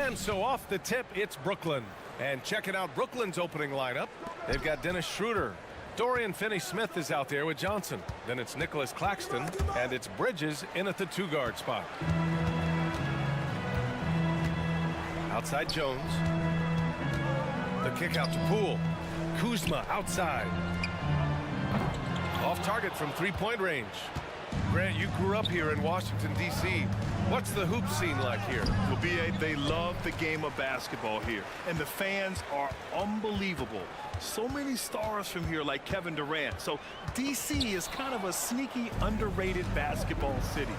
And so off the tip, it's Brooklyn. And checking out Brooklyn's opening lineup, they've got Dennis Schroeder. Dorian Finney-Smith is out there with Johnson. Then it's Nicholas Claxton, and it's Bridges in at the 2-guard spot. Outside Jones. The kick out to Poole. Kuzma outside. Off target from 3-point range. Grant, you grew up here in Washington, D.C. What's the hoop scene like here? Well, B.A., they love the game of basketball here, and the fans are unbelievable. So many stars from here like Kevin Durant. So D.C. is kind of a sneaky, underrated basketball city.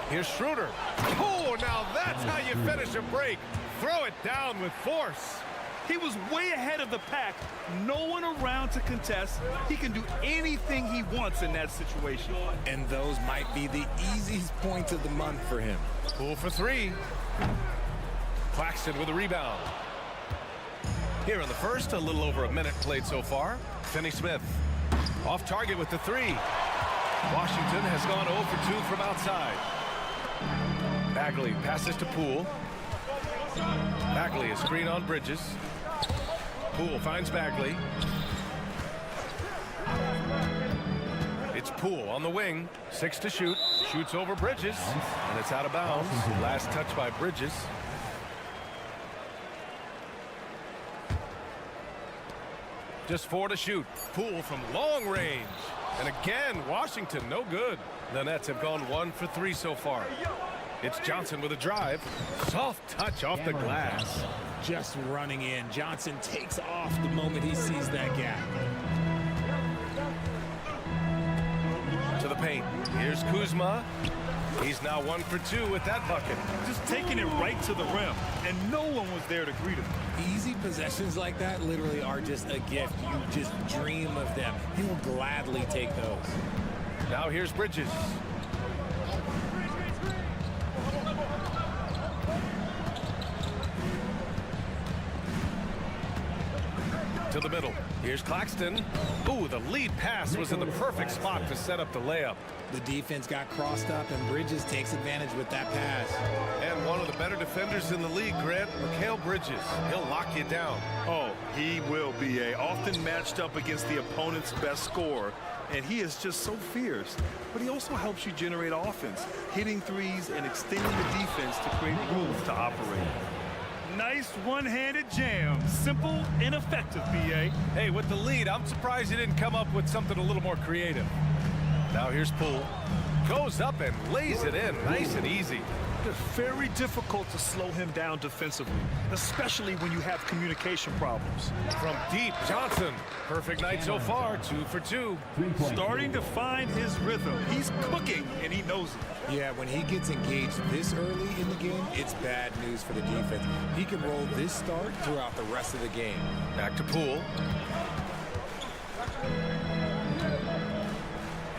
Here's Schroeder. Oh, now that's how you finish a break. Throw it down with force. He was way ahead of the pack. No one around to contest. He can do anything he wants in that situation. And those might be the easiest points of the month for him. Poole for 3. Claxton with a rebound. Here in the first, a little over a minute played so far. Finney-Smith off target with the 3. Washington has gone 0 for 2 from outside. Bagley passes to Poole. Bagley, a screen on Bridges. Poole finds Bagley. It's Poole on the wing. 6 to shoot. Shoots over Bridges. And it's out of bounds. Last touch by Bridges. Just 4 to shoot. Poole from long range. And again, Washington, no good. The Nets have gone 1 for 3 so far. It's Johnson with a drive. Soft touch off the glass. Just running in. Johnson takes off the moment he sees that gap. To the paint. Here's Kuzma. He's now 1 for 2 with that bucket. Just taking it right to the rim, and no one was there to greet him. Easy possessions like that literally are just a gift. You just dream of them. He'll gladly take those. Now here's Bridges. To the middle. Here's Claxton. Ooh, the lead pass was in the perfect spot to set up the layup. The defense got crossed up, and Bridges takes advantage with that pass. And one of the better defenders in the league, Grant, Mikal Bridges. He'll lock you down. Oh, he will be often matched up against the opponent's best scorer, and he is just so fierce. But he also helps you generate offense, hitting threes and extending the defense to create room to operate. Nice one-handed jam. Simple and effective, B.A. Hey, with the lead, I'm surprised he didn't come up with something a little more creative. Now here's Poole. Goes up and lays it in. Nice and easy. It's very difficult to slow him down defensively, especially when you have communication problems. From deep, Johnson. Perfect night so far, 2 for 2. Starting to find his rhythm. He's cooking, and he knows it. Yeah, when he gets engaged this early in the game, it's bad news for the defense. He can roll this start throughout the rest of the game. Back to Poole.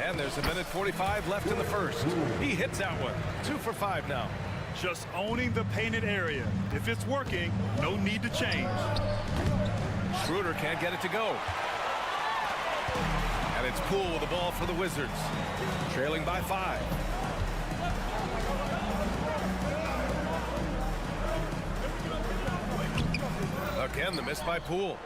And there's a minute 45 left in the first. He hits that one. 2 for 5 now. Just owning the painted area. If it's working, no need to change. Schroeder can't get it to go. And it's Poole with the ball for the Wizards. Trailing by 5. Again, the miss by Poole.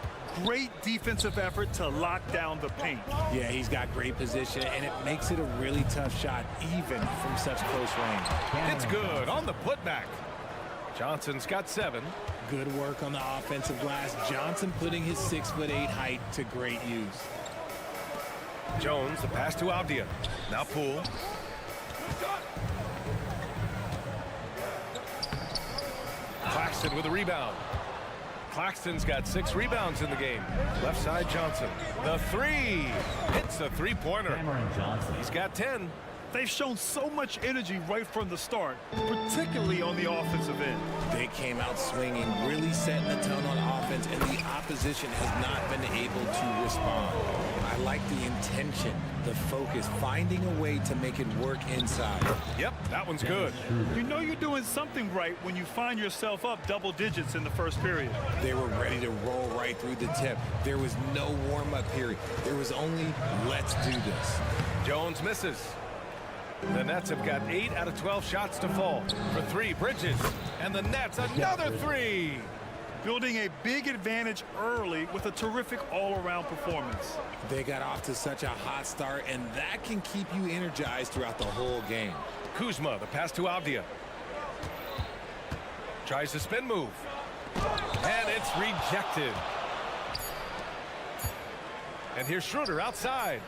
Great defensive effort to lock down the paint. Yeah, he's got great position, and it makes it a really tough shot, even from such close range. It's good on the putback. Johnson's got 7. Good work on the offensive glass. Johnson putting his 6'8" height to great use. Jones, the pass to Avdia. Now Poole. Claxton with a rebound. Claxton's got 6 rebounds in the game. Left side, Johnson. The 3. Hits a 3-pointer. He's got 10. They've shown so much energy right from the start, particularly on the offensive end. They came out swinging, really setting the tone on offense, and the opposition has not been able to respond. I like the intention, the focus, finding a way to make it work inside. Yep, that one's good. You know you're doing something right when you find yourself up double digits in the first period. They were ready to roll right through the tip. There was no warm-up period. There was only, let's do this. Jones misses. The Nets have got 8 out of 12 shots to fall. For 3, Bridges. And the Nets, another 3. Building a big advantage early with a terrific all-around performance. They got off to such a hot start, and that can keep you energized throughout the whole game. Kuzma, the pass to Avdia. Tries the spin move. And it's rejected. And here's Schroeder outside.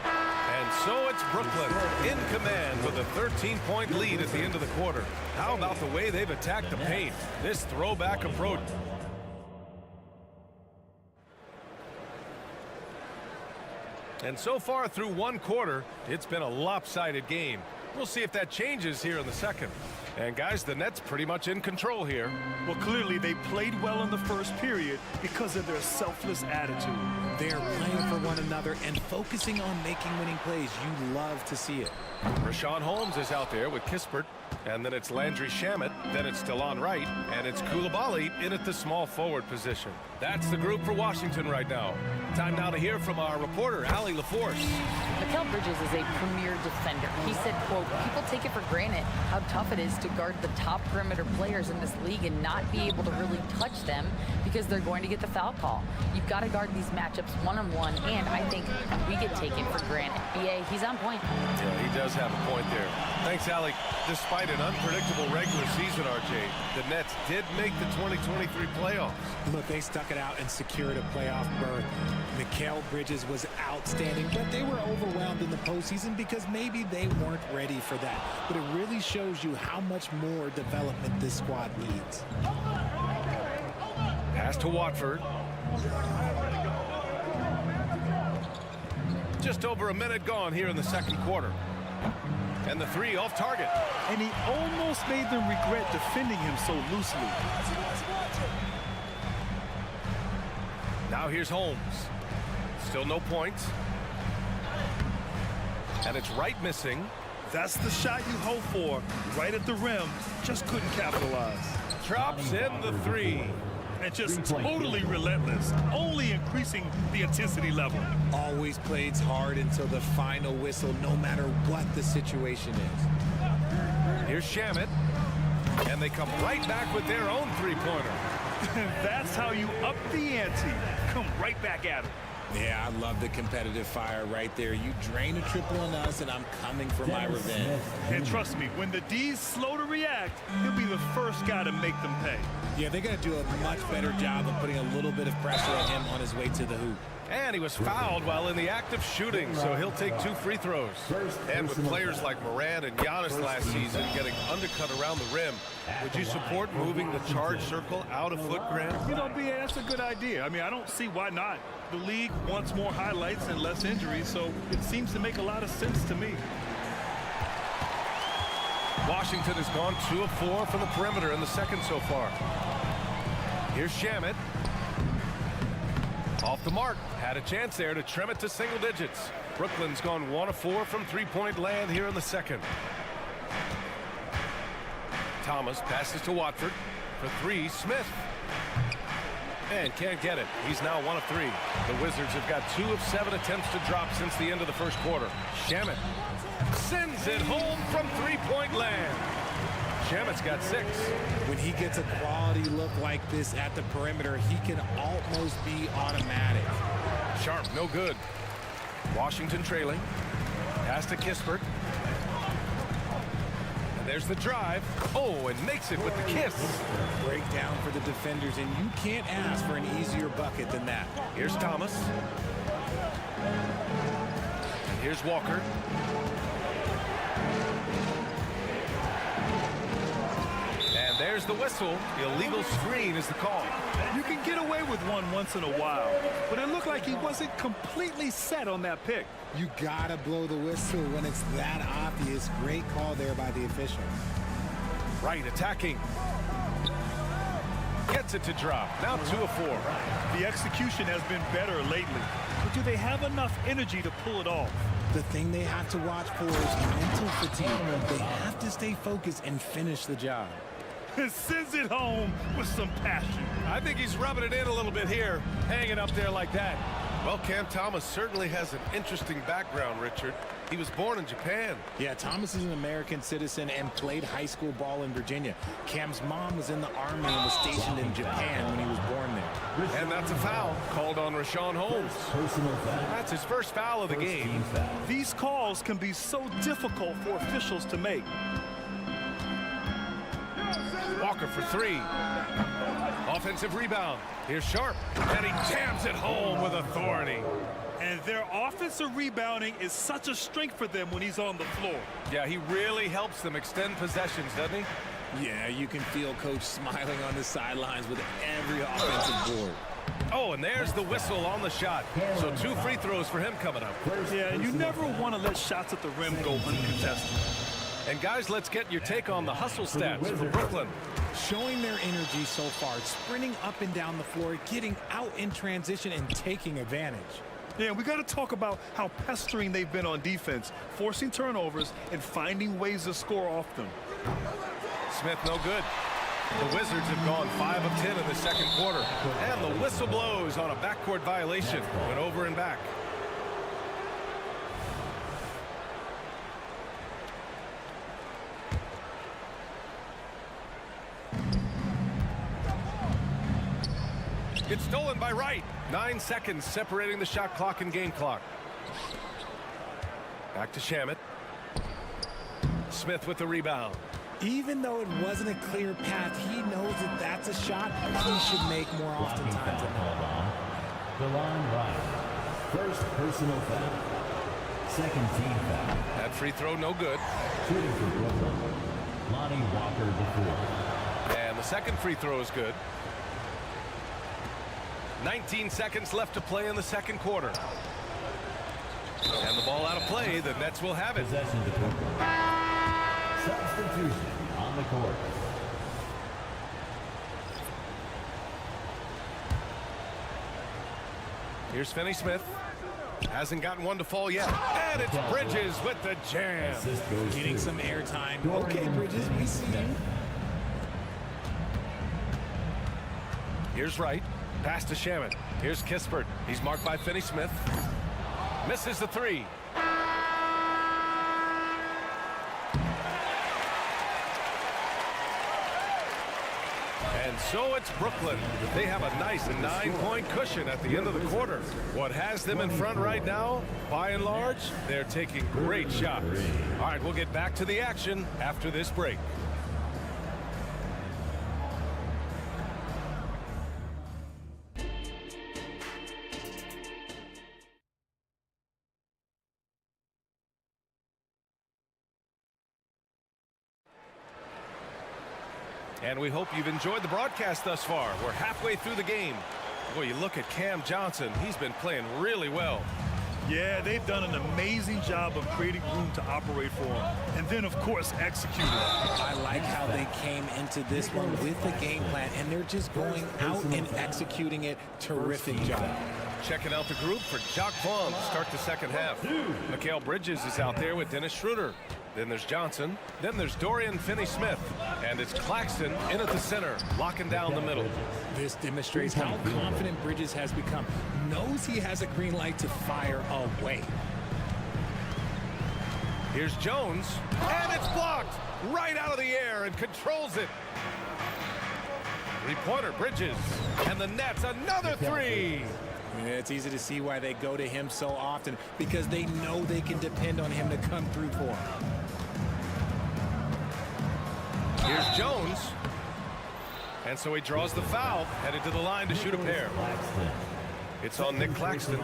And so it's Brooklyn in command with a 13-point lead at the end of the quarter. How about the way they've attacked the paint? This throwback approach. And so far through one quarter, it's been a lopsided game. We'll see if that changes here in the second. And guys, the Nets pretty much in control here. Well, clearly they played well in the first period because of their selfless attitude. They're playing for one another and focusing on making winning plays. You love to see it. Rashawn Holmes is out there with Kispert. And then it's Landry Shamet. Then it's Delon Wright. And it's Koulibaly in at the small forward position. That's the group for Washington right now. Time now to hear from our reporter, Allie LaForce. Mikal Bridges is a premier defender. He said, quote, people take it for granted how tough it is to guard the top perimeter players in this league and not be able to really touch them because they're going to get the foul call. You've got to guard these matchups one-on-one, and I think we get taken for granted. BA, he's on point. Yeah, he does have a point there. Thanks, Allie. Despite an unpredictable regular season, RJ, the Nets did make the 2023 playoffs. Look, they stuck it out and secured a playoff berth. Mikal Bridges was outstanding, but they were overwhelmed in the postseason because maybe they weren't ready for that. But it really shows you how much more development this squad needs. Pass to Watford. Just over a minute gone here in the second quarter. And the 3 off target. And he almost made them regret defending him so loosely. Now here's Holmes. Still no points. And it's Wright missing. That's the shot you hope for. Right at the rim. Just couldn't capitalize. Drops in the 3. And just totally relentless. Only increasing the intensity level. Always plays hard until the final whistle, no matter what the situation is. Here's Shamet. And they come right back with their own three-pointer. That's how you up the ante. Come right back at it. Yeah, I love the competitive fire right there. You drain a triple on us, and I'm coming for my revenge. And trust me, when the D's slow to react, he'll be the first guy to make them pay. Yeah, they're going to do a much better job of putting a little bit of pressure on him on his way to the hoop. And he was fouled while in the act of shooting, so he'll take 2 free throws. And with players like Morant and Giannis last season getting undercut around the rim, would you support moving the charge circle out a foot, Grant? You know, BA, that's a good idea. I mean, I don't see why not. The league wants more highlights and less injuries, so it seems to make a lot of sense to me. Washington has gone 2 of 4 from the perimeter in the second so far. Here's Shamet. Off the mark. Had a chance there to trim it to single digits. Brooklyn's gone 1 of 4 from three-point land here in the second. Thomas passes to Watford. For 3, Smith. And can't get it. He's now 1 of 3. The Wizards have got 2 of 7 attempts to drop since the end of the first quarter. Shamet sends it home from three-point land. Shamet's got 6. When he gets a quality look like this at the perimeter, he can almost be automatic. Sharp, no good. Washington trailing. Pass to Kispert. And there's the drive. Oh, and makes it with the kiss. Breakdown for the defenders, and you can't ask for an easier bucket than that. Here's Thomas. And here's Walker. And there's the whistle. Illegal screen is the call. You can get away with one once in a while, but it looked like he wasn't completely set on that pick. You gotta blow the whistle when it's that obvious. Great call there by the official. Right, attacking. Gets it to drop. Now 2 of 4. The execution has been better lately, but do they have enough energy to pull it off? The thing they have to watch for is mental fatigue. They have to stay focused and finish the job. Sends it home with some passion. I think he's rubbing it in a little bit here, hanging up there like that. Well, Cam Thomas certainly has an interesting background, Richard. He was born in Japan. Yeah, Thomas is an American citizen and played high school ball in Virginia. Cam's mom was in the Army and was stationed in Japan when he was born there. And that's a foul called on Rashawn Holmes. That's his first foul of the game. These calls can be so difficult for officials to make. Walker for three. Offensive rebound. Here's Sharp. And he jams it home with authority. And their offensive rebounding is such a strength for them when he's on the floor. Yeah, he really helps them extend possessions, doesn't he? Yeah, you can feel Coach smiling on the sidelines with every offensive board. Oh, and there's the whistle on the shot. So 2 free throws for him coming up. Yeah, and you never want to let shots at the rim go uncontested. And guys, let's get your take on the hustle stats for Brooklyn. Showing their energy so far, sprinting up and down the floor, getting out in transition and taking advantage. Yeah, we got to talk about how pestering they've been on defense, forcing turnovers and finding ways to score off them. Smith no good. The Wizards have gone 5 of 10 in the second quarter. And the whistle blows on a backcourt violation. Went over and back. It's stolen by Wright. 9 seconds separating the shot clock and game clock. Back to Shamet. Smith with the rebound. Even though it wasn't a clear path, he knows that that's a shot he should make more oftentimes than not. DeLon Wright. First personal foul. Second team foul. That free throw no good. Shooting for Brooklyn. Lonnie Walker the fourth. And the second free throw is good. 19 seconds left to play in the second quarter. And the ball out of play. The Nets will have it. Possession to Brooklyn. Substitution on the court. Here's Finney Smith. Hasn't gotten one to fall yet. And it's Bridges with the jam. Getting some airtime. Okay, Bridges, we see you. Here's Wright. Pass to Shamet. Here's Kispert. He's marked by Finney Smith. Misses the three. And so it's Brooklyn. They have a nice 9-point cushion at the end of the quarter. What has them in front right now, by and large, they're taking great shots. All right, we'll get back to the action after this break. And we hope you've enjoyed the broadcast thus far. We're halfway through the game. Boy, you look at Cam Johnson. He's been playing really well. Yeah, they've done an amazing job of creating room to operate for him. And then, of course, executing. I like how they came into this one with the game plan, and they're just going out and executing it. Terrific job. Checking out the group for Jock Vaughn to start the second half. Mikal Bridges is out there with Dennis Schroeder. Then there's Johnson. Then there's Dorian Finney-Smith. And it's Claxton in at the center, locking down the middle. This demonstrates how confident Bridges has become. Knows he has a green light to fire away. Here's Jones. And it's blocked right out of the air and controls it. Three-pointer Bridges. And the Nets another three. Yeah, it's easy to see why they go to him so often, because they know they can depend on him to come through for them. Here's Jones. And so he draws the foul, headed to the line to shoot a pair. It's on Nick Claxton.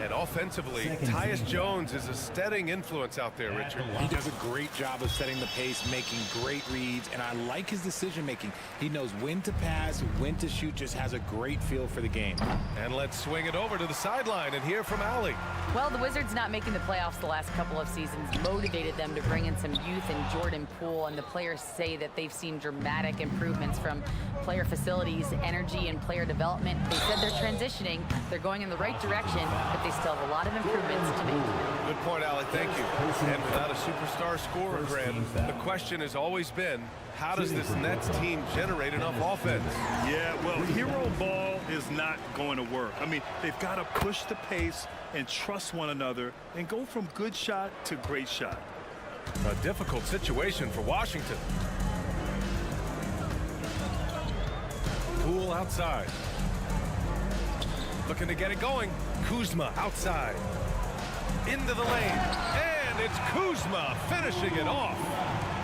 And offensively, Tyus Jones is a steadying influence out there, Richard. He does a great job of setting the pace, making great reads, and I like his decision making. He knows when to pass, when to shoot, just has a great feel for the game. And let's swing it over to the sideline and hear from Allie. Well, the Wizards not making the playoffs the last couple of seasons motivated them to bring in some youth in Jordan Poole, and the players say that they've seen dramatic improvements from player facilities, energy, and player development. They said they're transitioning. They're going in the right direction, but they still have a lot of improvements to make. Good point, Allie. Thank you. And without a superstar scorer, Graham, the question has always been, how does this Nets team generate enough offense? Yeah, well, hero ball is not going to work. I mean, they've got to push the pace and trust one another and go from good shot to great shot. A difficult situation for Washington. Poole outside. Looking to get it going. Kuzma outside. Into the lane. And it's Kuzma finishing it off.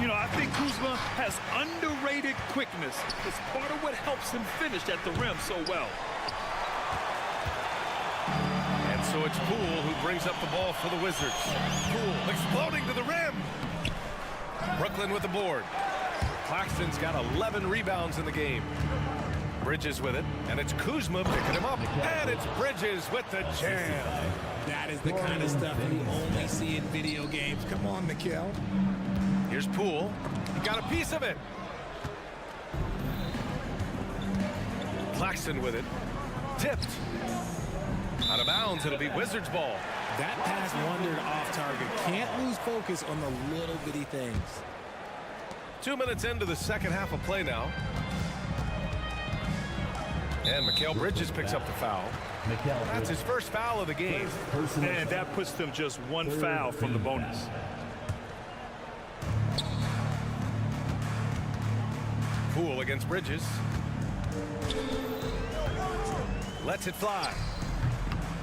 You know, I think Kuzma has underrated quickness. It's part of what helps him finish at the rim so well. And so it's Poole who brings up the ball for the Wizards. Poole exploding to the rim. Brooklyn with the board. Claxton's got 11 rebounds in the game. Bridges with it, and it's Kuzma picking him up. And it's Bridges with the jam. That is the kind of stuff you only see in video games. Come on, Mikal. Here's Poole. He got a piece of it. Claxton with it. Tipped. Out of bounds. It'll be Wizards ball. That pass wandered off target. Can't lose focus on the little bitty things. 2 minutes into the second half of play now. And Mikal Bridges picks up the foul. That's his first foul of the game. And that puts them just one foul from the bonus. Poole against Bridges. Lets it fly.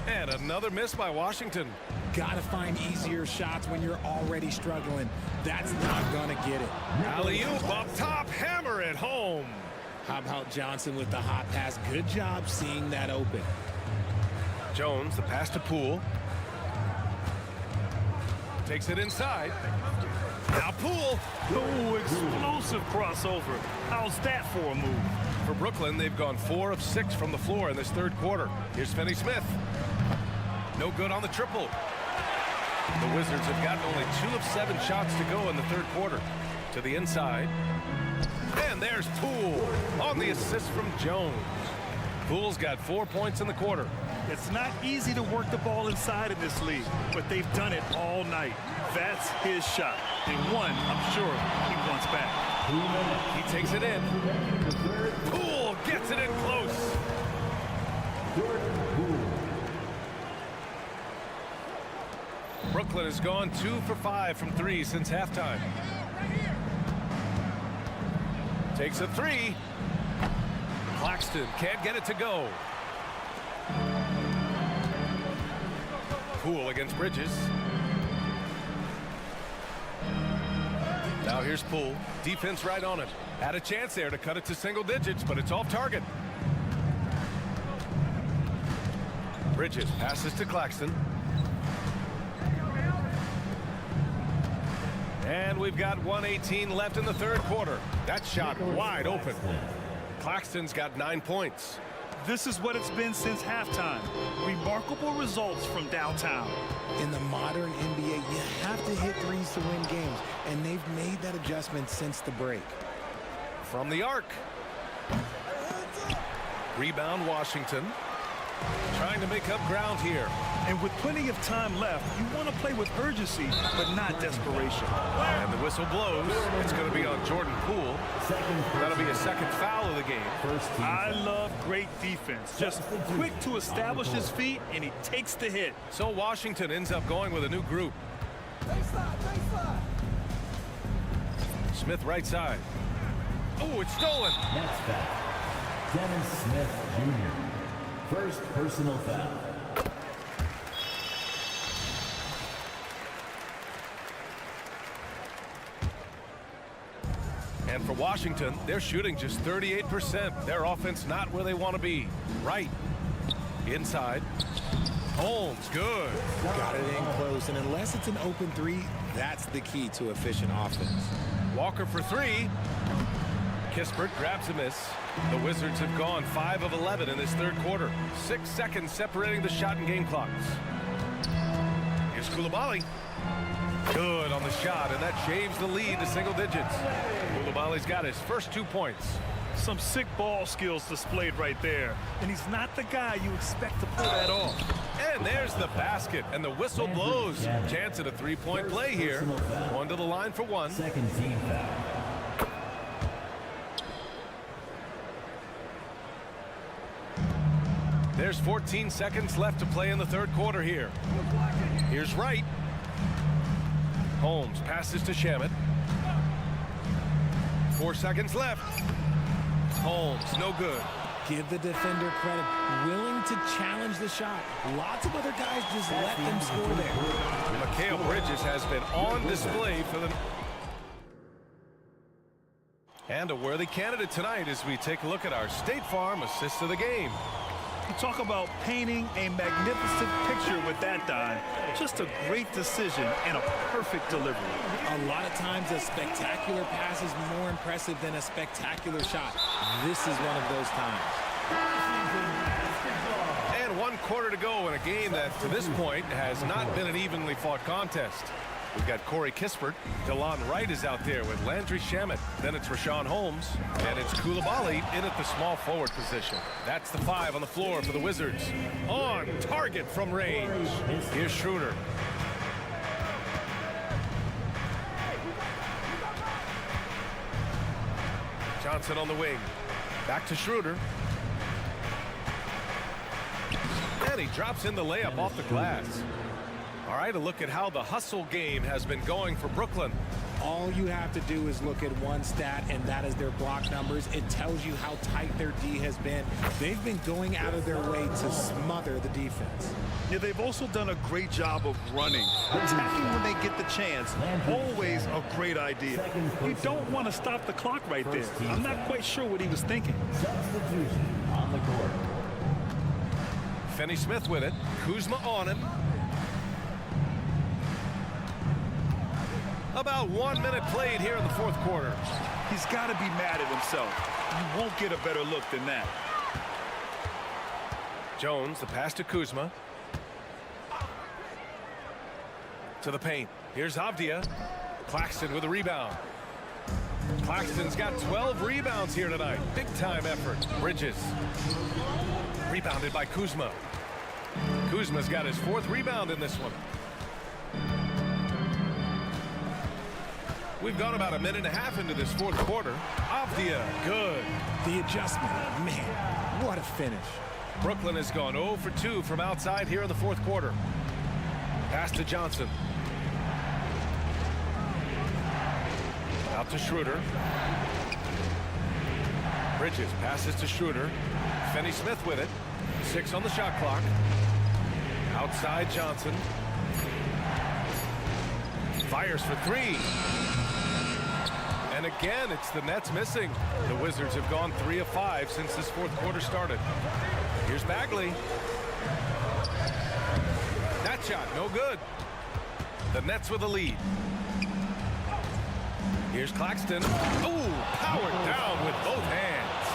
And another miss by Washington. Gotta find easier shots when you're already struggling. That's not gonna get it. Alley-oop up top, hammer it home. How about Johnson with the hot pass? Good job seeing that open. Jones, the pass to Poole. Takes it inside. Now Poole. Oh, explosive crossover. How's that for a move? For Brooklyn, they've gone 4 of 6 from the floor in this third quarter. Here's Finney Smith. No good on the triple. The Wizards have gotten only 2 of 7 shots to go in the third quarter. To the inside. And there's Poole on the assist from Jones. Poole's got 4 points in the quarter. It's not easy to work the ball inside in this league, but they've done it all night. That's his shot. And one, I'm sure, he wants back. He takes it in. Poole gets it in close. Brooklyn has gone 2 for 5 from 3 since halftime. Takes a 3. Claxton can't get it to go. Poole against Bridges. Now here's Poole. Defense right on it. Had a chance there to cut it to single digits, but it's off target. Bridges passes to Claxton. And we've got 1:18 left in the third quarter. That shot wide open. Claxton's got 9 points. This is what it's been since halftime. Remarkable results from downtown. In the modern NBA, you have to hit threes to win games, and they've made that adjustment since the break. From the arc. Rebound Washington. Trying to make up ground here. And with plenty of time left, you want to play with urgency, but not desperation. And the whistle blows. It's going to be on Jordan Poole. That'll be a second foul of the game. I love great defense. Just quick to establish his feet, and he takes the hit. So Washington ends up going with a new group. Smith right side. Oh, it's stolen. Next foul. Dennis Smith Jr. First personal foul. And for Washington, they're shooting just 38%. Their offense not where they want to be. Right. Inside. Holmes, good. Got it in close, and unless it's an open three, that's the key to efficient offense. Walker for 3. Kispert grabs a miss. The Wizards have gone 5 of 11 in this third quarter. 6 seconds separating the shot and game clocks. Here's Coulibaly. Good on the shot, and that shaves the lead to single digits. Coulibaly's got his first 2 points. Some sick ball skills displayed right there. And he's not the guy you expect to pull that off. And there's the basket, and the whistle blows. Chance at a three-point play here. One to the line for one. Second team foul. There's 14 seconds left to play in the third quarter here. Here's Wright. Holmes passes to Shamet. 4 seconds left. Holmes, no good. Give the defender credit. Willing to challenge the shot. Lots of other guys just let them score there. Mikal Bridges has been on display for the... And a worthy candidate tonight as we take a look at our State Farm assist of the game. You talk about painting a magnificent picture with that dive. Just a great decision and a perfect delivery. A lot of times a spectacular pass is more impressive than a spectacular shot. This is one of those times. And 1 quarter to go in a game that to this point has not been an evenly fought contest. We've got Corey Kispert. Delon Wright is out there with Landry Shamet. Then it's Rashawn Holmes. And it's Koulibaly in at the small forward position. That's the 5 on the floor for the Wizards. On target from range. Here's Schroeder. Johnson on the wing. Back to Schroeder. And he drops in the layup off the glass. All right, a look at how the hustle game has been going for Brooklyn. All you have to do is look at one stat, and that is their block numbers. It tells you how tight their D has been. They've been going out of their way to smother the defense. Yeah, they've also done a great job of running. Attacking when they get the chance, always a great idea. You don't want to stop the clock right there. I'm not quite sure what he was thinking. Substitution on the court. Finney-Smith with it. Kuzma on him. About 1 minute played here in the fourth quarter. He's got to be mad at himself. You won't get a better look than that. Jones, the pass to Kuzma. To the paint. Here's Avdia. Claxton with a rebound. Claxton's got 12 rebounds here tonight. Big time effort. Bridges. Rebounded by Kuzma. Kuzma's got his 4th rebound in this one. We've gone about a minute and a half into this fourth quarter. Avdia, good. The adjustment, man, what a finish. Brooklyn has gone 0 for 2 from outside here in the fourth quarter. Pass to Johnson. Out to Schroeder. Bridges passes to Schroeder. Finney-Smith with it. 6 on the shot clock. Outside Johnson. Fires for 3. And again, it's the Nets missing. The Wizards have gone 3 of 5 since this fourth quarter started. Here's Bagley. That shot, no good. The Nets with a lead. Here's Claxton. Ooh, powered down with both hands.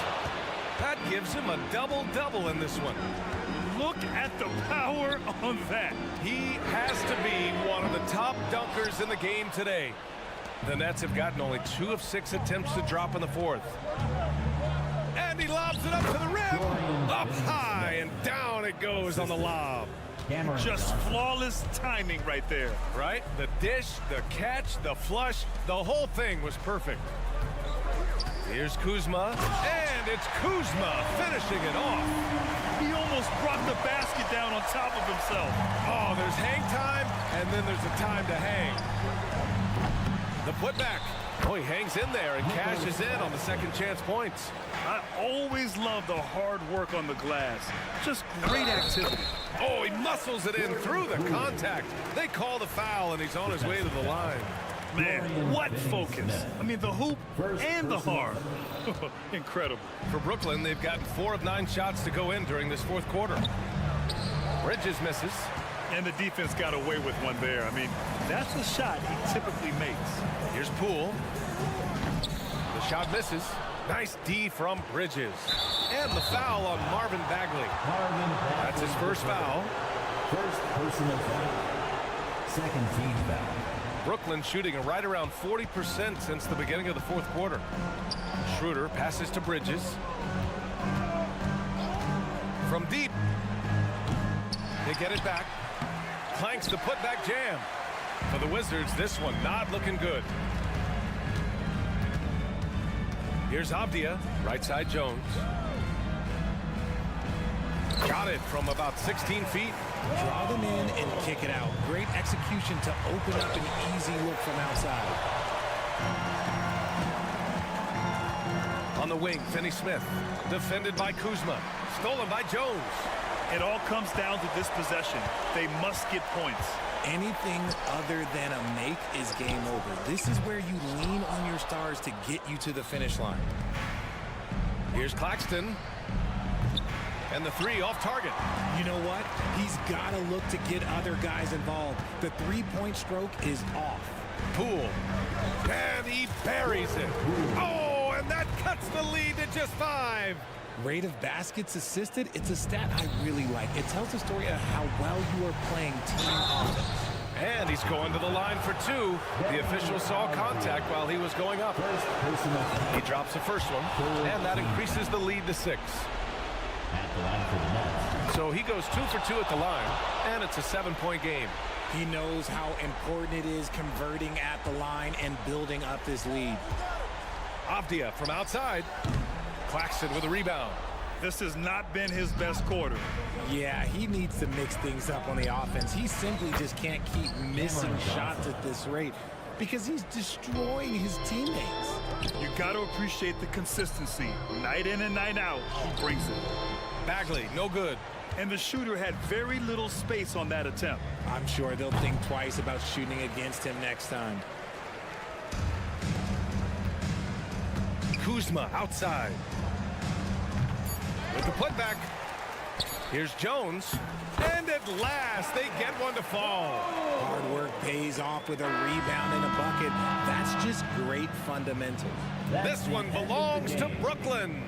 That gives him a double-double in this one. Look at the power on that. He has to be one of the top dunkers in the game today. The Nets have gotten only 2 of 6 attempts to drop in the fourth. And he lobs it up to the rim. Up high and down it goes on the lob. Just flawless timing right there. Right? The dish, the catch, the flush, the whole thing was perfect. Here's Kuzma, and it's Kuzma finishing it off. He almost brought the basket down on top of himself. Oh, there's hang time, and then there's a time to hang. The putback. Oh, he hangs in there and cashes in on the second chance points. I always love the hard work on the glass. Just great activity. Oh, he muscles it in through the contact. They call the foul, and he's on his way to the line. Man, what focus. I mean, the hoop and the heart. Incredible. For Brooklyn, they've gotten 4 of 9 shots to go in during this fourth quarter. Bridges misses. And the defense got away with one there. I mean, that's the shot he typically makes. Here's Poole. The shot misses. Nice D from Bridges. And the foul on Marvin Bagley. That's his first foul. First personal foul. Second team foul. Brooklyn shooting right around 40% since the beginning of the fourth quarter. Schroeder passes to Bridges. From deep. They get it back. Clanks the putback jam. For the Wizards, this one not looking good. Here's Avdia, right side Jones. Got it from about 16 feet. Draw them in and kick it out. Great execution to open up an easy look from outside. On the wing, Finney-Smith. Defended by Kuzma. Stolen by Jones. It all comes down to this possession. They must get points. Anything other than a make is game over. This is where you lean on your stars to get you to the finish line. Here's Claxton. And the three off target. You know what? He's got to look to get other guys involved. The three-point stroke is off. Poole. And he buries it. Oh, and that cuts the lead to just 5. Rate of baskets assisted, it's a stat I really like. It tells the story of how well you are playing team offense. And he's going to the line for 2. The official saw contact while he was going up. He drops the first one, and that increases the lead to 6. At the line for the Nets. So he goes 2 for 2 at the line, and it's a 7-point game. He knows how important it is converting at the line and building up this lead. Avdia from outside. Claxton with a rebound. This has not been his best quarter. Yeah, he needs to mix things up on the offense. He simply just can't keep missing shots at this rate because he's destroying his teammates. You got to appreciate the consistency. Night in and night out, he brings it. Bagley, no good. And the shooter had very little space on that attempt. I'm sure they'll think twice about shooting against him next time. Kuzma outside. With the putback. Here's Jones. And at last, they get one to fall. Hard work pays off with a rebound and a bucket. That's just great fundamentals. This one belongs to Brooklyn.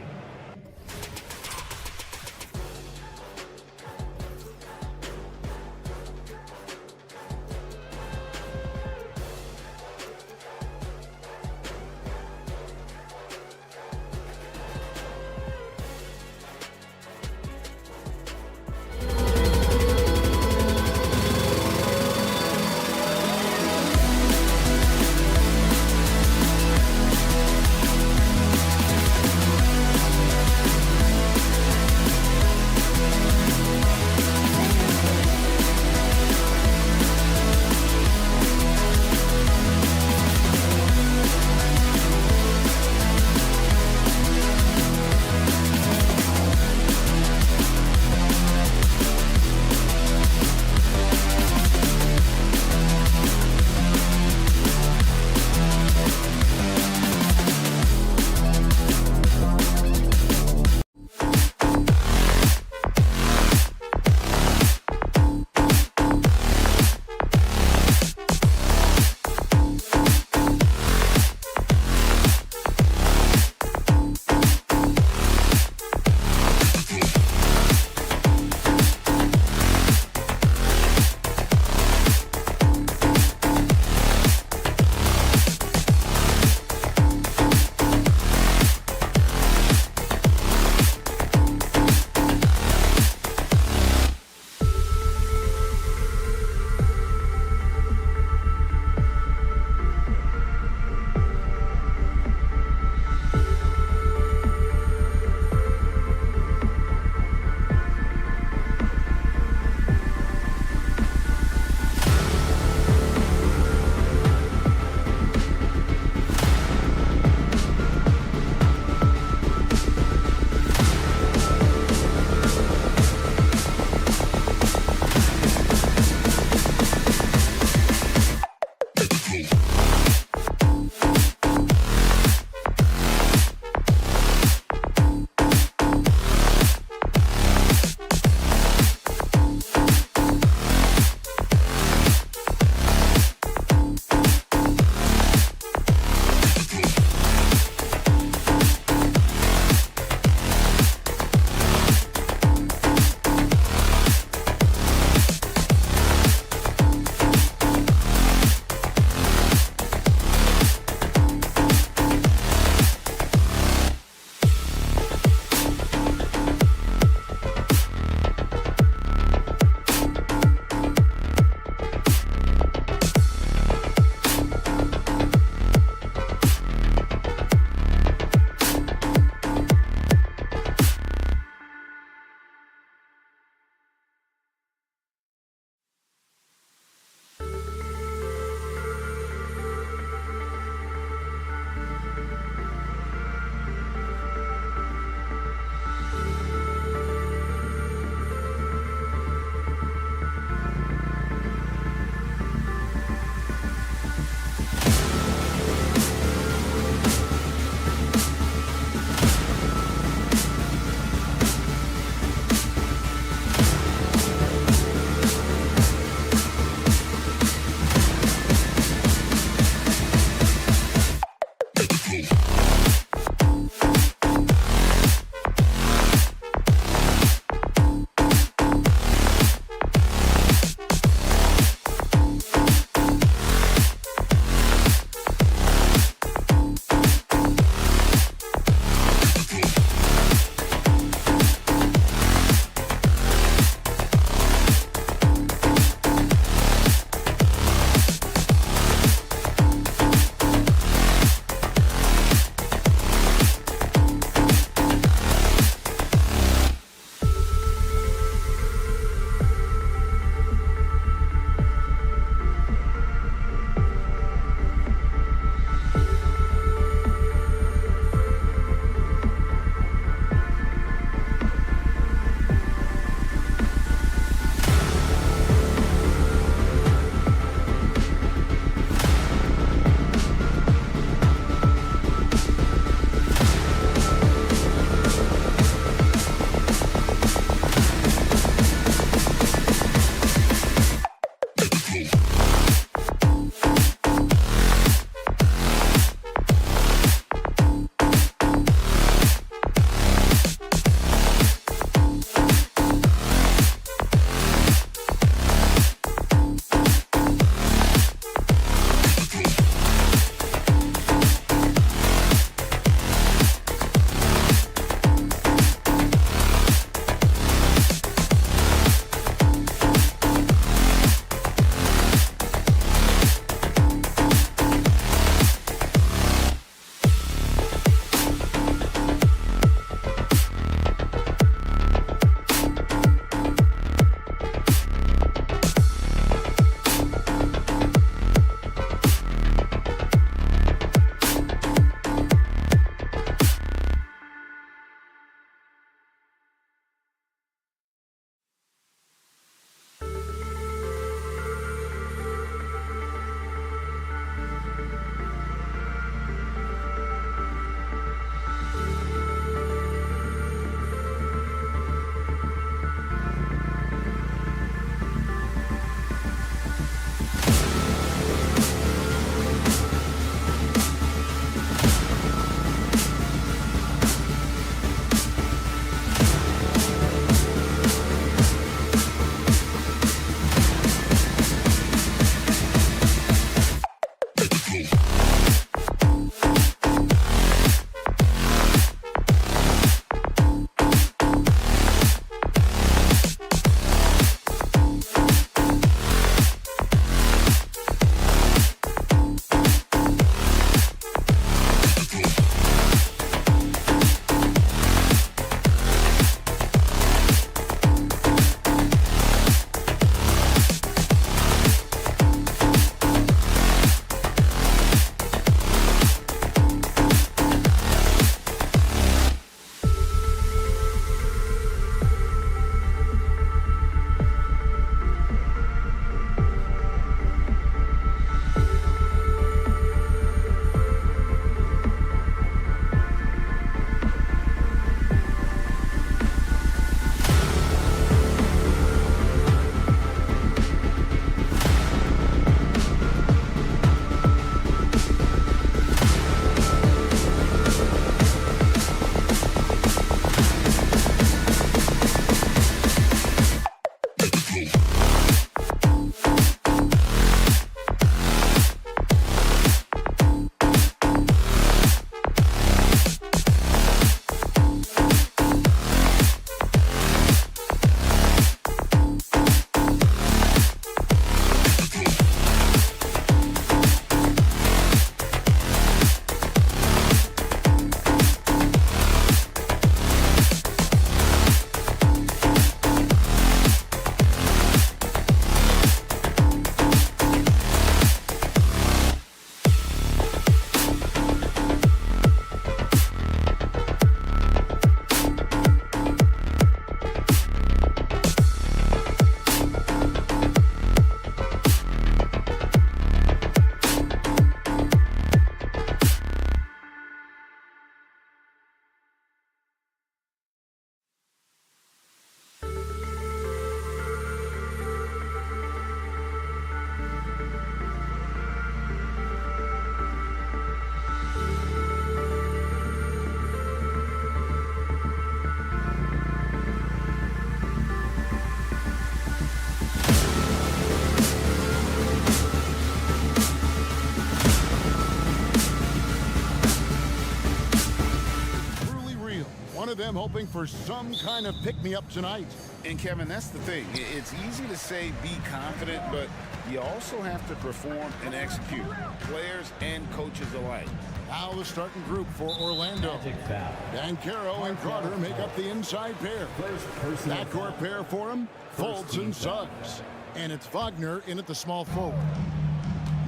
them hoping for some kind of pick-me-up tonight. And Kevin, that's the thing. It's easy to say be confident, but you also have to perform and execute, players and coaches alike. Now the starting group for Orlando. Magic foul. Bancaro and Carter make up the inside pair. First personal Backcourt pair for him, Fultz and Suggs. And it's Wagner in at the small forward.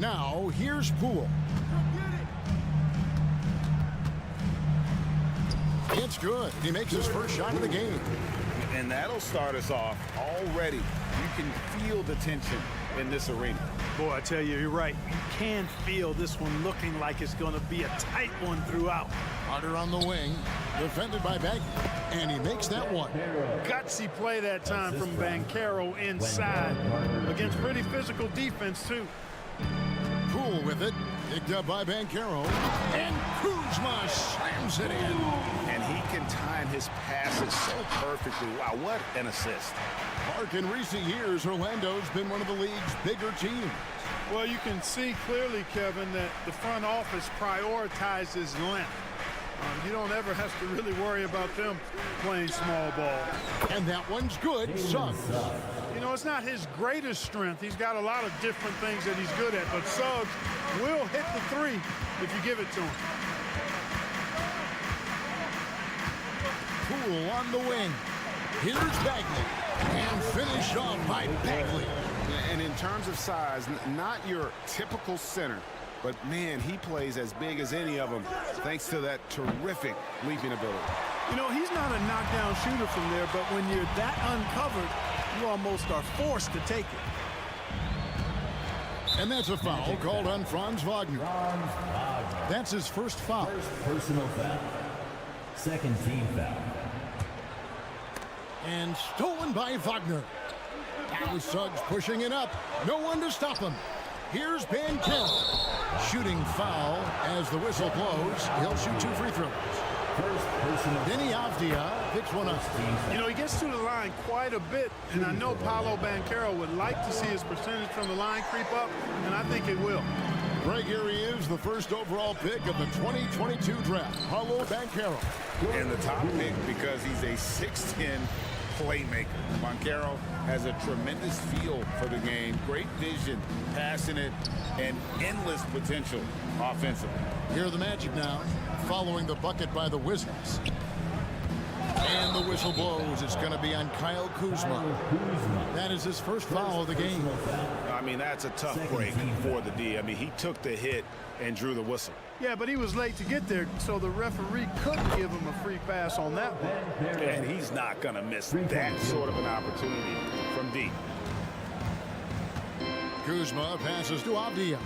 Now here's Poole. It's good. He makes his first shot of the game. And that'll start us off already. You can feel the tension in this arena. Boy, I tell you, you're right. You can feel this one looking like it's going to be a tight one throughout. Carter on the wing, defended by Bagley, and he makes that one. Gutsy play that time from Bancaro inside against pretty physical defense, too. Poole with it, picked up by Bancaro, and Kuzma slams it in. And he can time his passes so perfectly. Wow, what an assist. Mark, in recent years, Orlando's been one of the league's bigger teams. Well, you can see clearly, Kevin, that the front office prioritizes length. You don't ever have to really worry about them playing small ball. And that one's good. Suggs. You know, it's not his greatest strength. He's got a lot of different things that he's good at, but Suggs will hit the three if you give it to him. Poole on the wing. Here's Bagley. And finished off by Bagley. And in terms of size, not your typical center, but man, he plays as big as any of them thanks to that terrific leaping ability. You know, he's not a knockdown shooter from there, but when you're that uncovered, you almost are forced to take it. And that's a foul called on Franz Wagner. That's his first foul. First personal foul. Second team foul. And stolen by Wagner. Now Suggs pushing it up. No one to stop him. Here's Bancaro. Shooting foul as the whistle blows. He'll shoot 2 free throws. First personal. Vinny Avdia picks one up. You know, he gets to the line quite a bit, and I know Paolo Bancaro would like to see his percentage from the line creep up, and I think it will. Right here he is, the first overall pick of the 2022 draft, Paolo Bancaro. And the top pick because he's a 6'10" playmaker. Bancaro has a tremendous feel for the game, great vision, passionate, and endless potential offensively. Here are the Magic now, following the bucket by the Wizards. And the whistle blows. It's going to be on Kyle Kuzma. That is his first foul of the game. I mean, that's a tough break for the D. I mean, he took the hit and drew the whistle. Yeah, but he was late to get there, so the referee couldn't give him a free pass on that one. And he's not going to miss that sort of an opportunity from deep. Kuzma passes to Avdia.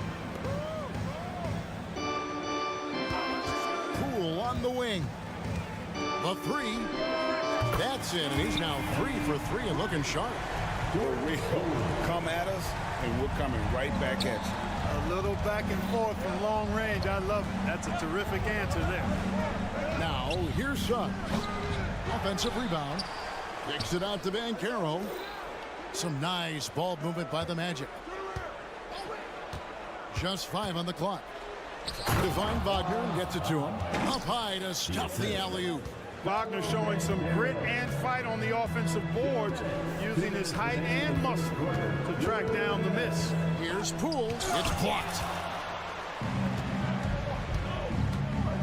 Poole on the wing. The three. That's it. And he's now 3 for 3 and looking sharp. For real. Come at us, and we're coming right back at you. A little back and forth from long range. I love it. That's a terrific answer there. Now, here's Suggs. Offensive rebound. Kicks it out to Bancaro. Some nice ball movement by the Magic. Just 5 on the clock. To find Wagner and gets it to him. Up high to stuff the alley-oop. Wagner showing some grit and fight on the offensive boards, using his height and muscle to track down the miss. Here's Poole. It's blocked.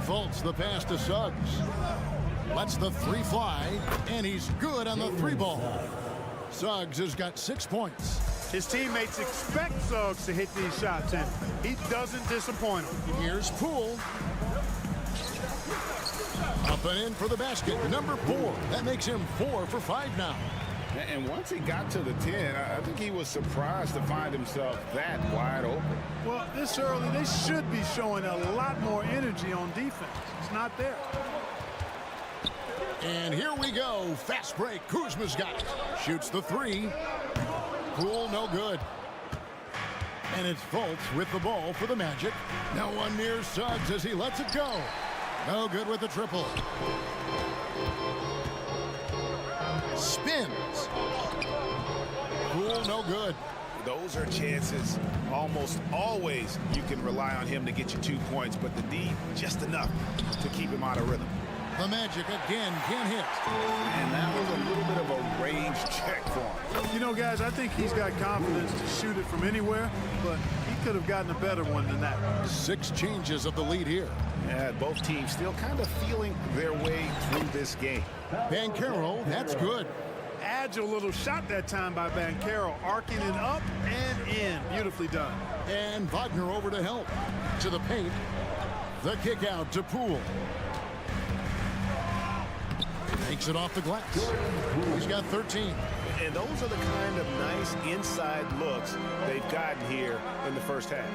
Fultz the pass to Suggs. Lets the three fly, and he's good on the 3-ball. Suggs has got 6 points. His teammates expect Suggs to hit these shots, and he doesn't disappoint them. Here's Poole. Up and in for the basket. Number 4. That makes him 4 for 5 now. And once he got to the 10, I think he was surprised to find himself that wide open. Well, this early, they should be showing a lot more energy on defense. It's not there. And here we go. Fast break. Kuzma's got it. Shoots the 3. Poole no good. And it's Fultz with the ball for the Magic. No one near Suggs as he lets it go. No good with the triple. Spins. Poole no good. Those are chances. Almost always you can rely on him to get you 2 points, but the D just enough to keep him out of rhythm. The Magic again can't hit. And that was a little bit of a range check for him. You know, guys, I think he's got confidence to shoot it from anywhere, but he could have gotten a better one than that. 6 changes of the lead here. Yeah, both teams still kind of feeling their way through this game. Banchero, that's good. Agile little shot that time by Banchero, arcing it up and in. Beautifully done. And Wagner over to help. To the paint. The kick out to Poole. Takes it off the glass. He's got 13. And those are the kind of nice inside looks they've gotten here in the first half.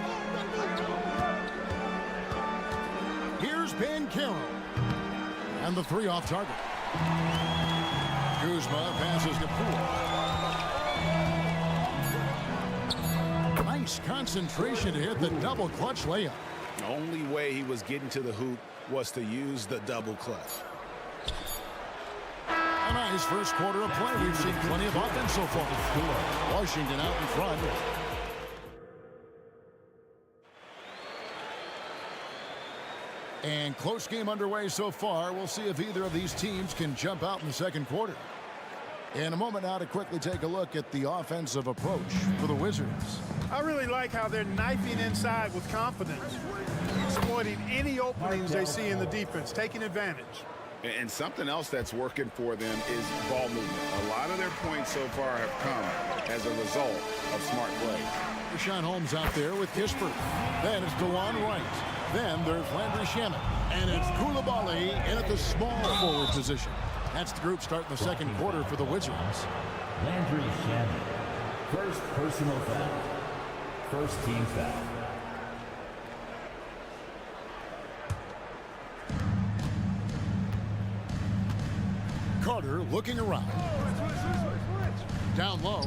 Here's Banchero. And the 3 off target. Kuzma passes to Poole. Nice concentration to hit the double clutch layup. The only way he was getting to the hoop was to use the double clutch. A nice first quarter of play. We've seen plenty of offense so far. Washington out in front. And close game underway so far. We'll see if either of these teams can jump out in the second quarter. In a moment now to quickly take a look at the offensive approach for the Wizards. I really like how they're knifing inside with confidence, exploiting any openings they see in the defense, taking advantage. And something else that's working for them is ball movement. A lot of their points so far have come as a result of smart play. Rashawn Holmes out there with Kispert. Then it's DeJuan Wright. Then there's Landry Shamet. And it's Koulibaly in at the small forward position. That's the group starting the second quarter for the Wizards. Landry Shamet. First personal foul. First team foul. Carter looking around. Down low.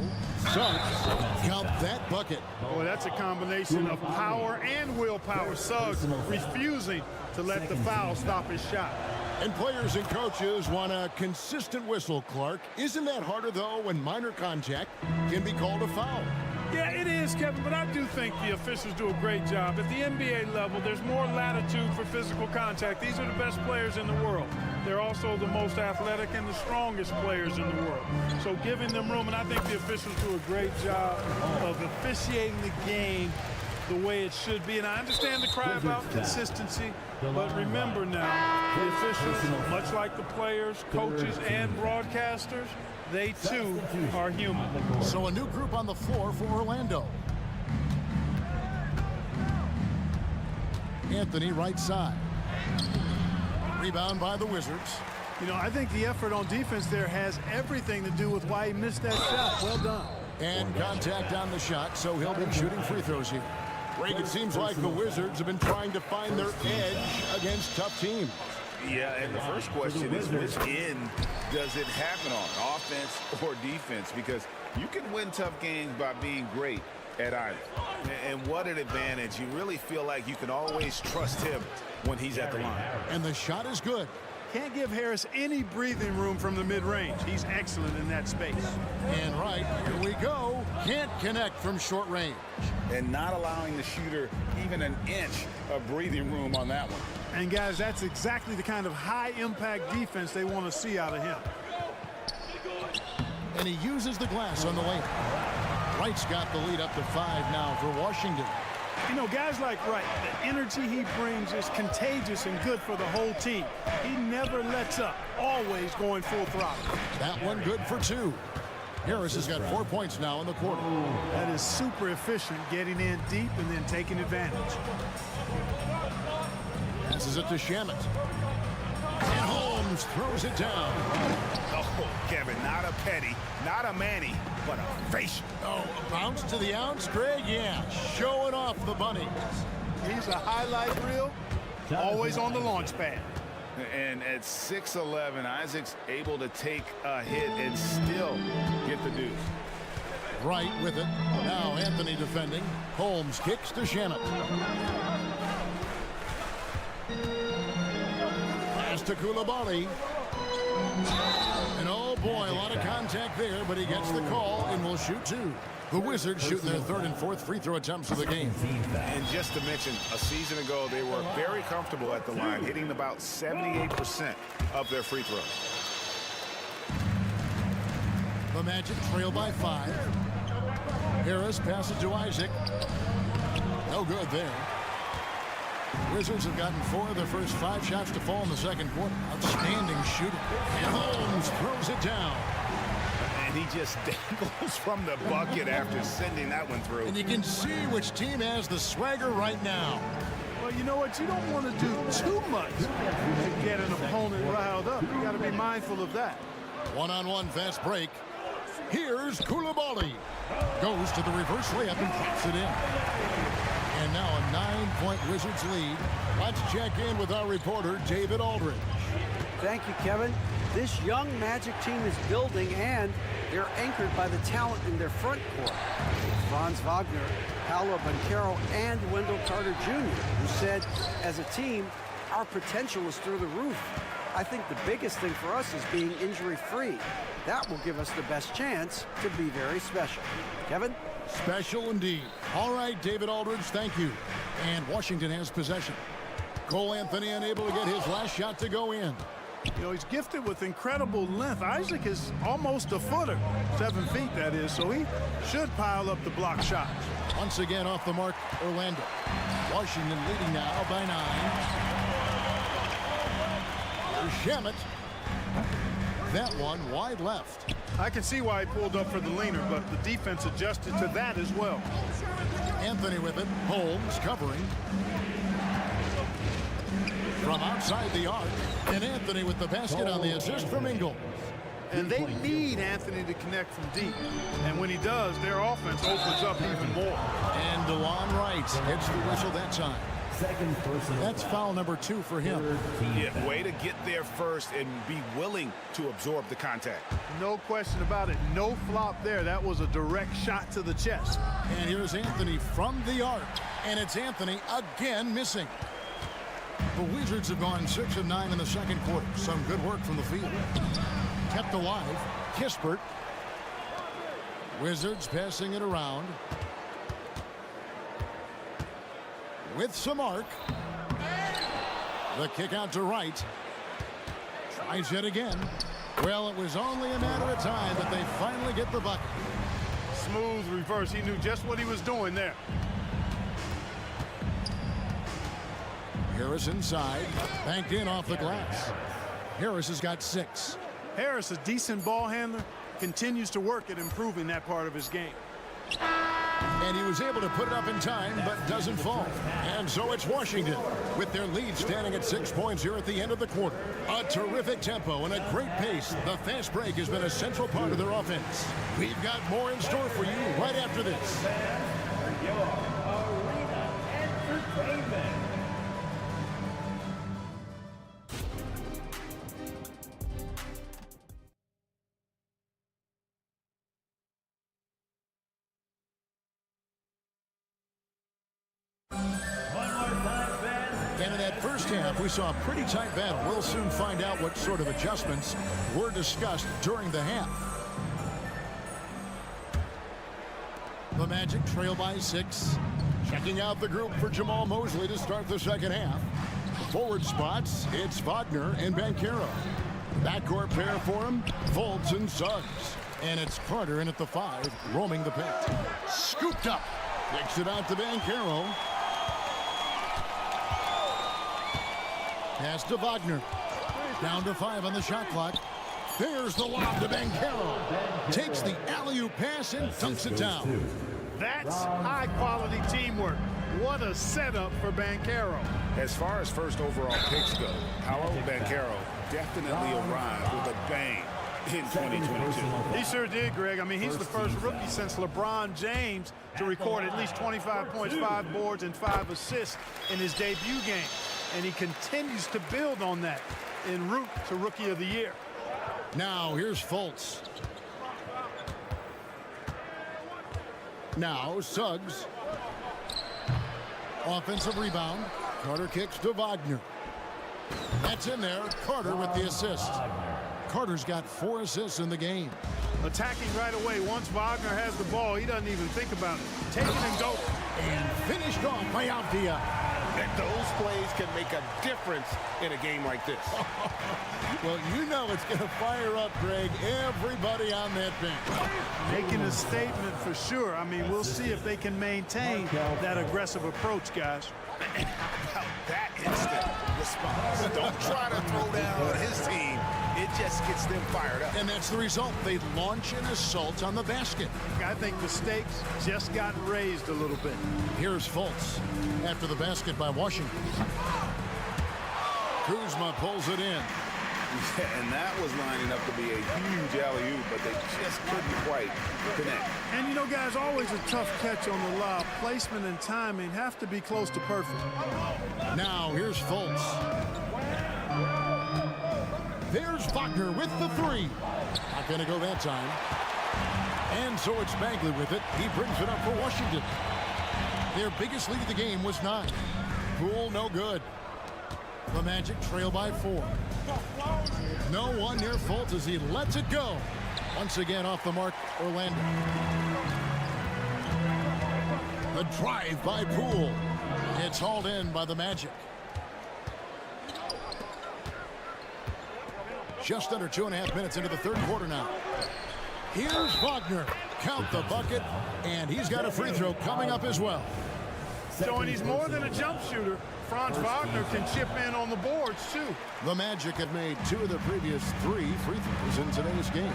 Suggs. Count that bucket. Boy, that's a combination of power and willpower. Suggs refusing to let the foul stop his shot. And players and coaches want a consistent whistle, Clark. Isn't that harder, though, when minor contact can be called a foul? Yeah, it is, Kevin, but I do think the officials do a great job. At the NBA level, there's more latitude for physical contact. These are the best players in the world. They're also the most athletic and the strongest players in the world. So giving them room, and I think the officials do a great job of officiating the game the way it should be. And I understand the cry about consistency, but remember now, the officials, much like the players, coaches, and broadcasters, they too are human. So a new group on the floor for Orlando. Anthony right side. Rebound by the Wizards. You know, I think the effort on defense there has everything to do with why he missed that shot. Well done. And contact on the shot, so he'll be shooting free throws here. Greg, it seems like the Wizards have been trying to find their edge against tough teams. Yeah, and the first question is which end does it happen on, offense or defense? Because you can win tough games by being great at either. And what an advantage. You really feel like you can always trust him when he's at the line. And the shot is good. Can't give Harris any breathing room from the mid-range. He's excellent in that space. And right, here we go. Can't connect from short range. And not allowing the shooter even an inch of breathing room on that one. And guys, that's exactly the kind of high-impact defense they want to see out of him. And he uses the glass on the lane. Wright's got the lead up to 5 now for Washington. You know, guys like Wright, the energy he brings is contagious and good for the whole team. He never lets up, always going full throttle. That one good for 2. Harris has got 4 points now in the quarter. That is super efficient, getting in deep and then taking advantage. Passes it to Shamet. And Holmes throws it down. Oh, Kevin, not a petty, not a Manny, but a facial. Oh, a bounce to the ounce, Greg? Yeah, showing off the bunnies. He's a highlight reel, always on the launch pad. And at 6'11", Isaac's able to take a hit and still get the deuce. Right with it. Now Anthony defending. Holmes kicks to Shamet. Pass to Koulibaly. And oh boy, a lot of contact there, but he gets the call and will shoot 2. The Wizards shooting their third and fourth free throw attempts of the game. And just to mention, a season ago, they were very comfortable at the line, hitting about 78% of their free throws. The Magic trail by 5. Harris passes to Isaac. No good there. Wizards have gotten 4 of their first 5 shots to fall in the second quarter. Outstanding shooting. And Holmes throws it down. And he just dangles from the bucket after sending that one through. And you can see which team has the swagger right now. Well, you know what? You don't want to do too much to get an opponent riled up. You got to be mindful of that. One-on-one fast break. Here's Koulibaly. Goes to the reverse layup and pops it in. And now a 9-point Wizards lead. Let's check in with our reporter, David Aldridge. Thank you, Kevin. This young Magic team is building, and they're anchored by the talent in their front court. Franz Wagner, Paolo Banchero, and Wendell Carter Jr., who said, as a team, our potential is through the roof. I think the biggest thing for us is being injury-free. That will give us the best chance to be very special. Kevin? Special indeed. All right, David Aldridge, thank you. And Washington has possession. Cole Anthony unable to get his last shot to go in. You know, he's gifted with incredible length. Isaac is almost a footer, 7 feet that is, so he should pile up the block shots. Once again off the mark, Orlando. Washington leading now by 9. Shamet. That one wide left. I can see why he pulled up for the leaner, but the defense adjusted to that as well. Anthony with it. Holmes covering. From outside the arc. And Anthony with the basket on the assist from Ingle. And they need Anthony to connect from deep. And when he does, their offense opens up even more. And DeLon Wright gets the whistle that time. Second personal That's foul number 2 for him. Yeah, way to get there first and be willing to absorb the contact. No question about it. No flop there. That was a direct shot to the chest. And here's Anthony from the arc. And it's Anthony again missing. The Wizards have gone 6 of 9 in the second quarter. Some good work from the field. Kept alive. Kispert. Wizards passing it around. With some arc. The kick out to Wright. Tries it again. Well, it was only a matter of time that they finally get the bucket. Smooth reverse. He knew just what he was doing there. Harris inside. Banked in off the glass. Harris has got 6. Harris, a decent ball handler, continues to work at improving that part of his game. And he was able to put it up in time, but doesn't fall. And so it's Washington with their lead standing at 6 points here at the end of the quarter. A terrific tempo and a great pace. The fast break has been a central part of their offense. We've got more in store for you right after this. And in that first half, we saw a pretty tight battle. We'll soon find out what sort of adjustments were discussed during the half. The Magic trail by 6. Checking out the group for Jamal Mosley to start the second half. Forward spots, it's Wagner and Banchero. Backcourt pair for him, Fultz and Suggs. And it's Carter in at the 5, roaming the paint. Scooped up. Kicks it out to Banchero. Pass to Wagner. Down to 5 on the shot clock. There's the lob to Banchero. Takes the alley-oop pass and dunks it down. That's high-quality teamwork. What a setup for Banchero. As far as first overall picks go, Paolo Banchero definitely arrived with a bang in 2022. He sure did, Greg. I mean, he's the first rookie since LeBron James to record at least 25 points, 5 boards, and 5 assists in his debut game. And he continues to build on that en route to Rookie of the Year. Now, here's Fultz. Now, Suggs. Offensive rebound. Carter kicks to Wagner. That's in there. Carter with the assist. Carter's got 4 assists in the game. attacking right away. Once Wagner has the ball, he doesn't even think about it. Take it and go. And finished off by Avdia. And those plays can make a difference in a game like this. Well, you know it's going to fire up, Greg, everybody on that bench. Making a statement for sure. I mean, we'll see if they can maintain that aggressive approach, guys. And how about that instant response? Don't try to throw down on his team. It just gets them fired up. And that's the result. They launch an assault on the basket. I think the stakes just got raised a little bit. Here's Fultz after the basket by Washington. Kuzma pulls it in. Yeah, and that was lining up to be a huge alley-oop, but they just couldn't quite connect. And you know, guys, always a tough catch on the lob. Placement and timing have to be close to perfect. Now here's Fultz. There's Wagner with the three. Not going to go that time. And so it's Bagley with it. He brings it up for Washington. Their biggest lead of the game was 9. Poole, no good. The Magic trail by 4. No one near Fultz as he lets it go. Once again off the mark, Orlando. The drive by Poole. It's hauled in by the Magic. Just under 2.5 minutes into the third quarter now. Here's Wagner. Count the bucket, and he's got a free throw coming up as well. Showing he's more than a jump shooter. Franz Wagner can chip in on the boards, too. The Magic have made 2 of the previous 3 free throws in today's game.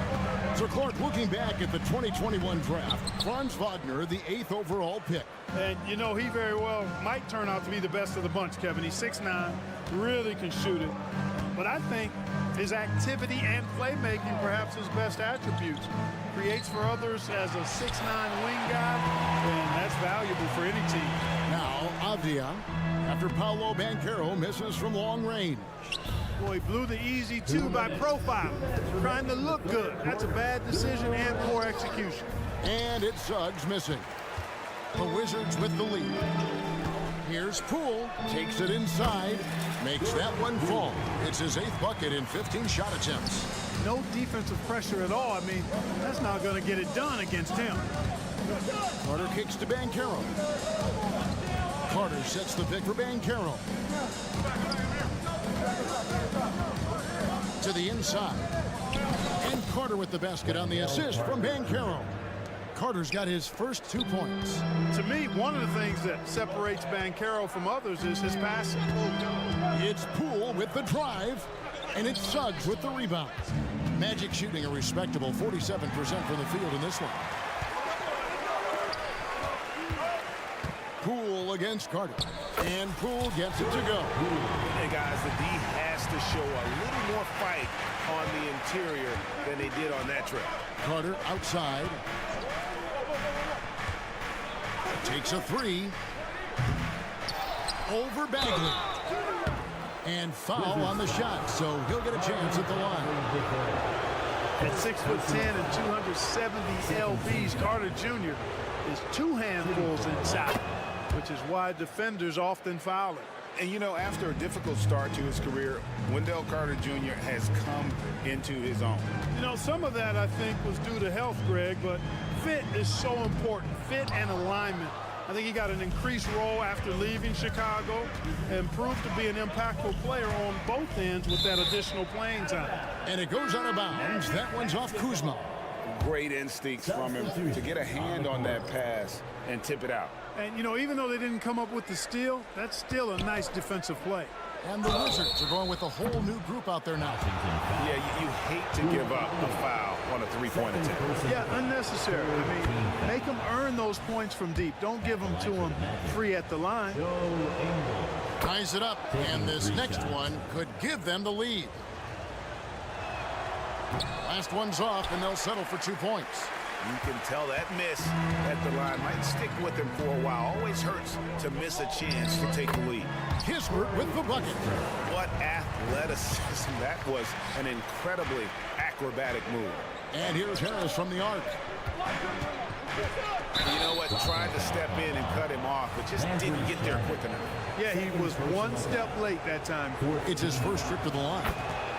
So, Clark, looking back at the 2021 draft, Franz Wagner, the 8th overall pick. And, you know, he very well might turn out to be the best of the bunch, Kevin. He's 6'9", really can shoot it. But I think his activity and playmaking, perhaps his best attributes. Creates for others as a 6'9" wing guy, and that's valuable for any team. Now, Avdia, after Paolo Banchero misses from long range. Boy, he blew the easy 2 by profile. Trying to look good. That's a bad decision and poor execution. And it's Suggs missing. The Wizards with the lead. Here's Poole, takes it inside, makes that one fall. It's his 8th bucket in 15 shot attempts. No defensive pressure at all. I mean, that's not going to get it done against him. Carter kicks to Banchero. Carter sets the pick for Banchero. To the inside. And Carter with the basket on the assist from Banchero. Carter's got his first 2 points. To me, one of the things that separates Banchero from others is his passing. It's Poole with the drive, and it's Suggs with the rebound. Magic shooting a respectable 47% from the field in this one. Poole against Carter, and Poole gets it to go. Hey, guys, the D has to show a little more fight on the interior than they did on that trip. Carter outside. Takes a 3. Over Bagley. And foul on the shot, so he'll get a chance at the line. At 6'10" and 270 lbs, Carter Jr. is 2 handfuls inside, which is why defenders often foul it. And, you know, after a difficult start to his career, Wendell Carter Jr. has come into his own. You know, some of that, I think, was due to health, Greg, but fit is so important. Fit and alignment. I think he got an increased role after leaving Chicago and proved to be an impactful player on both ends with that additional playing time. And it goes out of bounds. That one's off Kuzma. Great instincts from him to get a hand on that pass and tip it out. And, you know, even though they didn't come up with the steal, that's still a nice defensive play. And the Wizards are going with a whole new group out there now. Yeah, you hate to give up a foul on a 3-point attempt. Yeah, unnecessary. I mean, make them earn those points from deep. Don't give them to them free at the line. Ties it up, and this next one could give them the lead. Last one's off, and they'll settle for 2 points. You can tell that miss at the line might stick with him for a while. Always hurts to miss a chance to take the lead. Kispert with the bucket. What athleticism. That was an incredibly acrobatic move. And here's Harris from the arc. You know what? Tried to step in and cut him off, but just didn't get there quick enough. Yeah, he was one step late that time. It's his first trip to the line.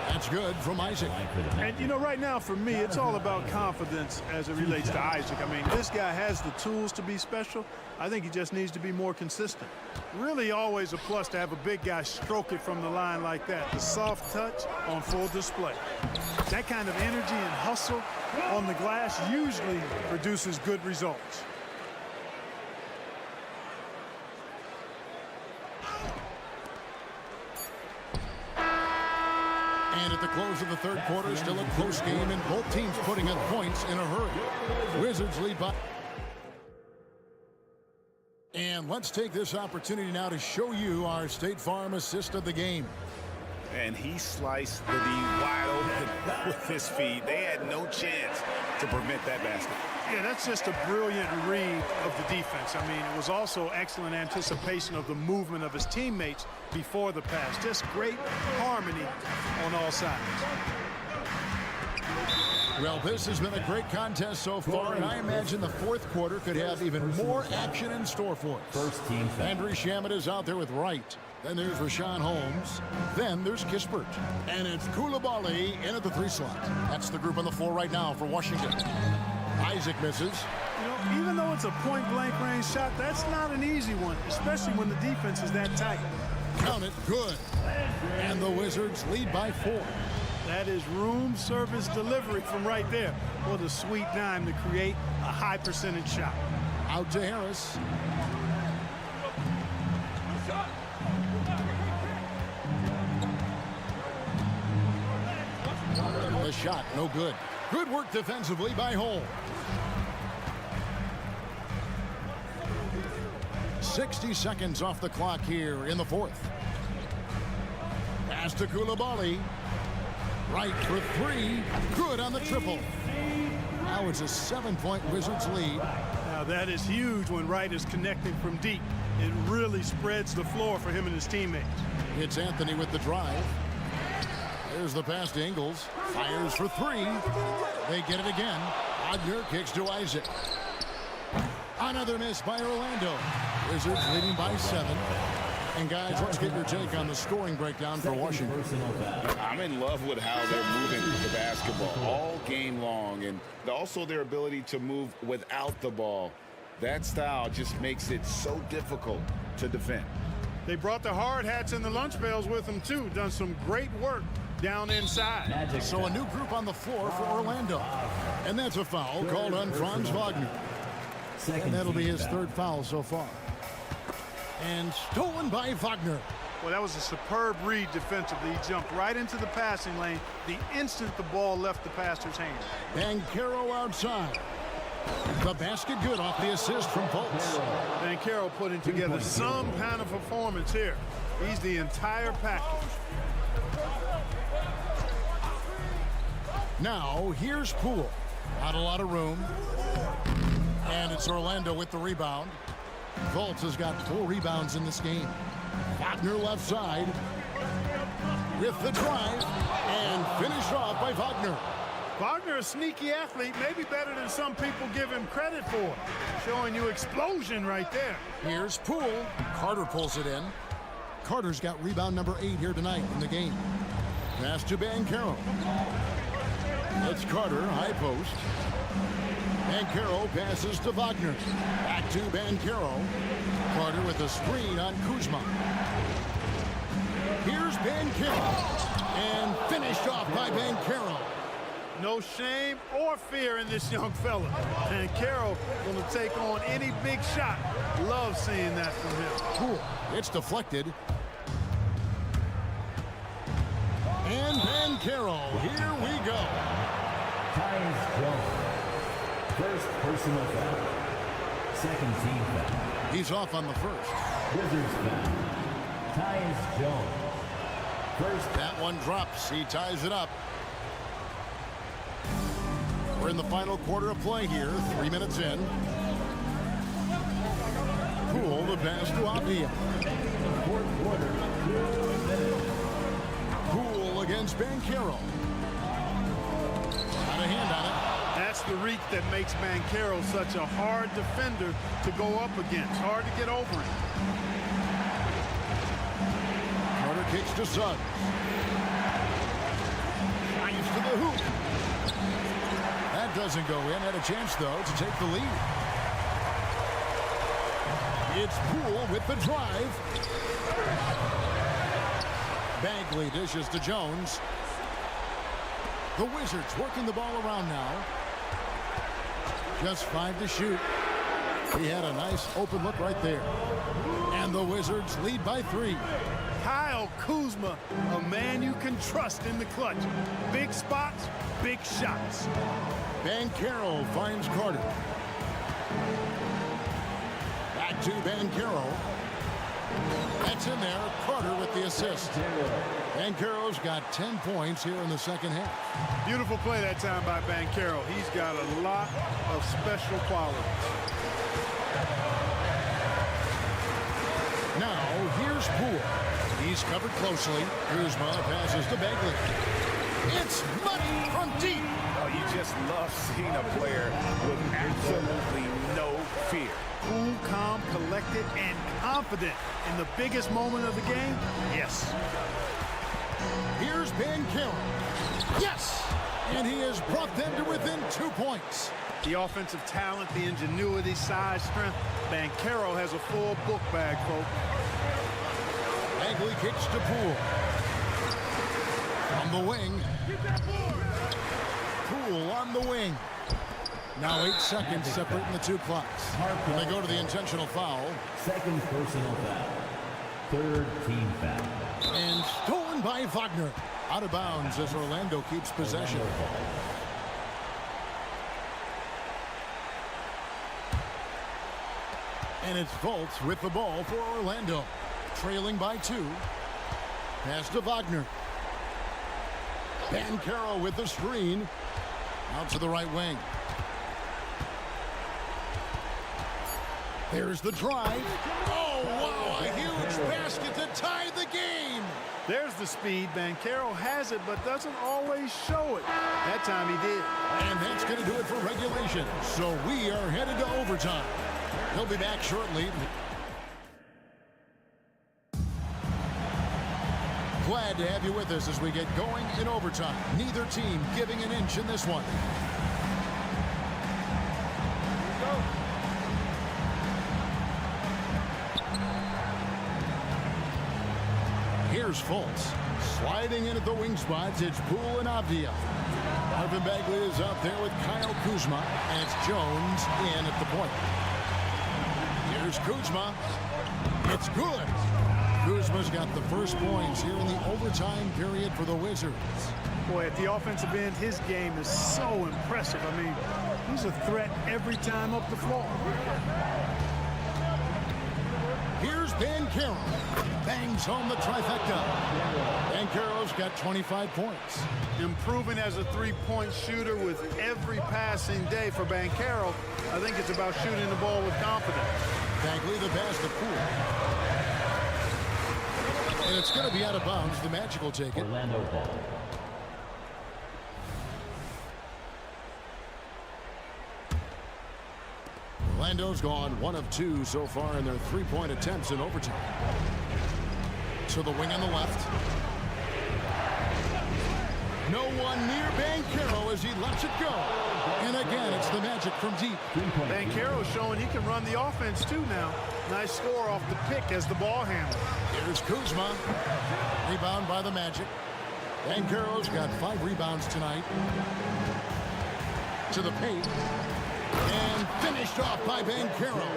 That's good from Isaac. And, you know, right now for me, it's all about confidence as it relates to Isaac. I mean, this guy has the tools to be special. I think he just needs to be more consistent. Really always a plus to have a big guy stroke it from the line like that. The soft touch on full display. That kind of energy and hustle on the glass usually produces good results. And at the close of the third quarter, still a close game, and both teams putting up points in a hurry. Wizards lead by. And let's take this opportunity now to show you our State Farm assist of the game. And he sliced the D wide open with his feet. They had no chance to prevent that basket. Yeah, that's just a brilliant read of the defense. I mean, it was also excellent anticipation of the movement of his teammates before the pass. Just great harmony on all sides. Well, this has been a great contest so far, and I imagine the fourth quarter could have even more action in store for us. First team foul. Andrew Shamet is out there with Wright. Then there's Rashawn Holmes. Then there's Kispert. And it's Coulibaly in at the 3 slot. That's the group on the floor right now for Washington. Isaac misses. You know, even though it's a point-blank range shot, that's not an easy one, especially when the defense is that tight. Count it, good. And the Wizards lead by 4. That is room service delivery from right there. What a sweet dime to create a high percentage shot. Out to Harris. The shot, no good. Good work defensively by Holmes. 60 seconds off the clock here in the fourth. Pass to Coulibaly. Right for 3. Good on the triple. Now it's a 7-point Wizards lead. Now that is huge when Wright is connecting from deep. It really spreads the floor for him and his teammates. It's Anthony with the drive. There's the pass to Ingles. Fires for 3. They get it again. Wagner kicks to Isaac. Another miss by Orlando. Wizards leading by 7. And guys, let's get your take on the scoring breakdown for Washington. I'm in love with how they're moving the basketball all game long, and also their ability to move without the ball. That style just makes it so difficult to defend. They brought the hard hats and the lunch pails with them too. Done some great work down inside. So a new group on the floor for Orlando. And that's a foul called on Franz Wagner. And that'll be his third foul so far. And stolen by Wagner. Well, that was a superb read defensively. He jumped right into the passing lane the instant the ball left the passer's hand. Banchero outside. The basket good off the assist from Fultz. Banchero putting together some kind of performance here. He's the entire package. Now, here's Poole. Not a lot of room. And it's Orlando with the rebound. Fultz has got 4 rebounds in this game. Wagner left side with the drive and finished off by Wagner. Wagner, a sneaky athlete, maybe better than some people give him credit for. Showing you explosion right there. Here's Poole. Carter pulls it in. Carter's got rebound number 8 here tonight in the game. Pass to Banchero. It's Carter, high post. Banchero passes to Wagner. Back to Banchero. Carter with a screen on Kuzma. Here's Banchero. And finished off by Banchero. No shame or fear in this young fella. Banchero going to take on any big shot. Love seeing that from him. Cool. It's deflected. And Banchero. Here we go. Tyus Jones. First personal foul. Second team foul. He's off on the first. Wizards foul. Tyus Jones. First. That one drops. He ties it up. We're in the final quarter of play here. 3 minutes in. Poole, the pass to Avia. Fourth quarter. 2 minutes. Poole against Banchero. Got a hand on it. That's the reach that makes Banchero such a hard defender to go up against. Hard to get over him. Carter kicks to Suggs. to the hoop. That doesn't go in. Had a chance, though, to take the lead. It's Poole with the drive. Bagley dishes to Jones. The Wizards working the ball around now. Just 5 to shoot. He had a nice open look right there. And the Wizards lead by 3. Kyle Kuzma, a man you can trust in the clutch. Big spots, big shots. Banchero finds Carter. Back to Banchero. That's in there. Carter with the assist. Banchero's got 10 points here in the second half. Beautiful play that time by Banchero. He's got a lot of special qualities. Now, here's Poole. He's covered closely. Kuzma passes to Bagley. It's money from deep. Oh, you just love seeing a player with absolutely no fear. Cool, calm, collected, and confident in the biggest moment of the game. Yes. Here's Banchero. Yes! And he has brought them to within 2 points. The offensive talent, the ingenuity, size, strength. Banchero has a full book bag, folks. Bagley kicks to Poole. On the wing. Poole on the wing. Now 8 seconds separating the 2 clocks. When they go to the intentional foul. Second personal foul. Third team foul. And stolen by Wagner. Out of bounds as Orlando keeps possession. And it's Fultz with the ball for Orlando. Trailing by 2. Pass to Wagner. Banchero with the screen. Out to the right wing. There's the drive. Oh, wow, a huge basket to tie the game. There's the speed. Banchero has it, but doesn't always show it. That time he did. And that's going to do it for regulation. So we are headed to overtime. He'll be back shortly. Glad to have you with us as we get going in overtime. Neither team giving an inch in this one. Here's Fultz. Sliding in at the wing spots, it's Poole and Avdia. Marvin Bagley is out there with Kyle Kuzma, and it's Jones in at the point. Here's Kuzma. It's good. Kuzma's got the first points here in the overtime period for the Wizards. Boy, at the offensive end, his game is so impressive. I mean, he's a threat every time up the floor. Here's Banchero. Bangs home the trifecta. Banchero's got 25 points. Improving as a three-point shooter with every passing day for Banchero. I think it's about shooting the ball with confidence. Bagley the pass to Poole. And it's going to be out of bounds. The Magic will take it. Orlando ball. Orlando's gone 1 of 2 so far in their three-point attempts in overtime. To the wing on the left. No one near Banchero as he lets it go. And again, it's the Magic from deep. Banchero's showing he can run the offense too now. Nice score off the pick as the ball handler. Here's Kuzma. Rebound by the Magic. Banchero's got 5 rebounds tonight. To the paint. And finished off by Banchero.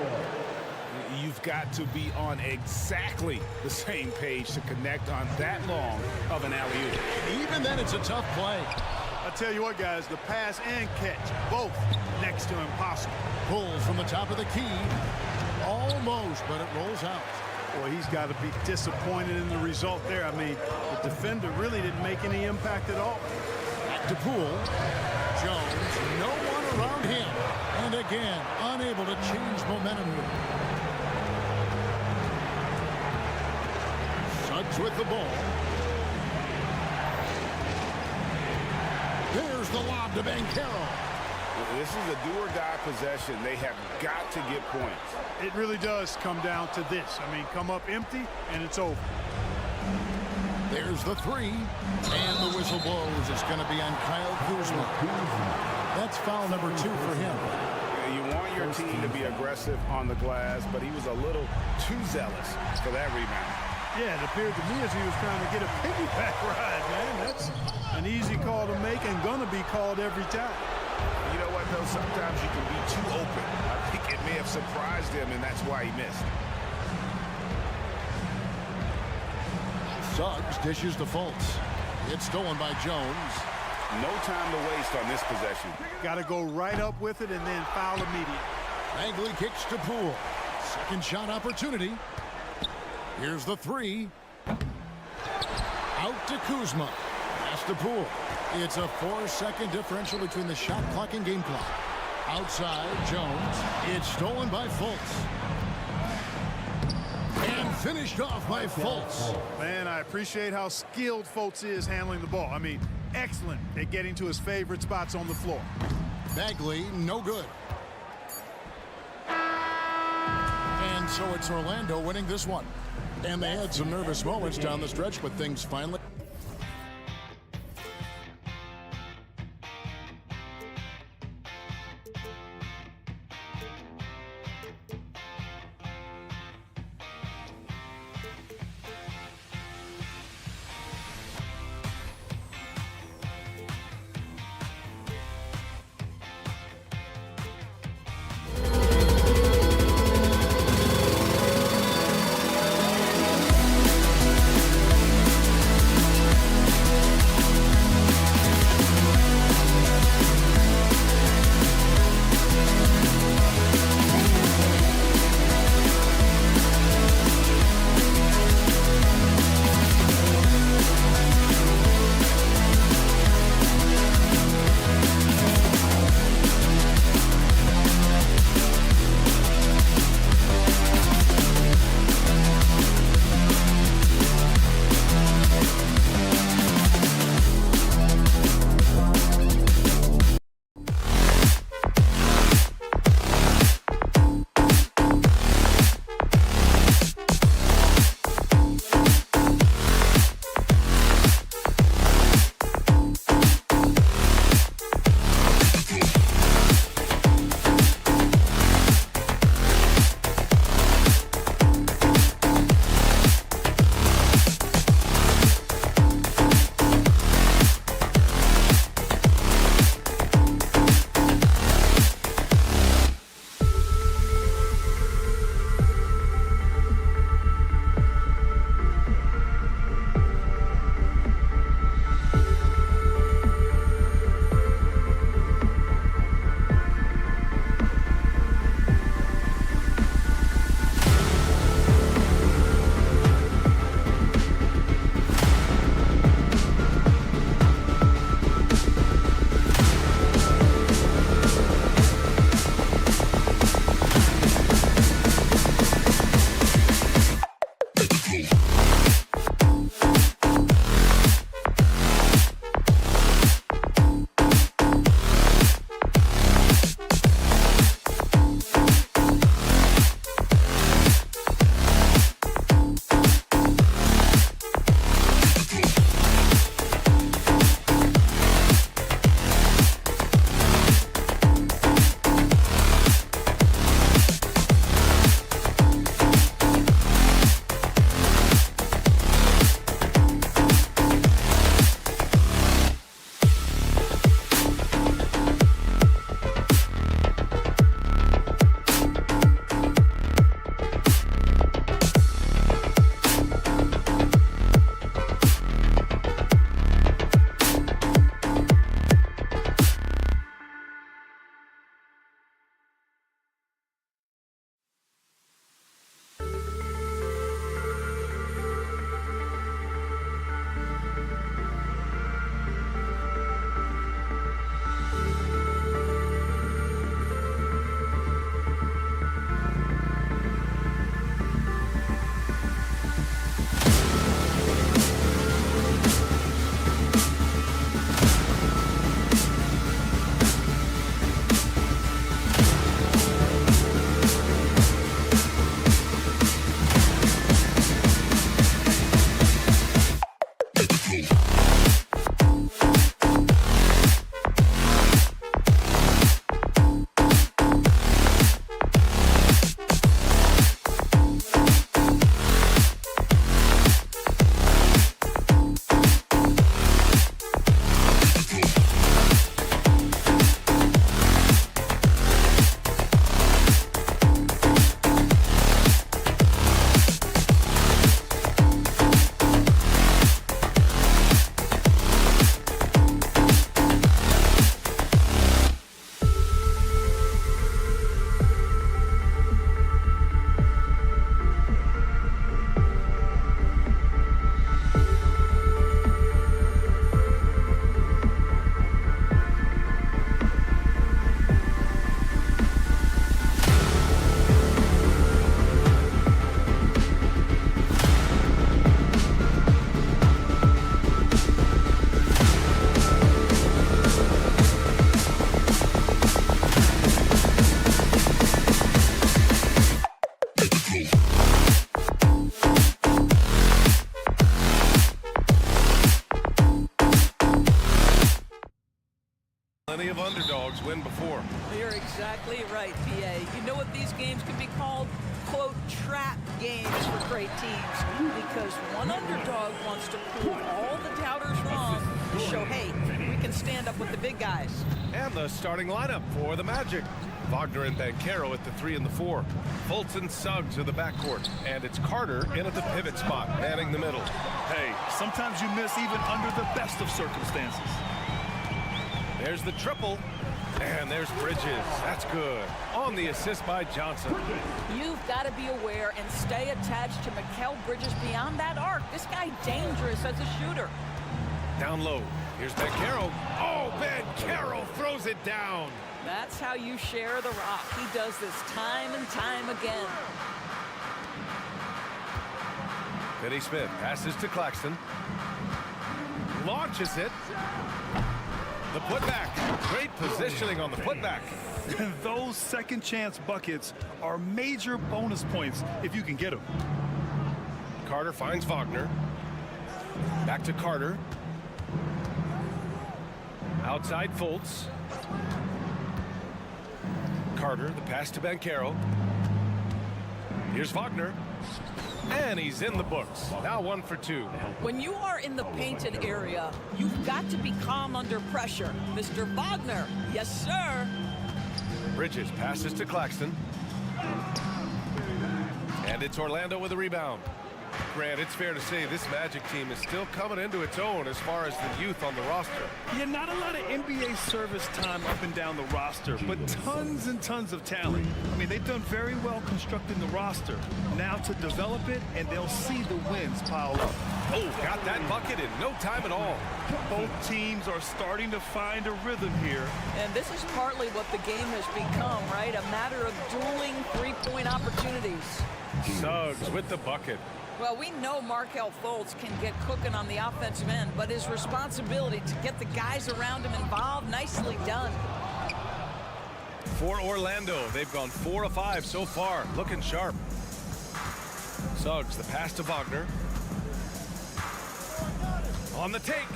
You've got to be on exactly the same page to connect on that long of an alley-oop. Even then, it's a tough play. I tell you what, guys, the pass and catch, both next to impossible. Pulls from the top of the key. Almost, but it rolls out. Boy, he's got to be disappointed in the result there. I mean, the defender really didn't make any impact at all. Back to Poole. Jones, no one around him. And again, unable to change momentum here. Suggs with the ball. There's the lob to Banchero. This is a do-or-die possession. They have got to get points. It really does come down to this. I mean, come up empty, and it's over. There's the three. And the whistle blows. It's going to be on Kyle Kuzma. That's foul number 2 for him. You want your team to be aggressive on the glass, but he was a little too zealous for that rebound. Yeah, it appeared to me as he was trying to get a piggyback ride, man. That's an easy call to make and gonna be called every time. You know what, though? Sometimes you can be too open. I think it may have surprised him, and that's why he missed. Suggs dishes to Fultz. It's stolen by Jones. No time to waste on this possession. Got to go right up with it and then foul immediately. Bagley kicks to Poole. Second shot opportunity. Here's the three. Out to Kuzma. Pass to Poole. It's a 4-second differential between the shot clock and game clock. Outside, Jones. It's stolen by Fultz. And finished off by Fultz. Man, I appreciate how skilled Fultz is handling the ball. I mean, excellent at getting to his favorite spots on the floor. Bagley, no good. And so it's Orlando winning this one. And they had some nervous moments down the stretch, but things finally... Bulldogs win before. You're exactly right, PA. You know what these games can be called? Quote, trap games for great teams, because one underdog wants to prove all the doubters wrong to show, hey, we can stand up with the big guys. And the starting lineup for the Magic. Wagner and Banchero at the 3 and the 4. Fultz and Suggs are the backcourt. And it's Carter in at the pivot spot, manning the middle. Hey, sometimes you miss even under the best of circumstances. There's the triple. And there's Bridges. That's good. On the assist by Johnson. You've got to be aware and stay attached to Mikal Bridges beyond that arc. This guy dangerous as a shooter. Down low. Here's Banchero. Oh, Banchero throws it down. That's how you share the rock. He does this time and time again. Finney Smith passes to Claxton. Launches it. The putback. Great positioning on the putback. Those second chance buckets are major bonus points if you can get them. Carter finds Wagner. Back to Carter. Outside Fultz. Carter, the pass to Banchero. Here's Wagner. And he's in the books. Now 1 for 2. When you are in the painted area, you've got to be calm under pressure. Mr. Wagner, yes, sir. Bridges passes to Claxton. And it's Orlando with a rebound. Grant, it's fair to say this Magic team is still coming into its own as far as the youth on the roster. Yeah, not a lot of NBA service time up and down the roster, but tons and tons of talent. I mean, they've done very well constructing the roster. Now to develop it, and they'll see the wins pile up. Oh, got that bucket in no time at all. Both teams are starting to find a rhythm here. And this is partly what the game has become, right? A matter of dueling three-point opportunities. Suggs with the bucket. Well, we know Markelle Fultz can get cooking on the offensive end, but his responsibility to get the guys around him involved, nicely done. For Orlando, they've gone 4 of 5 so far, looking sharp. Suggs, the pass to Wagner. On the take.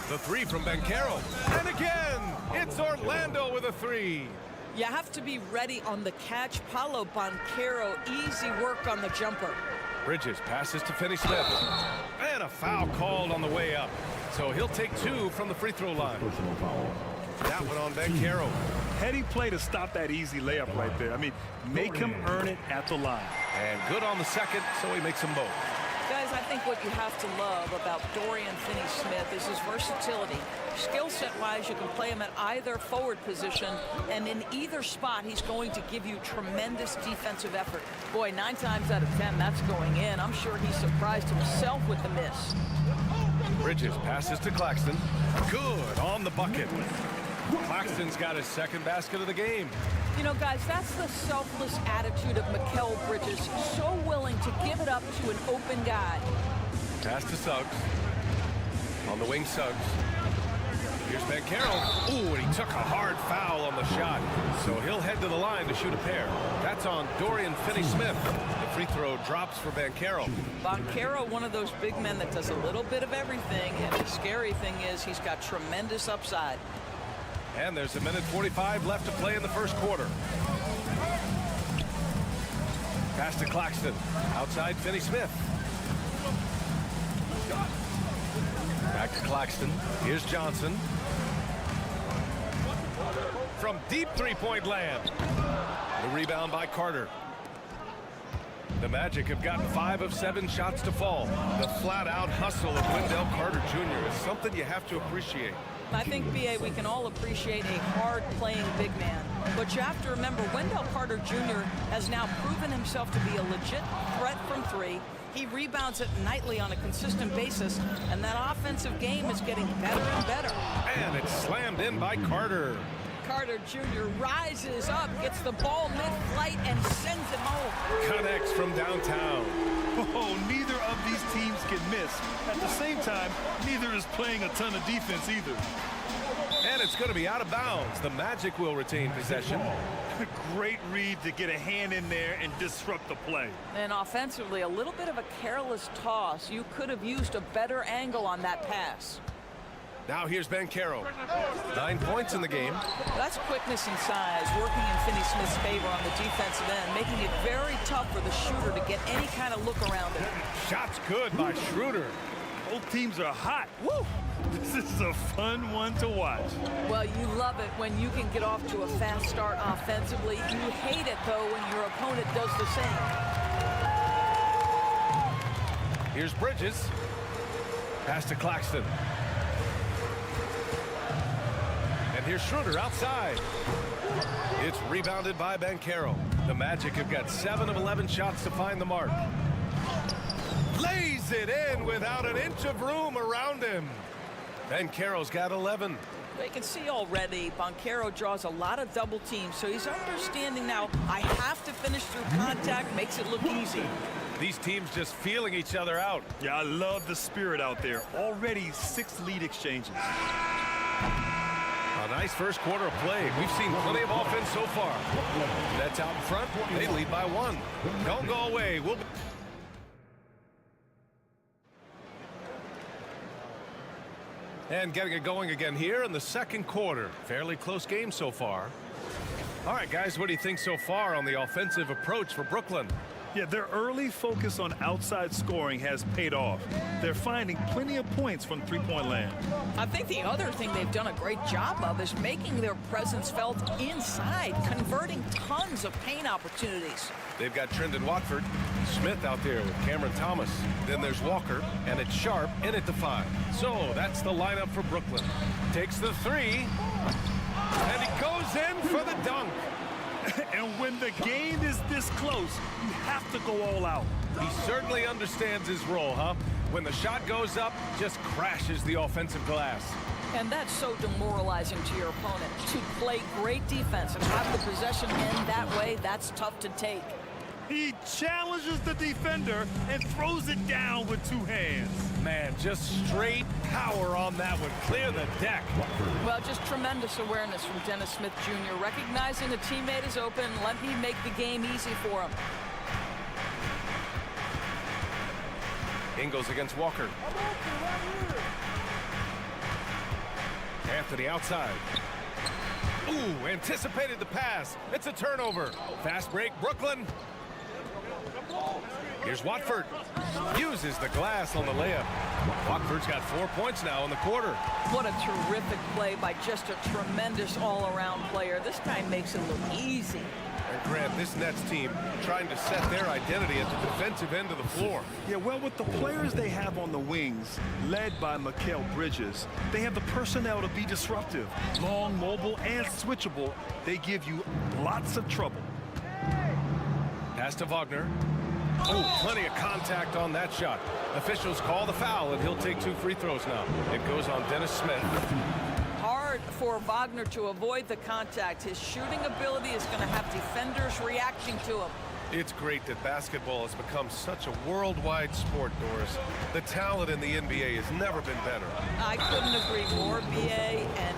The 3 from Banchero. And again, it's Orlando with a 3. You have to be ready on the catch. Paolo Banchero, easy work on the jumper. Bridges passes to Finney Smith. And a foul called on the way up. So he'll take 2 from the free throw line. That one on Banchero. Heady play to stop that easy layup right there. I mean, make him earn it at the line. And good on the second, so he makes them both. Guys, I think what you have to love about Dorian Finney-Smith is his versatility. Skill set-wise, you can play him at either forward position, and in either spot, he's going to give you tremendous defensive effort. Boy, 9 times out of 10, that's going in. I'm sure he's surprised himself with the miss. Bridges passes to Claxton. Good on the bucket. Claxton's got his second basket of the game. You know, guys, that's the selfless attitude of Mikal Bridges. So willing to give it up to an open guy. Pass to Suggs. On the wing, Suggs. Here's Banchero. Ooh, and he took a hard foul on the shot. So he'll head to the line to shoot a pair. That's on Dorian Finney-Smith. The free throw drops for Banchero. Banchero, one of those big men that does a little bit of everything. And the scary thing is he's got tremendous upside. And there's 1:45 left to play in the first quarter. Pass to Claxton. Outside Finney-Smith. Back to Claxton. Here's Johnson. From deep three-point land. The rebound by Carter. The Magic have gotten 5 of 7 shots to fall. The flat-out hustle of Wendell Carter Jr. is something you have to appreciate. I think, B.A., we can all appreciate a hard-playing big man. But you have to remember, Wendell Carter Jr. has now proven himself to be a legit threat from 3. He rebounds it nightly on a consistent basis, and that offensive game is getting better and better. And it's slammed in by Carter. Carter Jr. rises up, gets the ball mid-flight, and sends it home. Connects from downtown. Oh, neither of these teams can miss. At the same time, neither is playing a ton of defense either. And it's going to be out of bounds. The Magic will retain possession. Great read to get a hand in there and disrupt the play. And offensively, a little bit of a careless toss. You could have used a better angle on that pass. Now here's Banchero. 9 points in the game. That's quickness and size working in Finney-Smith's favor on the defensive end, making it very tough for the shooter to get any kind of look around him. Shot's good by Schroeder. Both teams are hot. Woo! This is a fun one to watch. Well, you love it when you can get off to a fast start offensively. You hate it, though, when your opponent does the same. Here's Bridges. Pass to Claxton. And here's Schroeder outside. It's rebounded by Banchero. The Magic have got 7 of 11 shots to find the mark. Lays it in without an inch of room around him. Banchero's got 11. You can see already Banchero draws a lot of double teams, so he's understanding now I have to finish through contact, makes it look easy. These teams just feeling each other out. Yeah, I love the spirit out there. Already 6 lead exchanges. A nice first quarter of play. We've seen plenty of offense so far. Nets out in front. They lead by 1. Don't go away. We'll be and getting it going again here in the second quarter. Fairly close game so far. All right, guys, what do you think so far on the offensive approach for Brooklyn? Yeah, their early focus on outside scoring has paid off. They're finding plenty of points from three-point land. I think the other thing they've done a great job of is making their presence felt inside, converting tons of paint opportunities. They've got Trendon Watford, Smith out there with Cameron Thomas. Then there's Walker, and it's Sharp in at the 5. So that's the lineup for Brooklyn. Takes the 3, and he goes in for the dunk. And when the game is this close, you have to go all out. He certainly understands his role, huh? When the shot goes up, just crashes the offensive glass. And that's so demoralizing to your opponent. To play great defense and have the possession end that way, that's tough to take. He challenges the defender and throws it down with 2 hands. Man, just straight power on that one. Clear the deck. Well, just tremendous awareness from Dennis Smith Jr. Recognizing a teammate is open, let me make the game easy for him. Ingles against Walker. Anthony outside. Ooh, anticipated the pass. It's a turnover. Fast break, Brooklyn. Here's Watford. Uses the glass on the layup. Watford's got 4 points now in the quarter. What a terrific play by just a tremendous all-around player. This time makes it look easy. And Grant, this Nets team trying to set their identity at the defensive end of the floor. Yeah, well, with the players they have on the wings, led by Mikal Bridges, they have the personnel to be disruptive. Long, mobile, and switchable. They give you lots of trouble. Pass to Wagner. Oh, plenty of contact on that shot. Officials call the foul, and he'll take 2 free throws now. It goes on Dennis Smith. Hard for Wagner to avoid the contact. His shooting ability is going to have defenders reacting to him. It's great that basketball has become such a worldwide sport, Doris. The talent in the NBA has never been better. I couldn't agree more, BA, and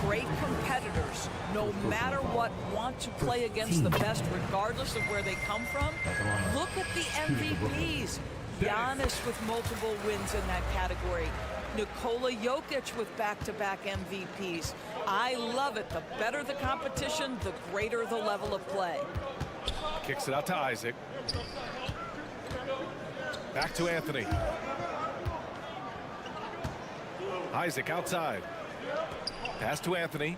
great competitors, no matter what, want to play against the best regardless of where they come from. Look at the MVPs. Giannis with multiple wins in that category. Nikola Jokic with back-to-back MVPs. I love it. The better the competition, the greater the level of play. Kicks it out to Isaac. Back to Anthony. Isaac outside. Pass to Anthony.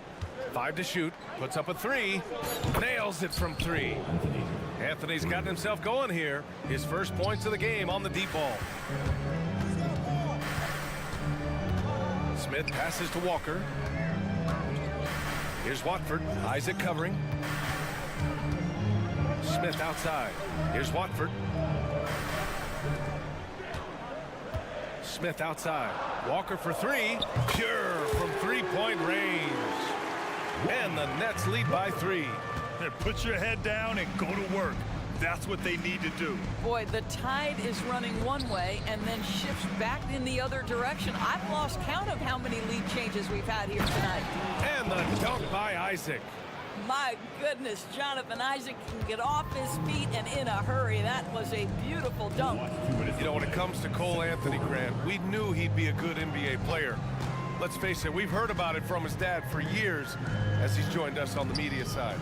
5 to shoot. Puts up a 3. Nails it from 3. Anthony's gotten himself going here. His first points of the game on the deep ball. Smith passes to Walker. Here's Watford. Isaac covering. Smith outside. Here's Watford. Smith outside. Walker for 3. Pure from 3-point range. And the Nets lead by 3. Put your head down and go to work. That's what they need to do. Boy, the tide is running one way and then shifts back in the other direction. I've lost count of how many lead changes we've had here tonight. And the dunk by Isaac. My goodness, Jonathan Isaac can get off his feet and in a hurry. That was a beautiful dunk. You know, when it comes to Cole Anthony, Grant, we knew he'd be a good NBA player. Let's face it, we've heard about it from his dad for years as he's joined us on the media side.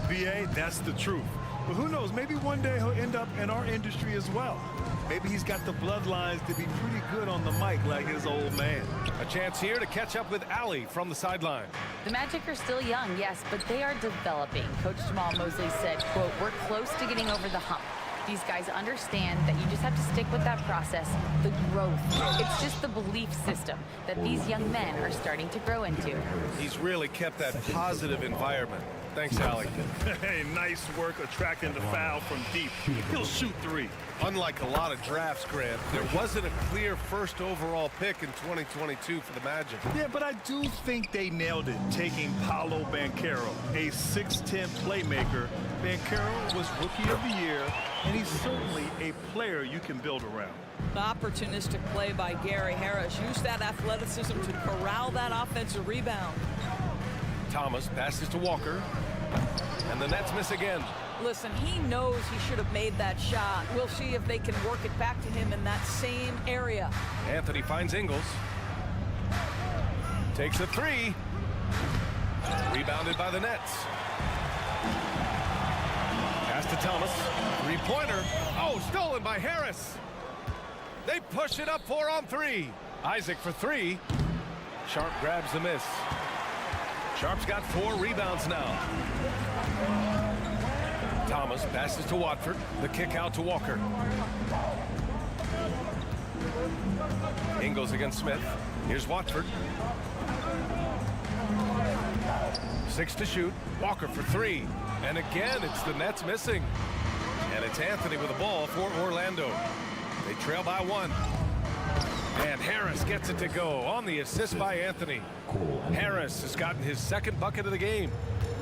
BA, that's the truth. But who knows, maybe one day he'll end up in our industry as well. Maybe he's got the bloodlines to be pretty good on the mic like his old man. A chance here to catch up with Allie from the sideline. The Magic are still young, yes, but they are developing. Coach Jamal Mosley said, quote, "We're close to getting over the hump. These guys understand that you just have to stick with that process, the growth. It's just the belief system that these young men are starting to grow into." He's really kept that positive environment. Thanks, Allie. Hey, nice work attracting the foul from deep. He'll shoot three. Unlike a lot of drafts, Grant, there wasn't a clear first overall pick in 2022 for the Magic. Yeah, but I do think they nailed it, taking Paolo Banchero, a 6'10 playmaker. Banchero was Rookie of the Year, and he's certainly a player you can build around. An opportunistic play by Gary Harris. Use that athleticism to corral that offensive rebound. Thomas passes to Walker, and the Nets miss again. Listen, he knows he should have made that shot. We'll see if they can work it back to him in that same area. Anthony finds Ingles. Takes a three. Rebounded by the Nets. Pass to Thomas. Three-pointer. Oh, stolen by Harris. They push it up 4 on 3. Isaac for 3. Sharp grabs the miss. Sharp's got 4 rebounds now. Thomas passes to Watford. The kick out to Walker. Ingles against Smith. Here's Watford. 6 to shoot. Walker for 3. And again, it's the Nets missing. And it's Anthony with the ball for Orlando. They trail by 1. And Harris gets it to go on the assist by Anthony. Harris has gotten his 2nd bucket of the game.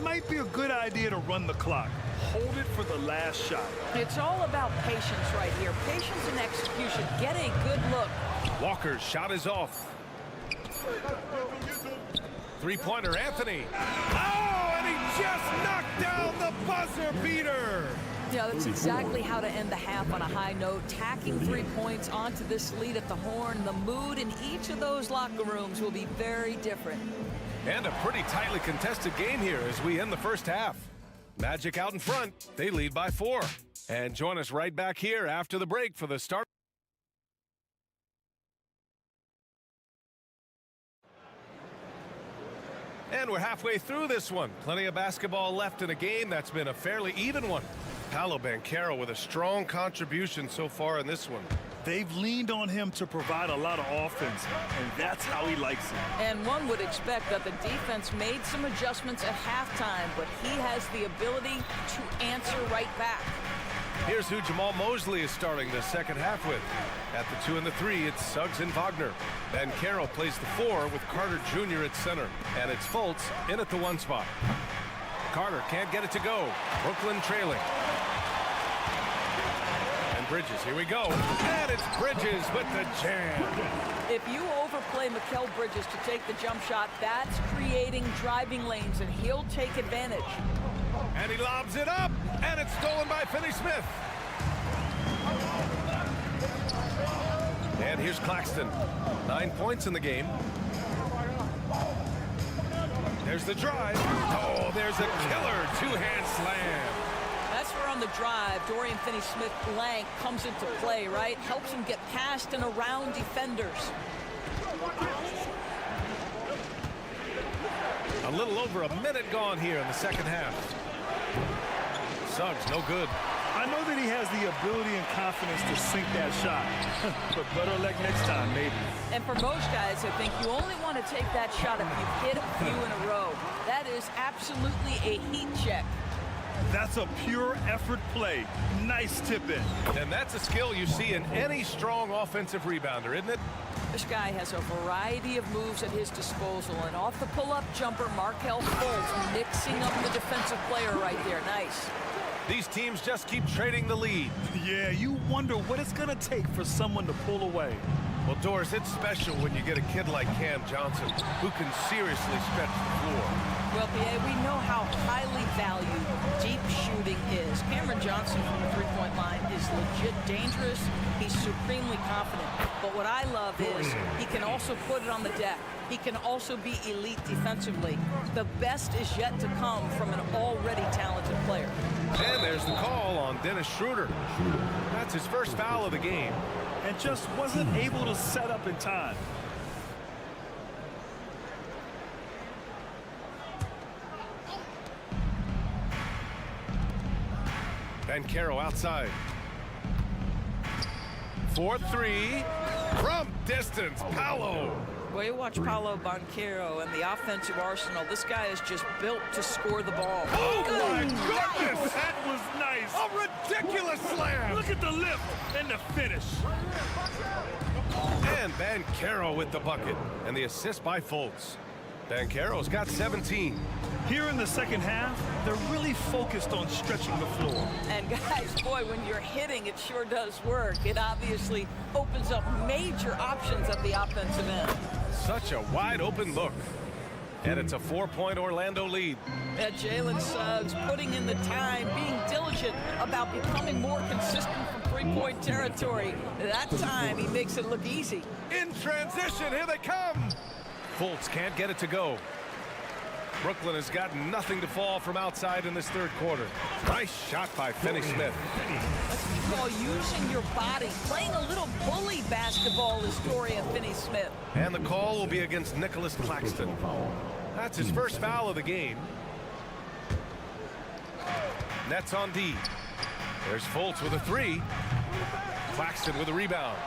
Might be a good idea to run the clock. Hold it for the last shot. It's all about patience right here. Patience and execution. Get a good look. Walker's shot is off. Three-pointer, Anthony. Oh, and he just knocked down the buzzer beater. Yeah, that's exactly how to end the half on a high note. Tacking 3 points onto this lead at the horn. The mood in each of those locker rooms will be very different. And a pretty tightly contested game here as we end the first half. Magic out in front. They lead by 4. And join us right back here after the break for the start. And we're halfway through this one. Plenty of basketball left in a game that's been a fairly even one. Paolo Banchero with a strong contribution so far in this one. They've leaned on him to provide a lot of offense, and that's how he likes it. And one would expect that the defense made some adjustments at halftime, but he has the ability to answer right back. Here's who Jamal Mosley is starting the second half with. At the 2 and the 3, it's Suggs and Wagner. Banchero plays the 4 with Carter Jr. at center. And it's Fultz in at the 1 spot. Carter can't get it to go. Brooklyn trailing. And Bridges, here we go. And it's Bridges with the jam. If you overplay Mikal Bridges to take the jump shot, that's creating driving lanes, and he'll take advantage. And he lobs it up, and it's stolen by Finney-Smith. And here's Claxton. 9 points in the game. There's the drive. Oh, there's a killer 2-hand slam. That's where on the drive, Dorian Finney-Smith blank comes into play, right? Helps him get past and around defenders. A little over a minute gone here in the second half. Suggs, no good. I know that he has the ability and confidence to sink that shot. But better luck next time, maybe. And for most guys, I think you only want to take that shot if you've hit a few in a row. That is absolutely a heat check. That's a pure effort play. Nice tip in. And that's a skill you see in any strong offensive rebounder, isn't it? This guy has a variety of moves at his disposal. And off the pull-up jumper, Markelle Fultz mixing up the defensive player right there. Nice. These teams just keep trading the lead. Yeah, you wonder what it's going to take for someone to pull away. Well, Doris, it's special when you get a kid like Cam Johnson who can seriously stretch the floor. Well, BA, we know how highly valued deep shooting is. Cameron Johnson from the three-point line is legit dangerous. He's supremely confident. But what I love is he can also put it on the deck. He can also be elite defensively. The best is yet to come from an already talented player. And there's the call on Dennis Schroeder. That's his first foul of the game. And just wasn't able to set up in time. Banchero outside. 4-3 from distance. Paolo. Well, you watch Paolo Banchero and the offensive arsenal. This guy is just built to score the ball. Oh, my goodness! That was nice. A ridiculous slam. Look at the lift and the finish. And Banchero with the bucket. And the assist by Fultz. Banchero's got 17. Here in the second half, they're really focused on stretching the floor. And guys, boy, when you're hitting, it sure does work. It obviously opens up major options at the offensive end. Such a wide open look. And it's a 4-point Orlando lead. Jalen Suggs putting in the time, being diligent about becoming more consistent from three-point territory. That time, he makes it look easy. In transition, here they come. Fultz can't get it to go. Brooklyn has got nothing to fall from outside in this third quarter. Nice shot by Finney-Smith. That's what you call using your body. Playing a little bully basketball is Dorian Finney-Smith. And the call will be against Nicholas Claxton. That's his first foul of the game. Nets on D. There's Fultz with a three. Claxton with a rebound.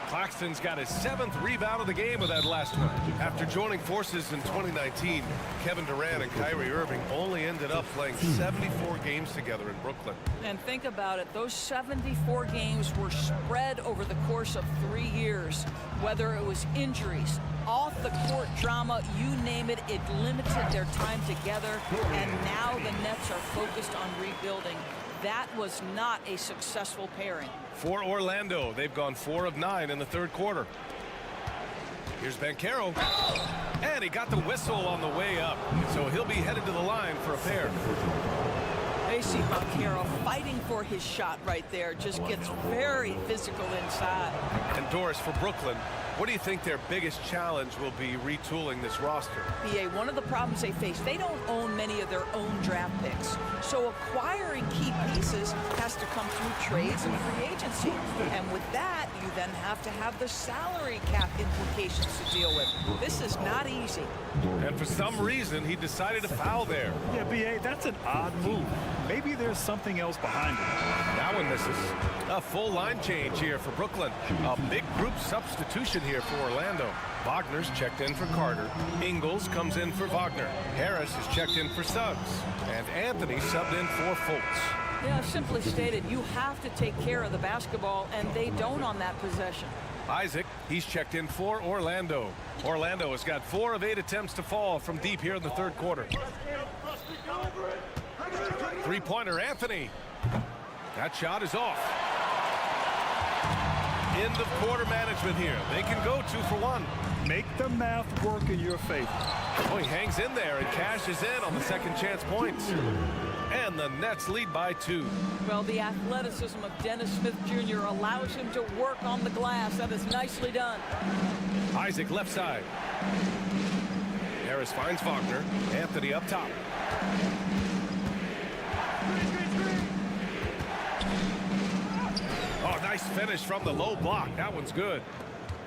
Claxton's got his 7th rebound of the game with that last one. After joining forces in 2019, Kevin Durant and Kyrie Irving only ended up playing 74 games together in Brooklyn. And think about it, those 74 games were spread over the course of 3 years. Whether it was injuries, off-the-court drama, you name it, it limited their time together. And now the Nets are focused on rebuilding. That was not a successful pairing. For Orlando, they've gone 4 of 9 in the third quarter. Here's Banchero. And he got the whistle on the way up. So he'll be headed to the line for a pair. AC Banchero fighting for his shot right there. Just gets very physical inside. And Doris, for Brooklyn, what do you think their biggest challenge will be retooling this roster? BA, one of the problems they face, they don't own many of their own draft picks. So acquiring key pieces has to come through trades and free agency. And with that, you then have to have the salary cap implications to deal with. This is not easy. And for some reason, he decided to foul there. Yeah, BA, that's an odd move. Maybe there's something else behind it. That one misses. A full line change here for Brooklyn. A big group substitution here for Orlando. Wagner's checked in for Carter. Ingles comes in for Wagner. Harris is checked in for Suggs. And Anthony subbed in for Fultz. Yeah, simply stated, you have to take care of the basketball, and they don't on that possession. Isaac, he's checked in for Orlando. Orlando has got 4 of 8 attempts to fall from deep here in the third quarter. Three-pointer, Anthony. That shot is off. End of quarter management here. They can go 2 for 1. Make the math work in your favor. Oh, he hangs in there and cashes in on the second chance points. And the Nets lead by 2. Well, the athleticism of Dennis Smith Jr. allows him to work on the glass. That is nicely done. Isaac left side. Harris finds Wagner. Anthony up top. Oh, nice finish from the low block. That one's good.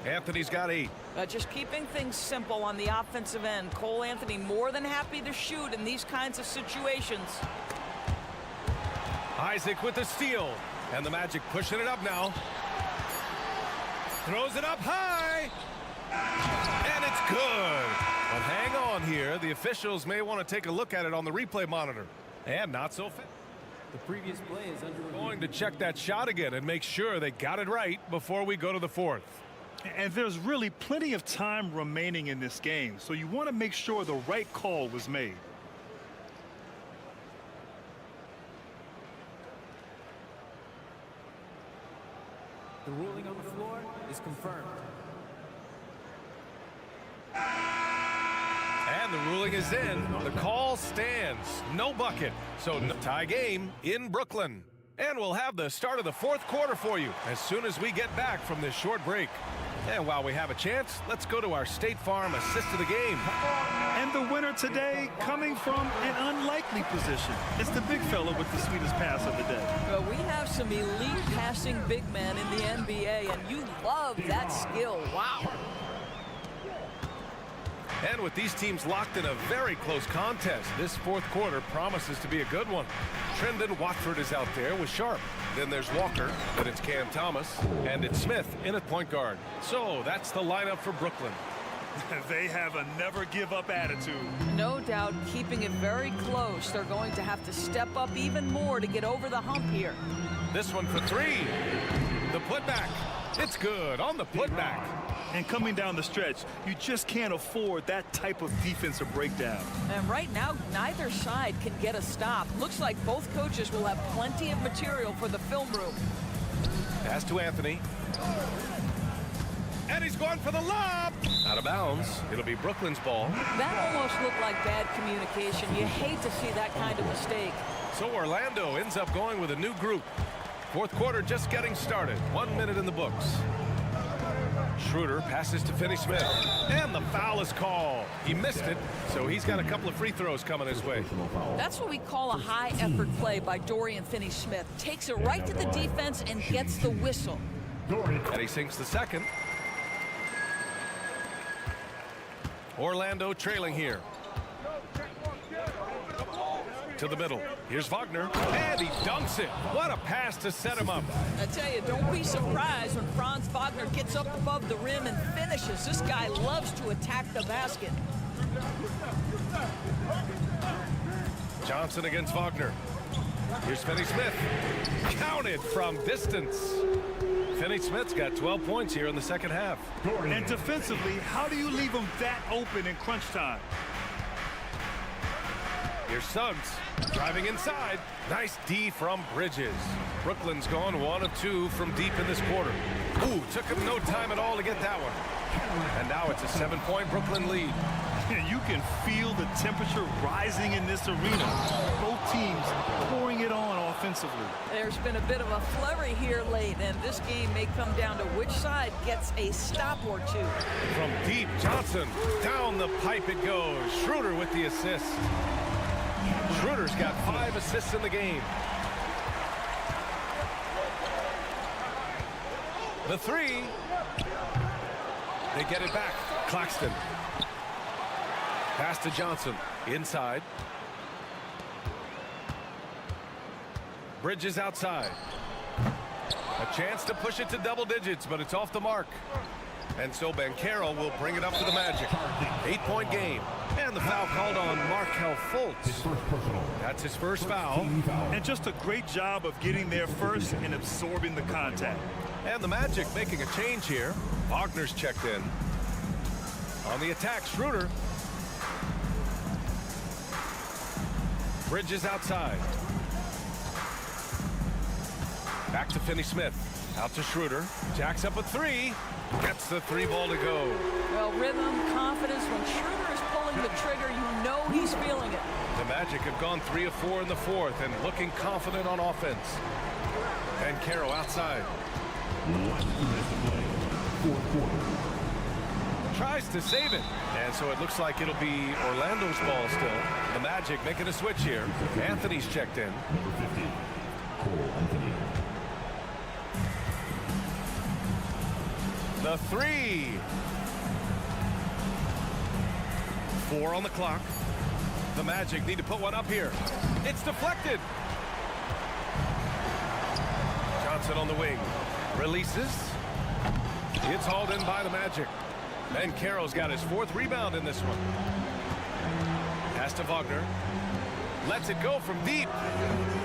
Anthony's got 8. Just keeping things simple on the offensive end. Cole Anthony more than happy to shoot in these kinds of situations. Isaac with the steal. And the Magic pushing it up now. Throws it up high. And it's good. But hang on here. The officials may want to take a look at it on the replay monitor. And not so fast. The previous play is under review. Going to check that shot again and make sure they got it right before we go to the fourth. And there's really plenty of time remaining in this game, so you want to make sure the right call was made. The ruling on the floor is confirmed. And the ruling is in. The call stands. No bucket. So no tie game in Brooklyn. And we'll have the start of the fourth quarter for you as soon as we get back from this short break. And while we have a chance, let's go to our State Farm assist of the game. And the winner today coming from an unlikely position. It's the big fella with the sweetest pass of the day. Well, we have some elite passing big men in the NBA, and you love that skill. Wow. And with these teams locked in a very close contest, this fourth quarter promises to be a good one. Trendon Watford is out there with Sharp. Then there's Walker, then it's Cam Thomas, and it's Smith in at point guard. So that's the lineup for Brooklyn. They have a never-give-up attitude. No doubt, keeping it very close. They're going to have to step up even more to get over the hump here. This one for three. The putback. It's good on the putback. And coming down the stretch, you just can't afford that type of defensive breakdown. And right now, neither side can get a stop. Looks like both coaches will have plenty of material for the film room. Pass to Anthony. And he's going for the lob. Out of bounds. It'll be Brooklyn's ball. That almost looked like bad communication. You hate to see that kind of mistake. So Orlando ends up going with a new group. Fourth quarter just getting started. 1 minute in the books. Schroeder passes to Finney-Smith. And the foul is called. He missed it, so he's got a couple of free throws coming his way. That's what we call a high-effort play by Dorian Finney-Smith. Takes it right to the defense and gets the whistle. And he sinks the second. Orlando trailing here. To the middle. Here's Wagner. And he dunks it. What a pass to set him up. I tell you, don't be surprised when Franz Wagner gets up above the rim and finishes. This guy loves to attack the basket. Johnson against Wagner. Here's Finney-Smith. Counted from distance. Finney-Smith's got 12 points here in the second half. And defensively, how do you leave him that open in crunch time? Here's Suggs driving inside. Nice D from Bridges. Brooklyn's gone 1 of 2 from deep in this quarter. Ooh, took him no time at all to get that one. And now it's a 7-point Brooklyn lead. You can feel the temperature rising in this arena. Both teams pouring it on offensively. There's been a bit of a flurry here late, and this game may come down to which side gets a stop or two. From deep, Johnson. Down the pipe it goes. Schroeder with the assist. Schroeder's got 5 assists in the game. The three. They get it back. Claxton. Pass to Johnson. Inside. Bridges outside. A chance to push it to double digits, but it's off the mark. And so Banchero will bring it up to the Magic. 8-point game. And the foul called on Markelle Fultz. That's his first foul. And just a great job of getting there first and absorbing the contact. And the Magic making a change here. Wagner's checked in. On the attack, Schroeder. Bridges outside. Back to Finney-Smith. Out to Schroeder. Jacks up a three. Gets the 3 ball to go. Well, rhythm, confidence. When Schroeder is pulling the trigger, you know he's feeling it. The Magic have gone 3 of 4 in the fourth and looking confident on offense. And Banchero outside. Tries to save it. And so it looks like it'll be Orlando's ball still. The Magic making a switch here. Anthony's checked in. Number 50, Cole Anthony. The three. 4 on the clock. The Magic need to put one up here. It's deflected. Johnson on the wing. Releases. It's hauled in by the Magic. Banchero's got his 4th rebound in this one. Pass to Wagner. Lets it go from deep.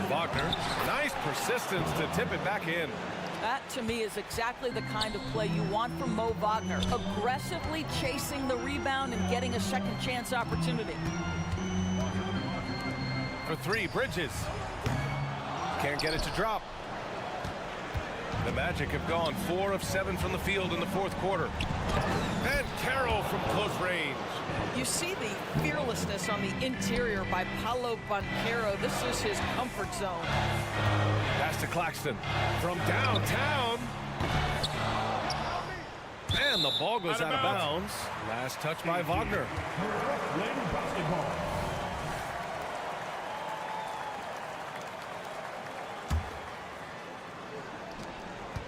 Wagner, nice persistence to tip it back in. That, to me, is exactly the kind of play you want from Mo Wagner. Aggressively chasing the rebound and getting a second chance opportunity. For 3, Bridges. Can't get it to drop. The Magic have gone 4 of 7 from the field in the fourth quarter. And Carroll from close range. You see the fearlessness on the interior by Paolo Banchero. This is his comfort zone. Pass to Claxton from downtown. And the ball goes out of bounds. Last touch by Wagner.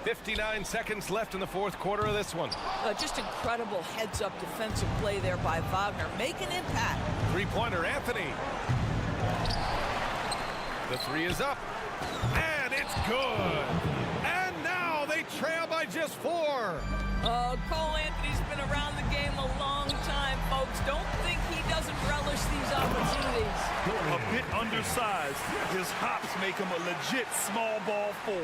59 seconds left in the fourth quarter of this one. Just incredible heads-up defensive play there by Wagner. Make an impact. Three-pointer, Anthony. The three is up. And it's good. And now they trail by just 4. Cole Anthony's been around the game a long time, folks. Don't think he doesn't relish these opportunities. A bit undersized. His hops make him a legit small ball 4.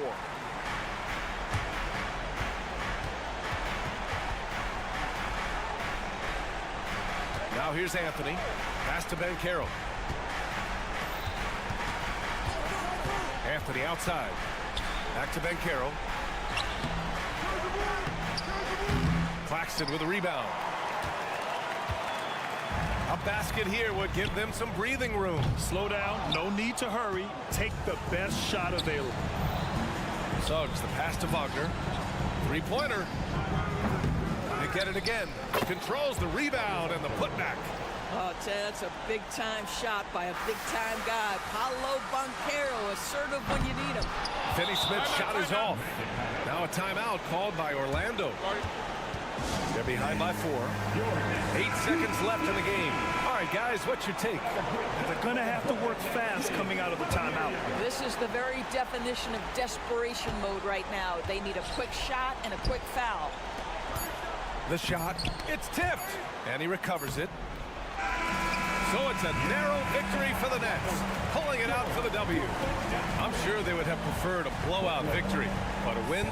Now here's Anthony. Pass to Banchero. Anthony outside. Back to Banchero. Claxton with a rebound. A basket here would give them some breathing room. Slow down. No need to hurry. Take the best shot available. Suggs, the pass to Wagner. Three-pointer. They get it again. Controls the rebound and the putback. Oh, that's a big-time shot by a big-time guy. Paolo Banchero, assertive when you need him. Finney-Smith's shot is off. Now a timeout called by Orlando. They're behind by 4. 8 seconds left in the game. All right, guys, what's your take? They're going to have to work fast coming out of the timeout. This is the very definition of desperation mode right now. They need a quick shot and a quick foul. The shot, it's tipped, and he recovers it. So it's a narrow victory for the Nets, pulling it out for the W. I'm sure they would have preferred a blowout victory, but a win.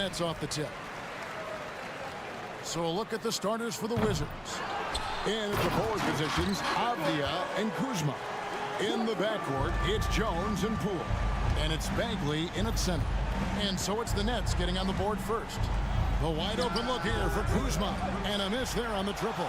Nets off the tip. So a look at the starters for the Wizards. In the forward positions, Avdia and Kuzma. In the backcourt, it's Jones and Poole. And it's Bagley in at center. And so it's the Nets getting on the board first. The wide open look here for Kuzma. And a miss there on the triple.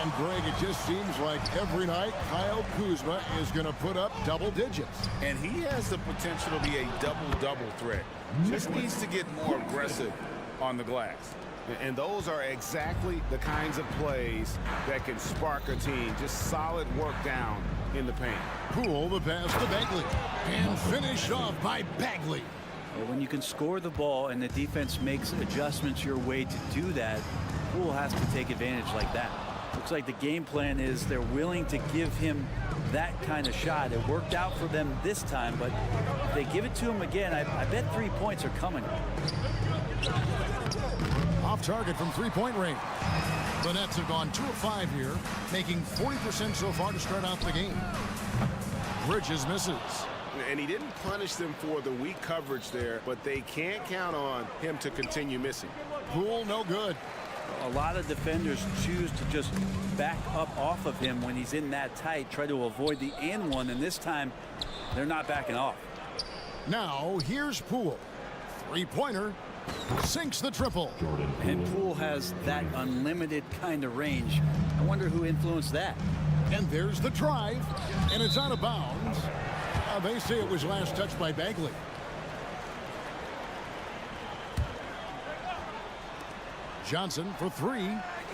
And Greg, it just seems like every night Kyle Kuzma is going to put up double digits. And he has the potential to be a double-double threat. Just needs to get more aggressive on the glass. And those are exactly the kinds of plays that can spark a team. Just solid work down in the paint. Poole the pass to Bagley. And finished off by Bagley. When you can score the ball and the defense makes adjustments your way to do that, Poole has to take advantage like that. Looks like the game plan is they're willing to give him that kind of shot. It worked out for them this time, but if they give it to him again, I bet 3 points are coming. Off target from three-point range. The Nets have gone 2 of 5 here, making 40% so far to start out the game. Bridges misses. And he didn't punish them for the weak coverage there, but they can't count on him to continue missing. Poole no good. A lot of defenders choose to just back up off of him when he's in that tight, try to avoid the and one, and this time they're not backing off. Now here's Poole. Three-pointer. Sinks the triple. And Poole has that unlimited kind of range. I wonder who influenced that. And there's the drive, and it's out of bounds. They say it was last touched by Bagley. Johnson for three.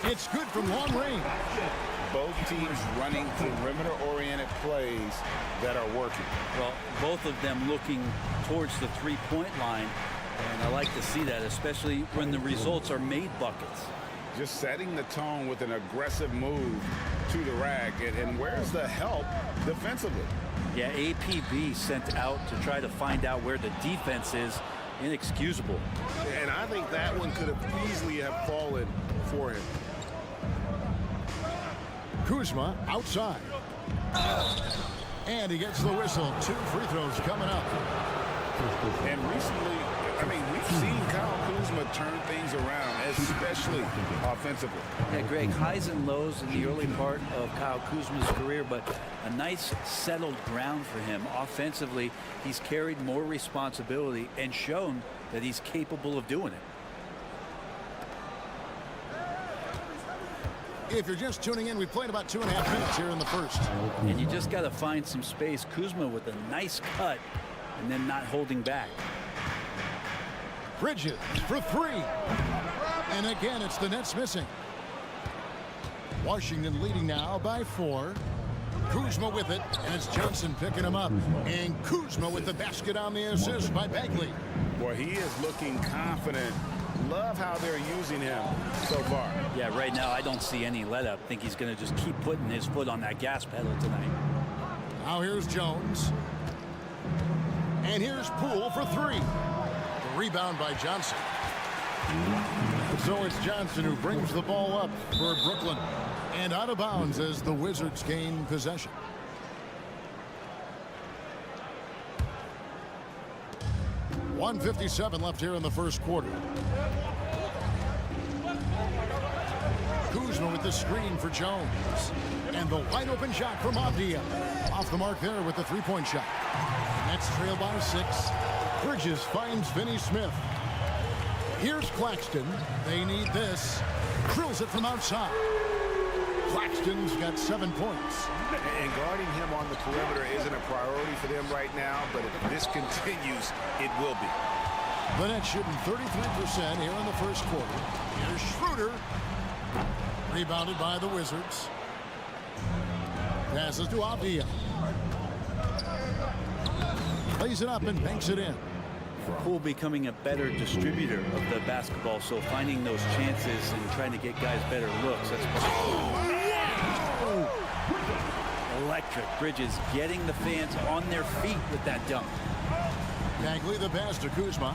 It's good from long range. Both teams running perimeter-oriented plays that are working. Well, both of them looking towards the three-point line, and I like to see that, especially when the results are made buckets. Just setting the tone with an aggressive move to the rack. And where's the help defensively? Yeah, APB sent out to try to find out where the defense is. Inexcusable. And I think that one could have easily have fallen for him. Kuzma outside. And he gets the whistle. 2 free throws coming up. And recently, I mean, we've seen Kyle Kuzma turn things around, especially offensively. Yeah, Greg, highs and lows in the early part of Kyle Kuzma's career, but a nice settled ground for him. Offensively, he's carried more responsibility and shown that he's capable of doing it. If you're just tuning in, we played about 2.5 minutes here in the first. And you just got to find some space. Kuzma with a nice cut and then not holding back. Bridges for three. And again, it's the Nets missing. Washington leading now by 4. Kuzma with it, and it's Johnson picking him up. And Kuzma with the basket on the assist by Bagley. Boy, he is looking confident. Love how they're using him so far. Yeah, right now I don't see any let up. Think he's going to just keep putting his foot on that gas pedal tonight. Now here's Jones. And here's Poole for 3. The rebound by Johnson. So it's Johnson who brings the ball up for Brooklyn. And out of bounds as the Wizards gain possession. .157 left here in the first quarter. Kuzma with the screen for Jones. And the wide open shot from Avdia. Off the mark there with the three-point shot. Nets trail by 6. Bridges finds Finney Smith. Here's Claxton. They need this. Drills it from outside. Claxton's got 7 points. And guarding him on the perimeter isn't a priority for them right now, but if this continues, it will be. The Nets shooting 33% here in the first quarter. Here's Schroeder. Rebounded by the Wizards. Passes to Avdia. Plays it up and banks it in. Poole becoming a better distributor of the basketball, so finding those chances and trying to get guys better looks. That's electric. Bridges getting the fans on their feet with that dunk. Bagley the pass to Kuzma.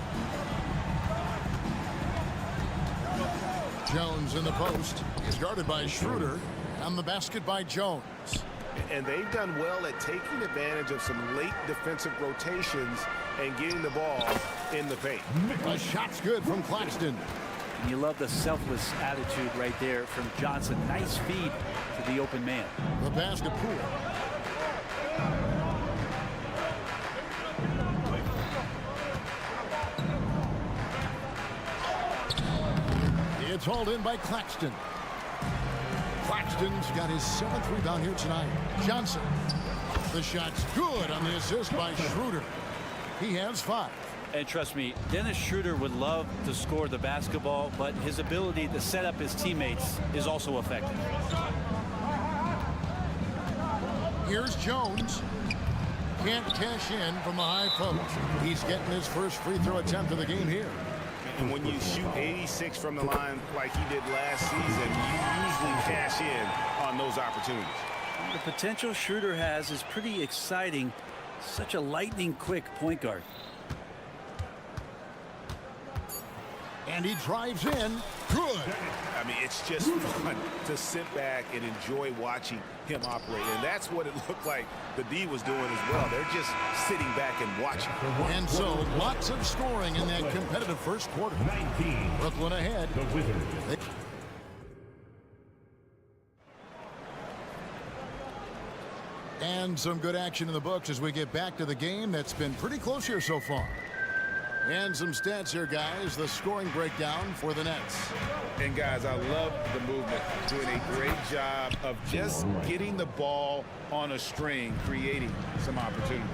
Jones in the post. He's guarded by Schroeder. And the basket by Jones. And they've done well at taking advantage of some late defensive rotations and getting the ball in the paint. A shot's good from Claxton. And you love the selfless attitude right there from Johnson. Nice feed to the open man. The pass to Poole. It's hauled in by Claxton. Claxton's got his 7th rebound here tonight. Johnson. The shot's good on the assist by Schroeder. He has 5. And trust me, Dennis Schroeder would love to score the basketball, but his ability to set up his teammates is also effective. Here's Jones. Can't cash in from the high post. He's getting his first free throw attempt of the game here. And when you shoot 86 from the line like he did last season, you usually cash in on those opportunities. The potential Schroeder has is pretty exciting. Such a lightning quick point guard. And he drives in. Good. I mean, it's just fun to sit back and enjoy watching him operate. And that's what it looked like the D was doing as well. They're just sitting back and watching. And so lots of scoring in that competitive first quarter. 19. Brooklyn ahead. The Wizards. And some good action in the books as we get back to the game that's been pretty close here so far. And some stats here, guys. The scoring breakdown for the Nets. And, guys, I love the movement. Doing a great job of just getting the ball on a string, creating some opportunities.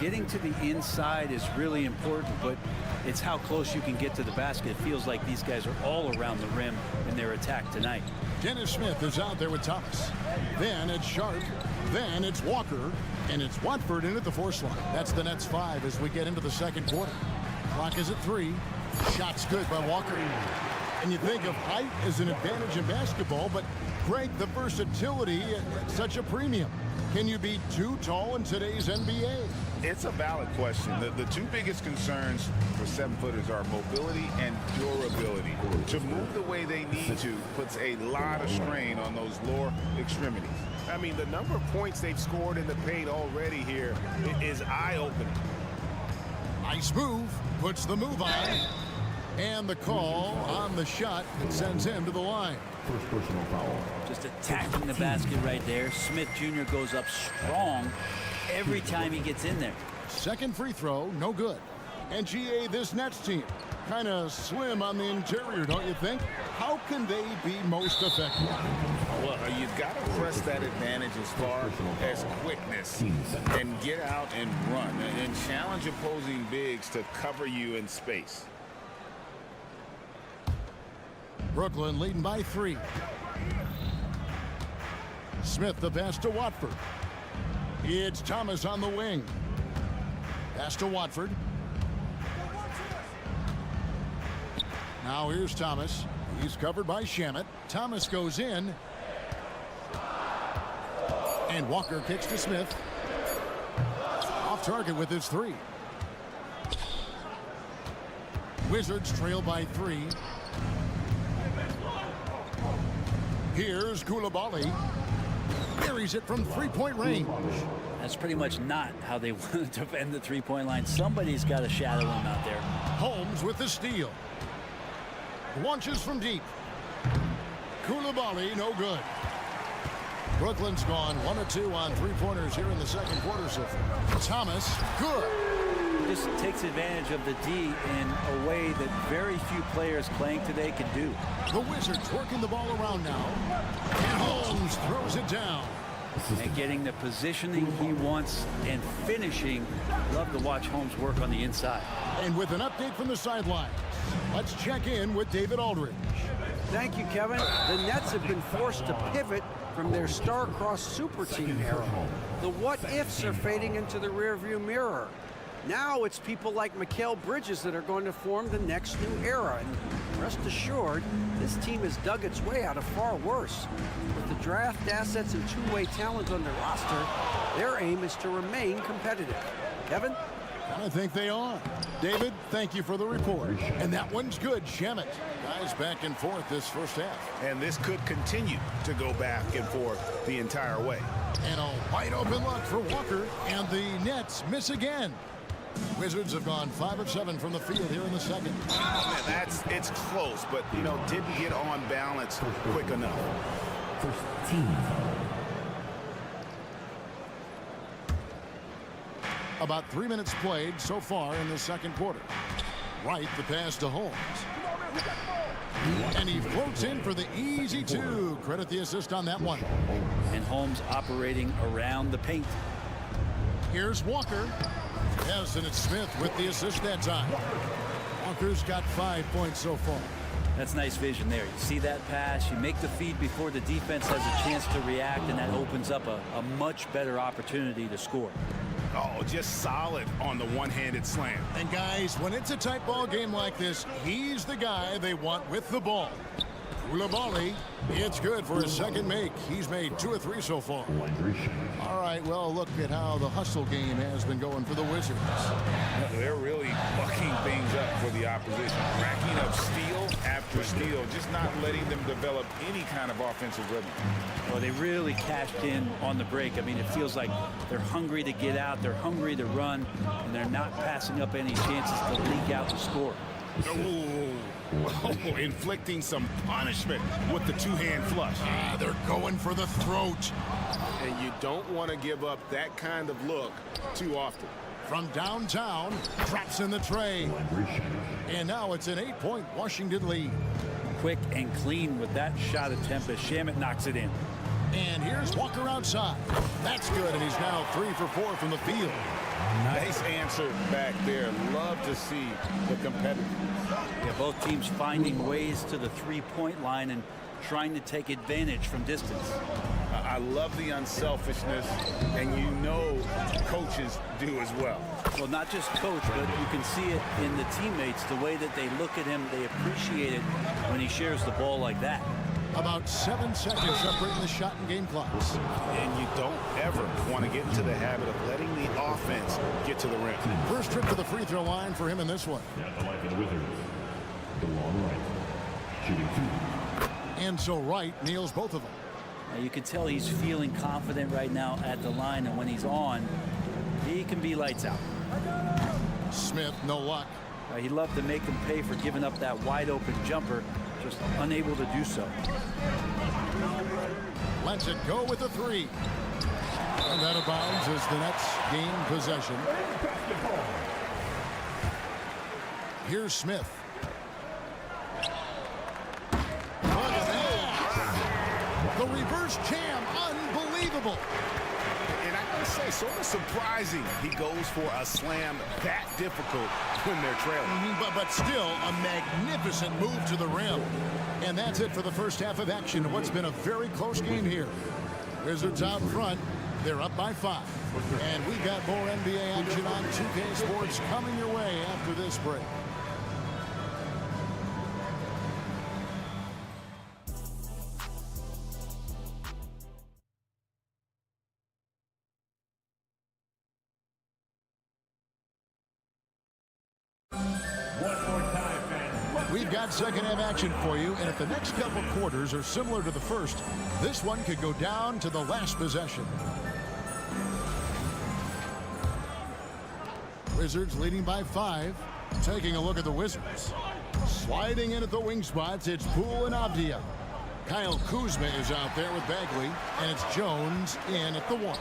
Getting to the inside is really important, but it's how close you can get to the basket. It feels like these guys are all around the rim in their attack tonight. Dennis Smith is out there with Thomas. Then it's Sharp. Then it's Walker. And it's Watford in at the force line. That's the Nets 5 as we get into the second quarter. Clock is at 3. Shots good by Walker. And you think of height as an advantage in basketball, but Greg, the versatility at such a premium. Can you be too tall in today's NBA? It's a valid question. The two biggest concerns for 7-footers are mobility and durability. To move the way they need to puts a lot of strain on those lower extremities. I mean, the number of points they've scored in the paint already here is eye-opening. Nice move. Puts the move on. And the call on the shot sends him to the line. First personal foul. Just attacking the basket right there. Smith Jr. goes up strong every time he gets in there. Second free throw, no good. And GA, this Nets team, kind of slim on the interior, don't you think? How can they be most effective? Well, you've got to press that advantage as far as quickness and get out and run and challenge opposing bigs to cover you in space. Brooklyn leading by 3. Smith the pass to Watford. It's Thomas on the wing. Pass to Watford. Now here's Thomas. He's covered by Shamet. Thomas goes in. And Walker kicks to Smith. Off target with his 3. Wizards trail by 3. Here's Koulibaly. Carries it from 3-point range. That's pretty much not how they want to defend the 3-point line. Somebody's got to shadow him out there. Holmes with the steal. Launches from deep. Koulibaly, no good. Brooklyn's gone 1 of 2 on 3-pointers here in the second quarter so far. Thomas, good. Just takes advantage of the D in a way that very few players playing today can do. The Wizards working the ball around now. And Holmes throws it down. And getting the positioning he wants and finishing. Love to watch Holmes work on the inside. And with an update from the sideline, let's check in with David Aldridge. Thank you, Kevin. The Nets have been forced to pivot from their star-crossed super team era. The what-ifs are fading into the rearview mirror. Now it's people like Mikal Bridges that are going to form the next new era. And rest assured, this team has dug its way out of far worse. With the draft assets and two-way talent on their roster, their aim is to remain competitive. Kevin? I think they are. David, thank you for the report. And that one's good. Shamet. Guys back and forth this first half. And this could continue to go back and forth the entire way. And a wide open look for Walker. And the Nets miss again. Wizards have gone 5 of 7 from the field here in the second. Oh, man, it's close, but, you know, didn't get on balance quick enough. First team foul. About 3 minutes played so far in the second quarter. Right, the pass to Holmes. And he floats in for the easy two. Credit the assist on that one. And Holmes operating around the paint. Here's Walker. Yes, and it's Smith with the assist that time. Walker's got 5 points so far. That's nice vision there. You see that pass, you make the feed before the defense has a chance to react, and that opens up a much better opportunity to score. Oh, just solid on the one-handed slam. And guys, when it's a tight ball game like this, he's the guy they want with the ball. Koulibaly, it's good for his second make. He's made 2 or 3 so far. All right, well, look at how the hustle game has been going for the Wizards. They're really bucking things up for the opposition, racking up steal after steal, just not letting them develop any kind of offensive rhythm. Well, they really cashed in on the break. I mean, it feels like they're hungry to get out, they're hungry to run, and they're not passing up any chances to leak out the score. Oh, inflicting some punishment with the two-hand flush. They're going for the throat. And you don't want to give up that kind of look too often. From downtown, drops in the tray. And now it's an 8-point Washington lead. Quick and clean with that shot attempt as Shamet knocks it in. And here's Walker outside. That's good, and he's now 3 for 4 from the field. Nice answer back there. Love to see the competitors. Yeah, both teams finding ways to the three-point line and trying to take advantage from distance. I love the unselfishness, and you know coaches do as well. Well, not just coach, but you can see it in the teammates, the way that they look at him. They appreciate it when he shares the ball like that. About 7 seconds separating the shot and game clocks. And you don't ever want to get into the habit of letting the offense get to the rim. First trip to the free throw line for him in this one. At the line for the Wizards, DeLon Wright, shooting 2. And so Wright nails both of them. Now you can tell he's feeling confident right now at the line, and when he's on, he can be lights out. Smith, no luck. He'd love to make him pay for giving up that wide open jumper, just unable to do so. Lets it go with a 3. And out of bounds as the Nets gain possession. Here's Smith. Look at that! The reverse jam, unbelievable. And I gotta say, sort of surprising he goes for a slam that difficult when they're trailing. But still, a magnificent move to the rim. And that's it for the first half of action. What's been a very close game here. Wizards out front. They're up by 5. And we got more NBA action on 2K Sports coming your way after this break. We've got second half action for you, and if the next couple quarters are similar to the first, this one could go down to the last possession. Wizards leading by 5. Taking a look at the Wizards. Sliding in at the wing spots, it's Poole and Avdia. Kyle Kuzma is out there with Bagley, and it's Jones in at the 1.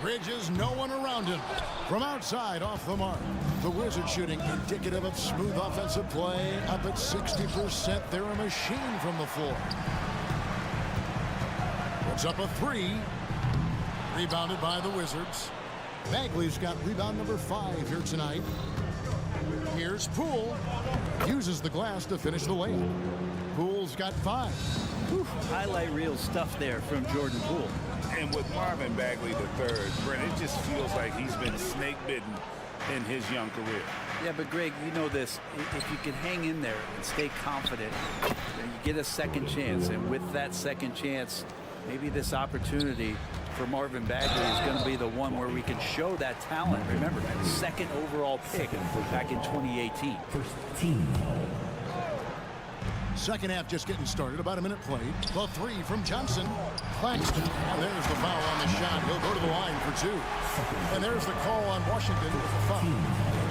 Bridges, no one around him. From outside, off the mark. The Wizards shooting indicative of smooth offensive play. Up at 60%. They're a machine from the floor. Puts up a 3. Rebounded by the Wizards. Bagley's got rebound number 5 here tonight. Here's Poole. Uses the glass to finish the layup. Poole's got 5. Whew, highlight reel stuff there from Jordan Poole. And with Marvin Bagley III, Brent, it just feels like he's been snake bitten in his young career. Yeah, but Greg, you know this. If you can hang in there and stay confident, you get a second chance. And with that second chance, maybe this opportunity for Marvin Bagley is going to be the one where we can show that talent. Remember, second overall pick back in 2018. First team foul. Second half just getting started. About a minute played. The 3 from Johnson. Claxton. And there's the foul on the shot. He'll go to the line for 2. And there's the call on Washington with a foul.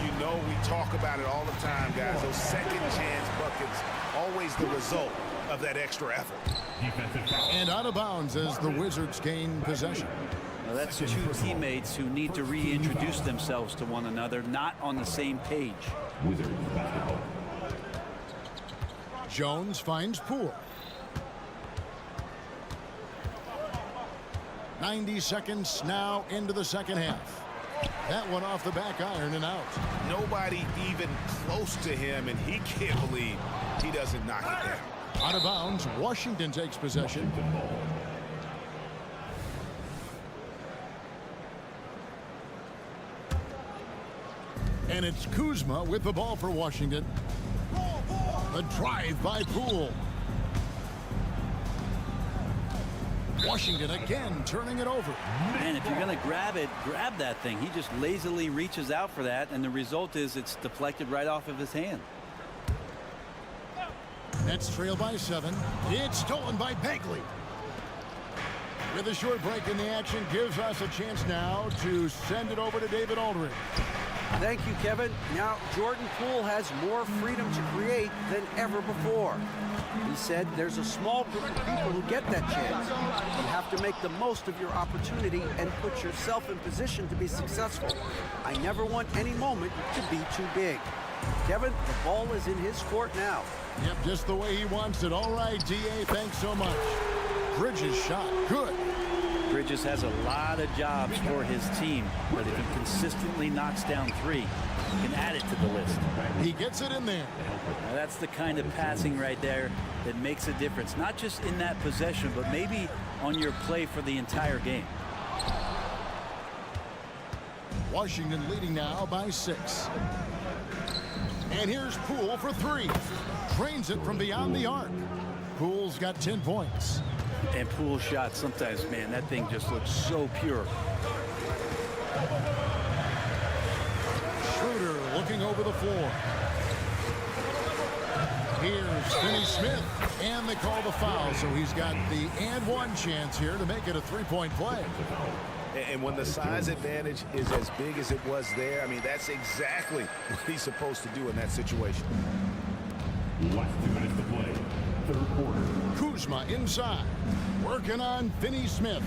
You know we talk about it all the time, guys. Those second chance buckets, always the result of that extra effort. And out of bounds as the Wizards gain possession. Well, that's two teammates who need to reintroduce themselves to one another, not on the same page. Wizards basketball. Jones finds Poole. 90 seconds now into the second half. That one off the back iron and out. Nobody even close to him, and he can't believe he doesn't knock it down. Out of bounds, Washington takes possession. And it's Kuzma with the ball for Washington. The drive by Poole. Washington again turning it over. Man, if you're going to grab it, grab that thing. He just lazily reaches out for that, and the result is it's deflected right off of his hand. Nets trail by 7. It's stolen by Bagley. With a short break in the action, gives us a chance now to send it over to David Aldridge. Thank you, Kevin. Now, Jordan Poole has more freedom to create than ever before. He said there's a small group of people who get that chance. You have to make the most of your opportunity and put yourself in position to be successful. I never want any moment to be too big. Kevin, the ball is in his court now. Yep, just the way he wants it. All right, D.A., thanks so much. Bridges shot, good. Bridges has a lot of jobs for his team, but if he consistently knocks down 3, he can add it to the list. He gets it in there. Now that's the kind of passing right there that makes a difference, not just in that possession, but maybe on your play for the entire game. Washington leading now by 6. And here's Poole for 3. Drains it from beyond the arc. Poole's got 10 points. And Poole shot sometimes, man, that thing just looks so pure. Schroeder looking over the floor. Here's Finney Smith, and they call the foul, so he's got the and one chance here to make it a 3-point play. And when the size advantage is as big as it was there, I mean, that's exactly what he's supposed to do in that situation. Last 2 minutes to play. Third quarter. Kuzma inside, working on Finney Smith.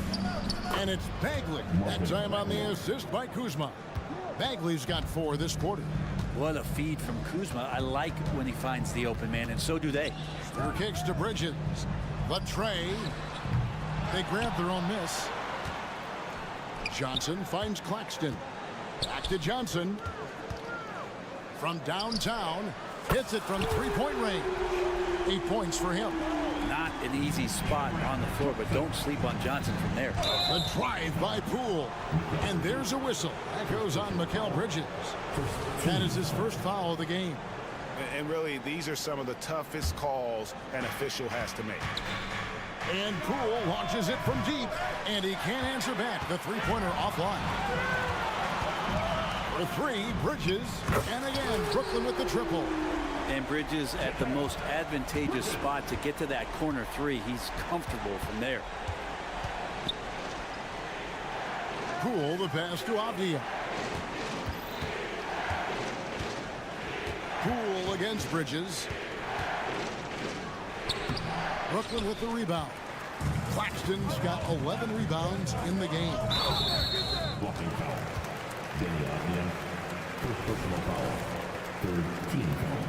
And it's Bagley, that time on the assist by Kuzma. Bagley's got 4 this quarter. What a feed from Kuzma. I like when he finds the open man, and so do they. Through kicks to Bridges. But Trey, they grab their own miss. Johnson finds Claxton. Back to Johnson. From downtown, hits it from 3-point range. 8 points for him. Not an easy spot on the floor, but don't sleep on Johnson from there. The drive by Poole. And there's a whistle. That goes on Mikal Bridges. That is his first foul of the game. And really, these are some of the toughest calls an official has to make. And Poole launches it from deep, and he can't answer back. The three-pointer offline. The 3, Bridges, and again, Brooklyn with the triple. And Bridges at the most advantageous spot to get to that corner 3. He's comfortable from there. Poole, the pass to Avdia. Poole against Bridges. Brooklyn with the rebound. Claxton's got 11 rebounds in the game. Blocking foul. Danny Avdia. First personal foul. Third team foul.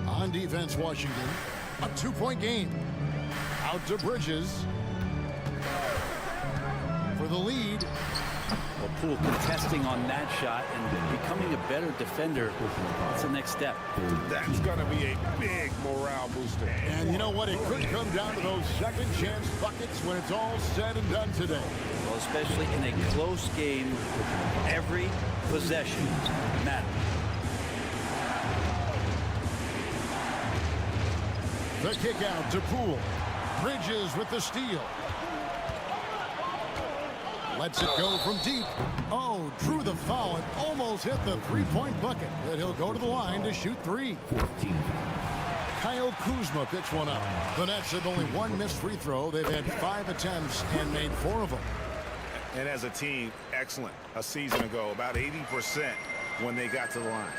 On defense, Washington. A 2-point game. Out to Bridges. For the lead. Well, Poole contesting on that shot and becoming a better defender. That's the next step. That's going to be a big morale booster. And you know what? It could come down to those second chance buckets when it's all said and done today. Well, especially in a close game, every possession matters. The kick out to Poole. Bridges with the steal. Lets it go from deep. Oh, drew the foul and almost hit the 3-point bucket. But he'll go to the line to shoot 3. 14. Kyle Kuzma picks one up. The Nets have only 1 missed free throw. They've had 5 attempts and made 4 of them. And as a team, excellent. A season ago, about 80% when they got to the line.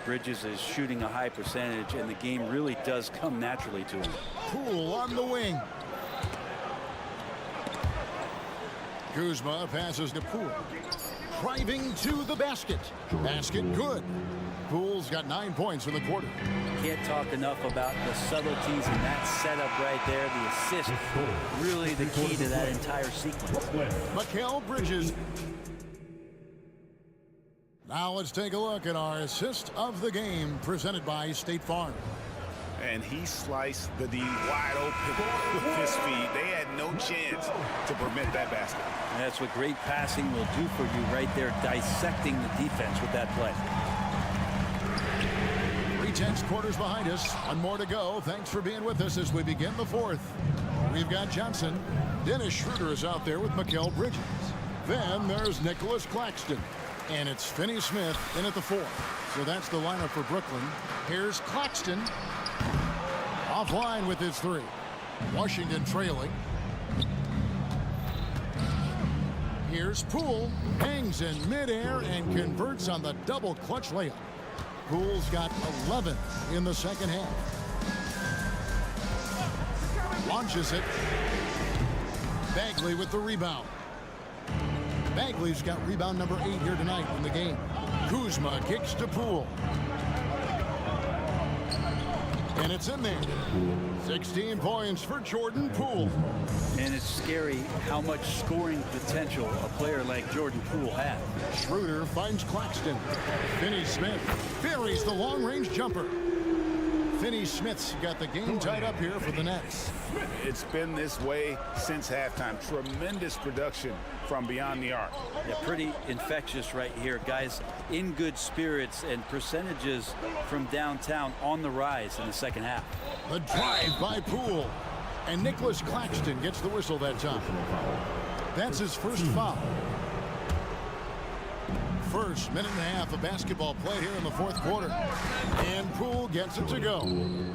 Bridges is shooting a high percentage, and the game really does come naturally to him. Poole on the wing. Kuzma passes to Poole. Driving to the basket. Basket good. Poole's got 9 points in the quarter. Can't talk enough about the subtleties in that setup right there. The assist, really the key to that entire sequence. Mikal Bridges. Now let's take a look at our assist of the game presented by State Farm. And he sliced the D wide open with his feet. They had no chance to prevent that basket. And that's what great passing will do for you right there, dissecting the defense with that play. 3/10 quarters behind us. One more to go. Thanks for being with us as we begin the fourth. We've got Johnson. Dennis Schroeder is out there with Mikal Bridges. Then there's Nicholas Claxton. And it's Finney Smith in at the 4. So that's the lineup for Brooklyn. Here's Claxton. Offline with his 3. Washington trailing. Here's Poole. Hangs in midair and converts on the double clutch layup. Poole's got 11 in the second half. Launches it. Bagley with the rebound. Bagley's got rebound number 8 here tonight in the game. Kuzma kicks to Poole. And it's in there. 16 points for Jordan Poole. And it's scary how much scoring potential a player like Jordan Poole has. Schroeder finds Claxton. Finney Smith buries the long-range jumper. Finney Smith's got the game tied up here for the Nets. It's been this way since halftime. Tremendous production from beyond the arc. Yeah, pretty infectious right here. Guys in good spirits, and percentages from downtown on the rise in the second half. The drive by Poole. And Nicholas Claxton gets the whistle that time. That's his first foul. First minute and a half of basketball played here in the fourth quarter. And Poole gets it to go.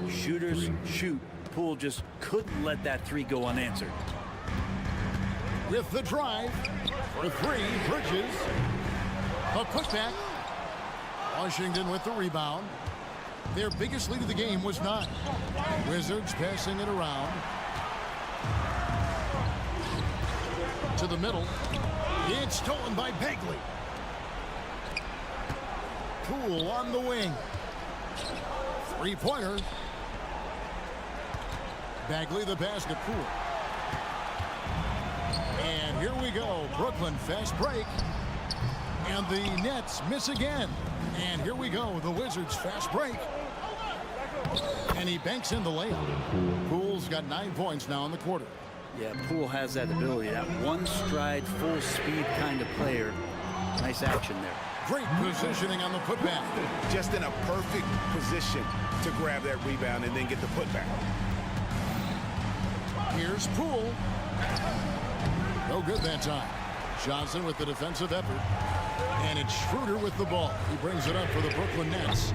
Shooters shoot. Poole just couldn't let that 3 go unanswered. With the drive for 3, Bridges. A putback. Washington with the rebound. Their biggest lead of the game was 9. Wizards passing it around. To the middle. It's stolen by Bagley. Poole on the wing. 3-pointer. Bagley the pass to Poole. And here we go. Brooklyn fast break. And the Nets miss again. And here we go. The Wizards fast break. And he banks in the layup. Poole's got 9 points now in the quarter. Yeah, Poole has that ability. That one stride, full speed kind of player. Nice action there. Great positioning on the putback. Just in a perfect position to grab that rebound and then get the putback. Here's Poole. No good that time. Johnson with the defensive effort. And it's Schroeder with the ball. He brings it up for the Brooklyn Nets.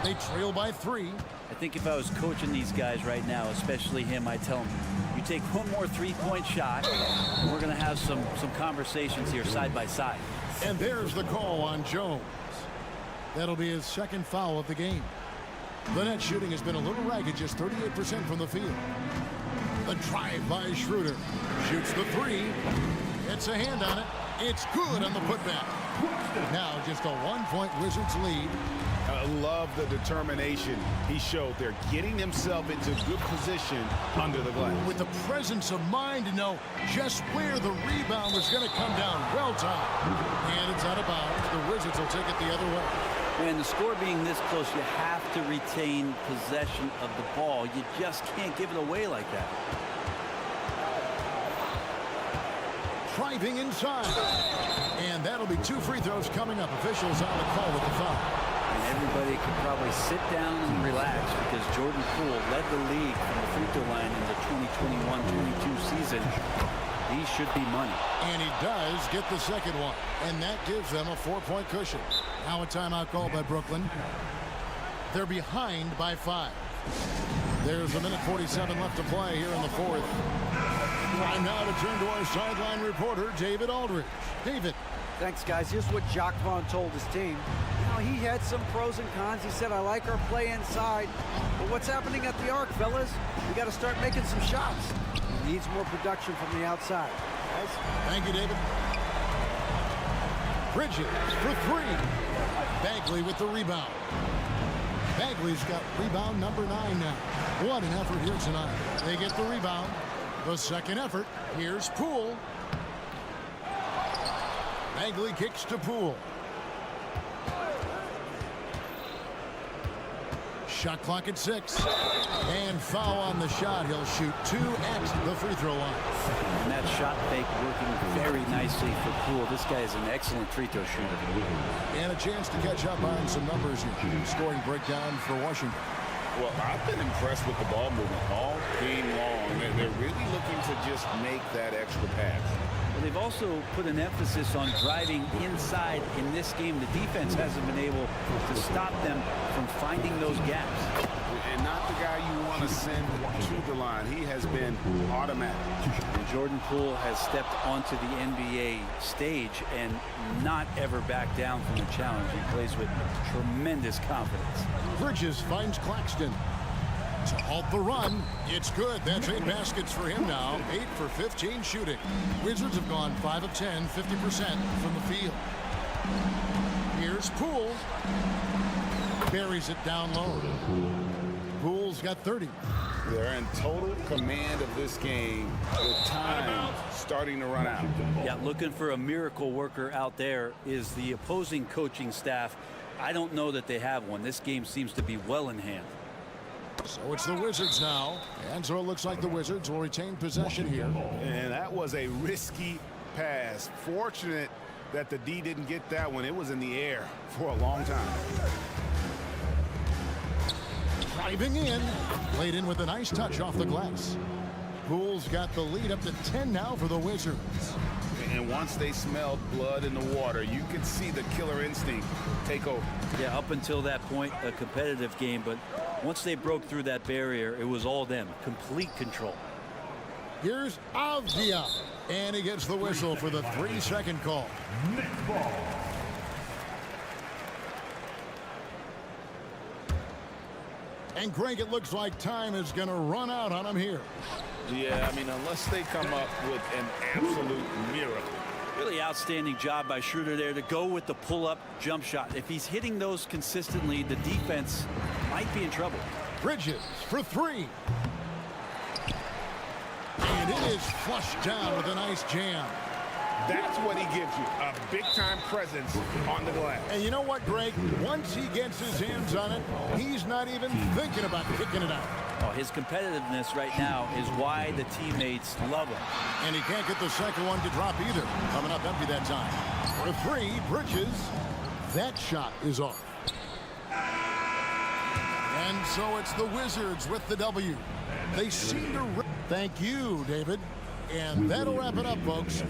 They trail by 3. I think if I was coaching these guys right now, especially him, I'd tell him, you take one more 3-point shot, and we're going to have some conversations here side by side. And there's the call on Jones. That'll be his second foul of the game. The net shooting has been a little ragged, just 38% from the field. The drive by Schroeder. Shoots the 3. Gets a hand on it. It's good on the putback. Now just a 1-point Wizards lead. I love the determination he showed there, getting himself into good position under the glass. With the presence of mind to know just where the rebound was going to come down. Well timed. And it's out of bounds. The Wizards will take it the other way. And the score being this close, you have to retain possession of the ball. You just can't give it away like that. Driving inside. And that'll be 2 free throws coming up. Officials on the call with the foul. And everybody can probably sit down and relax because Jordan Poole led the league from the free throw line in the 2021-22 season. He should be money. And he does get the second one. And that gives them a 4-point cushion. Now a timeout called by Brooklyn. They're behind by 5. There's a minute 47 left to play here in the fourth. Time now to turn to our sideline reporter, David Aldridge. David. Thanks, guys. Here's what Jacques Vaughn told his team. You know, he had some pros and cons. He said, I like our play inside. But what's happening at the arc, fellas? We got to start making some shots. He needs more production from the outside. Thank you, David. Bridges for three. Bagley with the rebound. Bagley's got rebound number 9 now. What an effort here tonight. They get the rebound. The second effort. Here's Poole. Bagley kicks to Poole. Shot clock at 6. And foul on the shot. He'll shoot 2 at the free throw line. And that shot fake working very nicely for Poole. This guy is an excellent free throw shooter. And a chance to catch up on some numbers here. Scoring breakdown for Washington. Well, I've been impressed with the ball movement all game long. They're really looking to just make that extra pass. Well, they've also put an emphasis on driving inside in this game. The defense hasn't been able to stop them from finding those gaps. And not the guy you want to send to the line. He has been automatic. And Jordan Poole has stepped onto the NBA stage and not ever backed down from the challenge. He plays with tremendous confidence. Bridges finds Claxton. To halt the run, it's good. That's 8 baskets for him now. 8 for 15 shooting. Wizards have gone 5 of 10, 50% from the field. Here's Poole. Buries it down low. Poole's got 30. They're in total command of this game with time starting to run out. Yeah, looking for a miracle worker out there is the opposing coaching staff. I don't know that they have one. This game seems to be well in hand. So it's the Wizards now. And so it looks like the Wizards will retain possession here. And that was a risky pass. Fortunate that the D didn't get that one. It was in the air for a long time. Driving in. Played in with a nice touch off the glass. Poole's got the lead up to 10 now for the Wizards. And once they smelled blood in the water, you could see the killer instinct take over. Yeah, up until that point, a competitive game, but once they broke through that barrier, it was all them. Complete control. Here's Avdia. And he gets the whistle for the 3-second call. And Greg, it looks like time is going to run out on him here. Yeah, I mean, unless they come up with an absolute miracle. Really outstanding job by Schroeder there to go with the pull-up jump shot. If he's hitting those consistently, the defense might be in trouble. Bridges for 3. And it is flushed down with a nice jam. That's what he gives you, a big-time presence on the glass. And you know what, Greg? Once he gets his hands on it, he's not even thinking about kicking it out. Oh, his competitiveness right now is why the teammates love him. And he can't get the second one to drop either. Coming up empty that time. For 3, Bridges. That shot is off. And so it's the Wizards with the W. They seem to... Thank you, David. And that'll wrap it up, folks.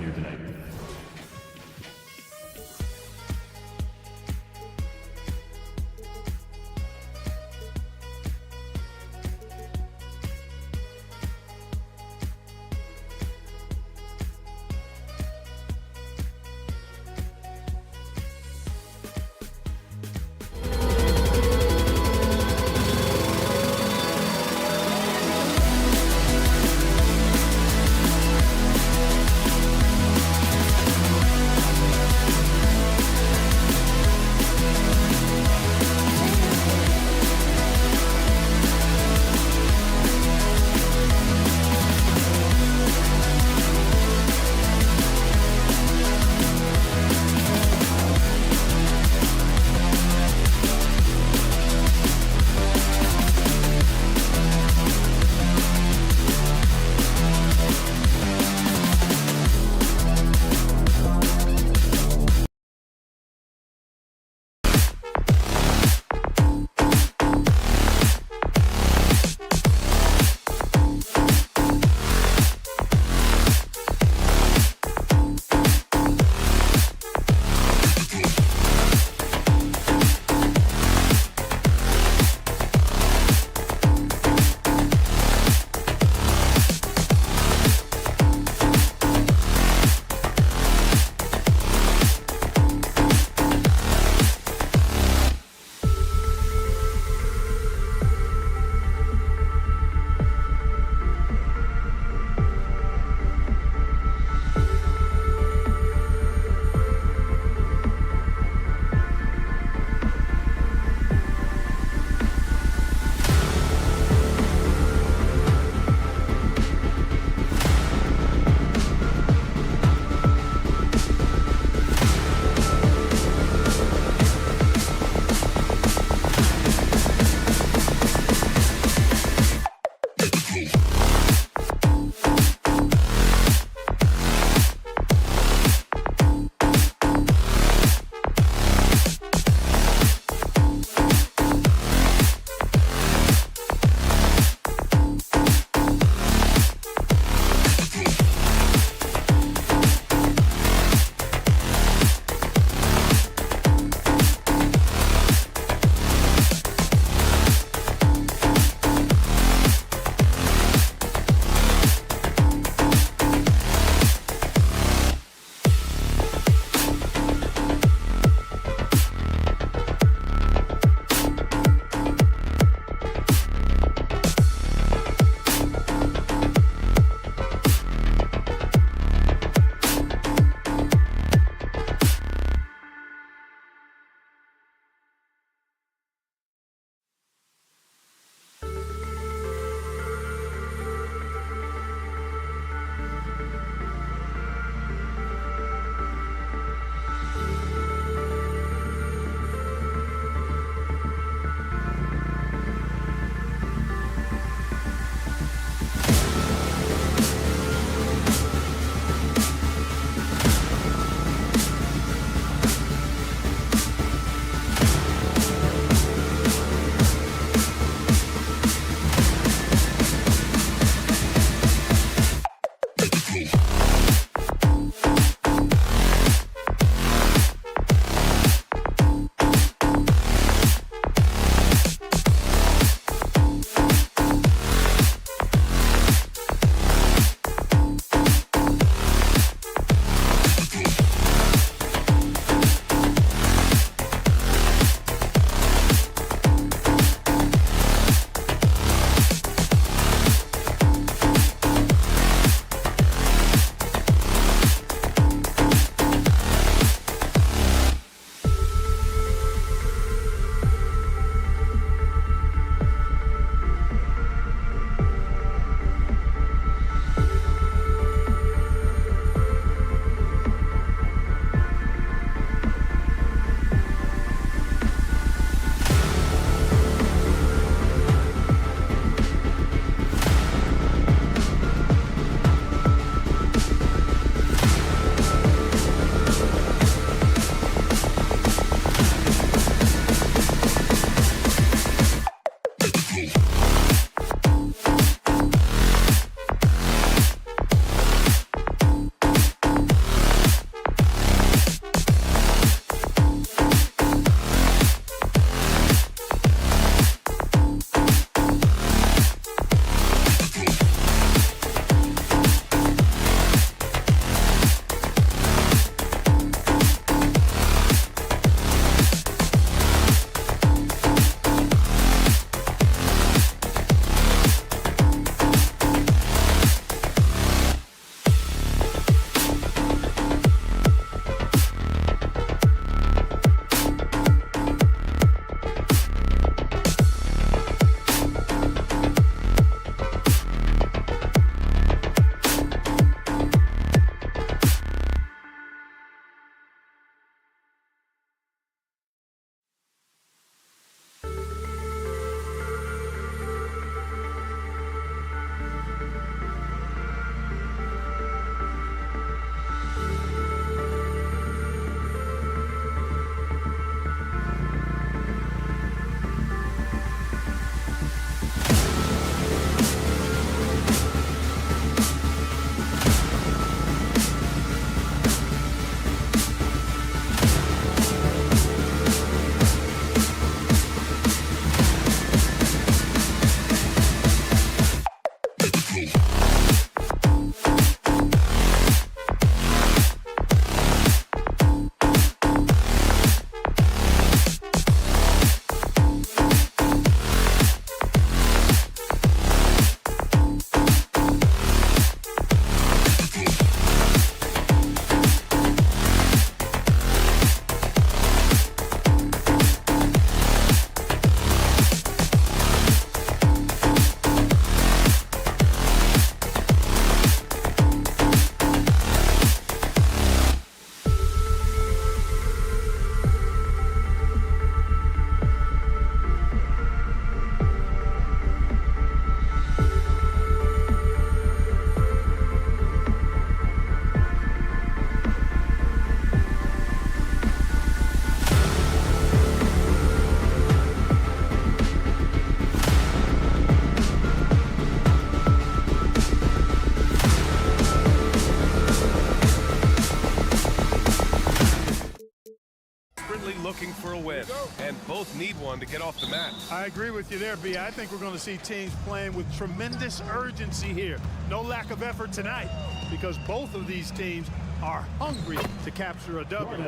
Looking for a win, and both need one to get off the mat. I agree with you there, B. I think we're going to see teams playing with tremendous urgency here. No lack of effort tonight, because both of these teams are hungry to capture a W.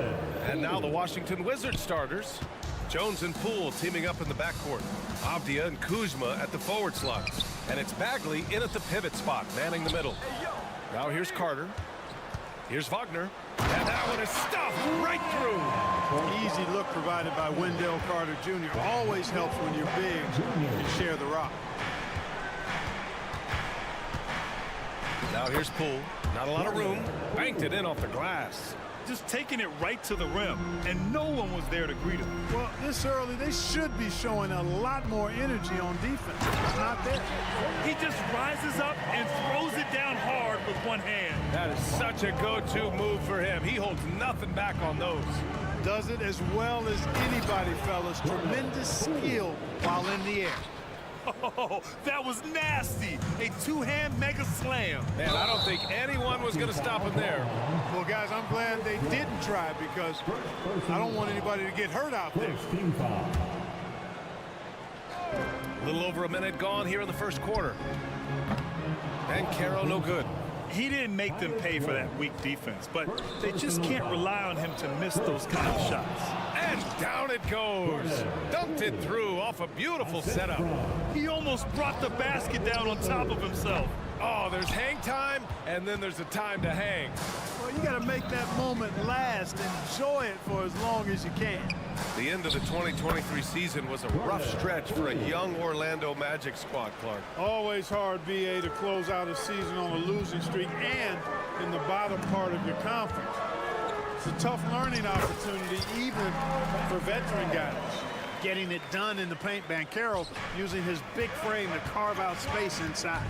And now the Washington Wizards starters. Jones and Poole teaming up in the backcourt. Avdia and Kuzma at the forward slot. And it's Bagley in at the pivot spot, manning the middle. Now here's Carter. Here's Wagner. And that one is stuffed right through. Easy look provided by Wendell Carter Jr. Always helps when you're big and share the rock. Now here's Poole. Not a lot of room. Banked it in off the glass. Just taking it right to the rim, and no one was there to greet him. Well, this early, they should be showing a lot more energy on defense. It's not there. He just rises up and throws it down hard with one hand. That is such a go-to move for him. He holds nothing back on those. Does it as well as anybody, fellas. Tremendous skill while in the air. Oh, that was nasty. A two-hand mega slam. Man, I don't think anyone was going to stop him there. Well, guys, I'm glad they didn't try, because I don't want anybody to get hurt out there. A little over a minute gone here in the first quarter. And Caro no good. He didn't make them pay for that weak defense, but they just can't rely on him to miss those kind of shots. And down it goes. Dunked it through off a beautiful setup. He almost brought the basket down on top of himself. Oh, there's hang time, and then there's a time to hang. Well, you got to make that moment last. Enjoy it for as long as you can. The end of the 2023 season was a rough stretch for a young Orlando Magic squad, Clark. Always hard, BA, to close out a season on a losing streak and in the bottom part of your conference. It's a tough learning opportunity, even for veteran guys. Getting it done in the paint, Banchero using his big frame to carve out space inside.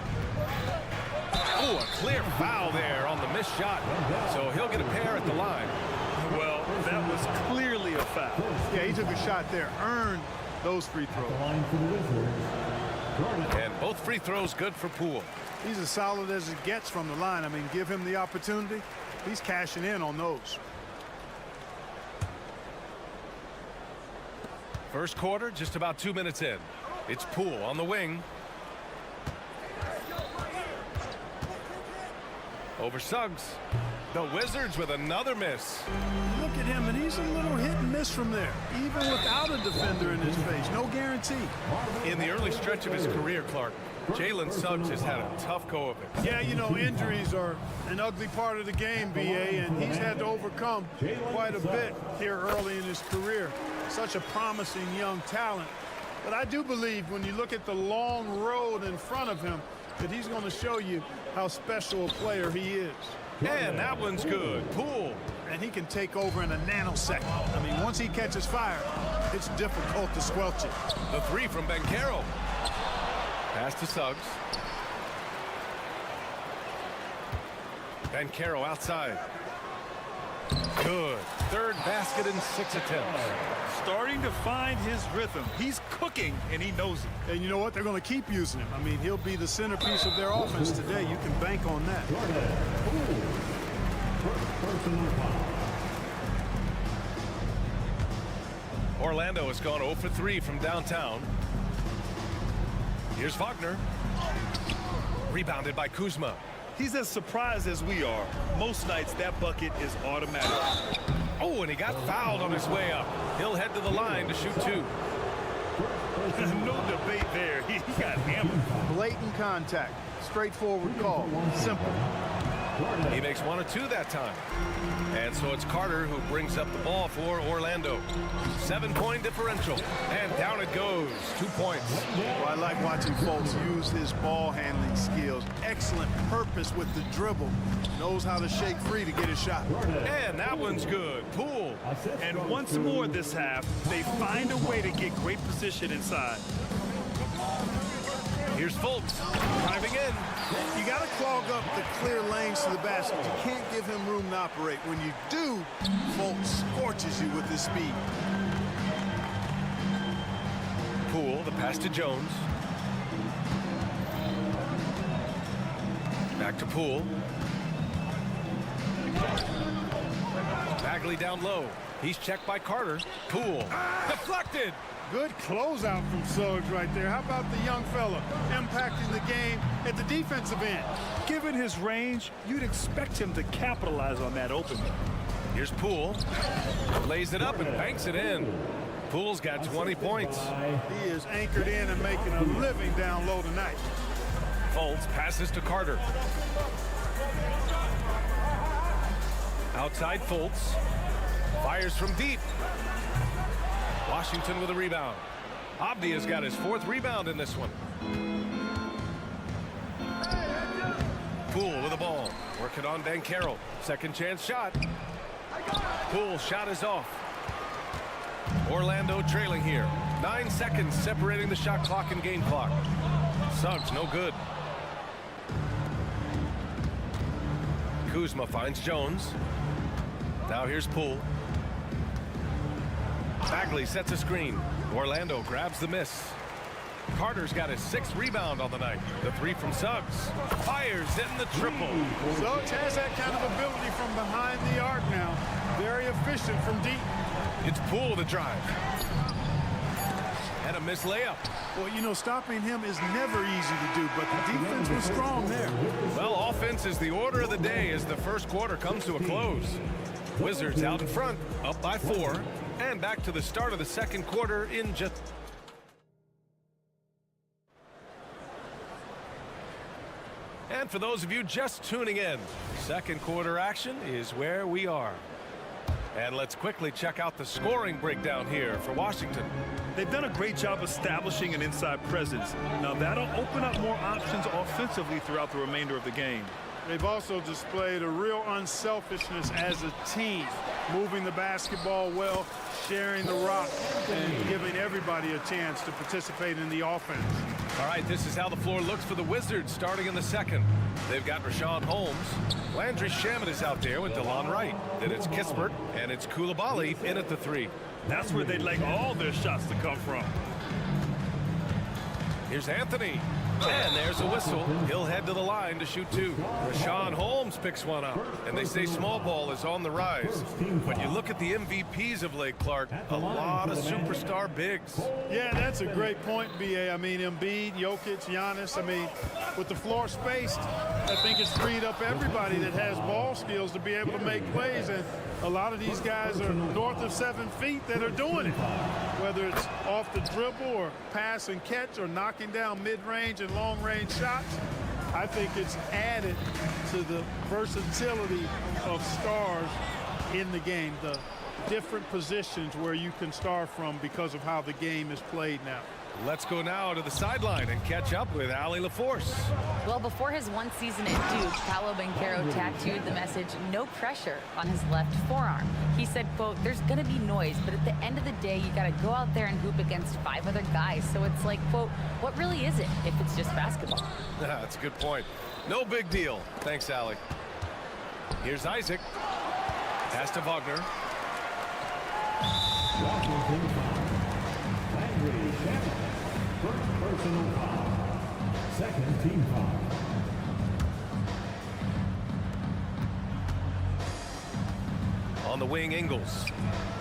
Oh, a clear foul there on the missed shot. So he'll get a pair at the line. Well, that was clearly a foul. Yeah, he took a shot there. Earned those free throws. And both free throws good for Poole. He's as solid as it gets from the line. I mean, give him the opportunity. He's cashing in on those. First quarter, just about 2 minutes in. It's Poole on the wing. Over Suggs. The Wizards with another miss. Look at him, and he's a little hit and miss from there, even without a defender in his face. No guarantee. In the early stretch of his career, Clark, Jalen Suggs has had a tough go of it. Yeah, you know, injuries are an ugly part of the game, BA, and he's had to overcome quite a bit here early in his career. Such a promising young talent. But I do believe when you look at the long road in front of him that he's going to show you how special a player he is. And that one's good. Poole. And he can take over in a nanosecond. I mean, once he catches fire, it's difficult to squelch it. The three from Banchero. Pass to Suggs. Banchero outside. Good. Third basket in 6 attempts. Starting to find his rhythm. He's cooking, and he knows it. And you know what? They're going to keep using him. I mean, he'll be the centerpiece of their offense today. You can bank on that. Orlando has gone 0 for 3 from downtown. Here's Wagner. Rebounded by Kuzma. He's as surprised as we are. Most nights, that bucket is automatic. Oh, and he got fouled on his way up. He'll head to the line to shoot 2. No debate there. He got hammered. Blatant contact. Straightforward call. Simple. He makes 1 of 2 that time. And so it's Carter who brings up the ball for Orlando. 7-point differential. And down it goes. 2 points. Well, I like watching folks use his ball handling skills. Excellent purpose with the dribble. Knows how to shake free to get a shot. And that one's good. Poole. And once more this half, they find a way to get great position inside. Here's Fultz driving in. You got to clog up the clear lanes to the basket. You can't give him room to operate. When you do, Fultz scorches you with his speed. Poole, the pass to Jones. Back to Poole. Bagley down low. He's checked by Carter. Poole deflected. Good closeout from Suggs right there. How about the young fella impacting the game at the defensive end? Given his range, you'd expect him to capitalize on that opening. Here's Poole. Lays it up and banks it in. Poole's got 20 points. He is anchored in and making a living down low tonight. Fultz passes to Carter. Outside Fultz. Fires from deep. Washington with a rebound. Abdia's got his 4th rebound in this one. Poole with the ball. Working on Banchero. Second chance shot. Poole's shot is off. Orlando trailing here. 9 seconds separating the shot clock and game clock. Suggs no good. Kuzma finds Jones. Now here's Poole. Bagley sets a screen. Orlando grabs the miss. Carter's got his 6th rebound on the night. The 3 from Suggs. Fires in the triple. Suggs has that kind of ability from behind the arc now. Very efficient from deep. It's Poole to drive. And a missed layup. Well, you know, stopping him is never easy to do, but the defense was strong there. Well, offense is the order of the day as the first quarter comes to a close. Wizards out in front, up by 4. And back to the start of the second quarter in just... And for those of you just tuning in, second quarter action is where we are. And let's quickly check out the scoring breakdown here for Washington. They've done a great job establishing an inside presence. Now that'll open up more options offensively throughout the remainder of the game. They've also displayed a real unselfishness as a team, moving the basketball well, sharing the rock, and giving everybody a chance to participate in the offense. All right, this is how the floor looks for the Wizards starting in the second. They've got Rashawn Holmes. Landry Shamet is out there with DeLon Wright. Then it's Kispert, and it's Koulibaly in at the 3. That's where they'd like all their shots to come from. Here's Anthony. And there's a whistle. He'll head to the line to shoot 2. Rashawn Holmes picks one up. And they say small ball is on the rise. When you look at the MVPs of late, Clark, a lot of superstar bigs. Yeah, that's a great point, B.A. I mean, Embiid, Jokic, Giannis. I mean, with the floor spaced, I think it's freed up everybody that has ball skills to be able to make plays. And a lot of these guys are north of 7 feet that are doing it, whether it's off the dribble or pass and catch or knocking down mid-range and long-range shots. I think it's added to the versatility of stars in the game, the different positions where you can start from because of how the game is played now. Let's go now to the sideline and catch up with Allie LaForce. Well, before his 1 season at Duke, Paolo Banchero tattooed the message, "No pressure," on his left forearm. He said, quote, "There's going to be noise, but at the end of the day, you got to go out there and hoop against 5 other guys. So it's like, quote, what really is it if it's just basketball?" That's a good point. No big deal. Thanks, Allie. Here's Isaac. Pass to Wagner. First personal foul. Second team foul. On the wing, Ingles.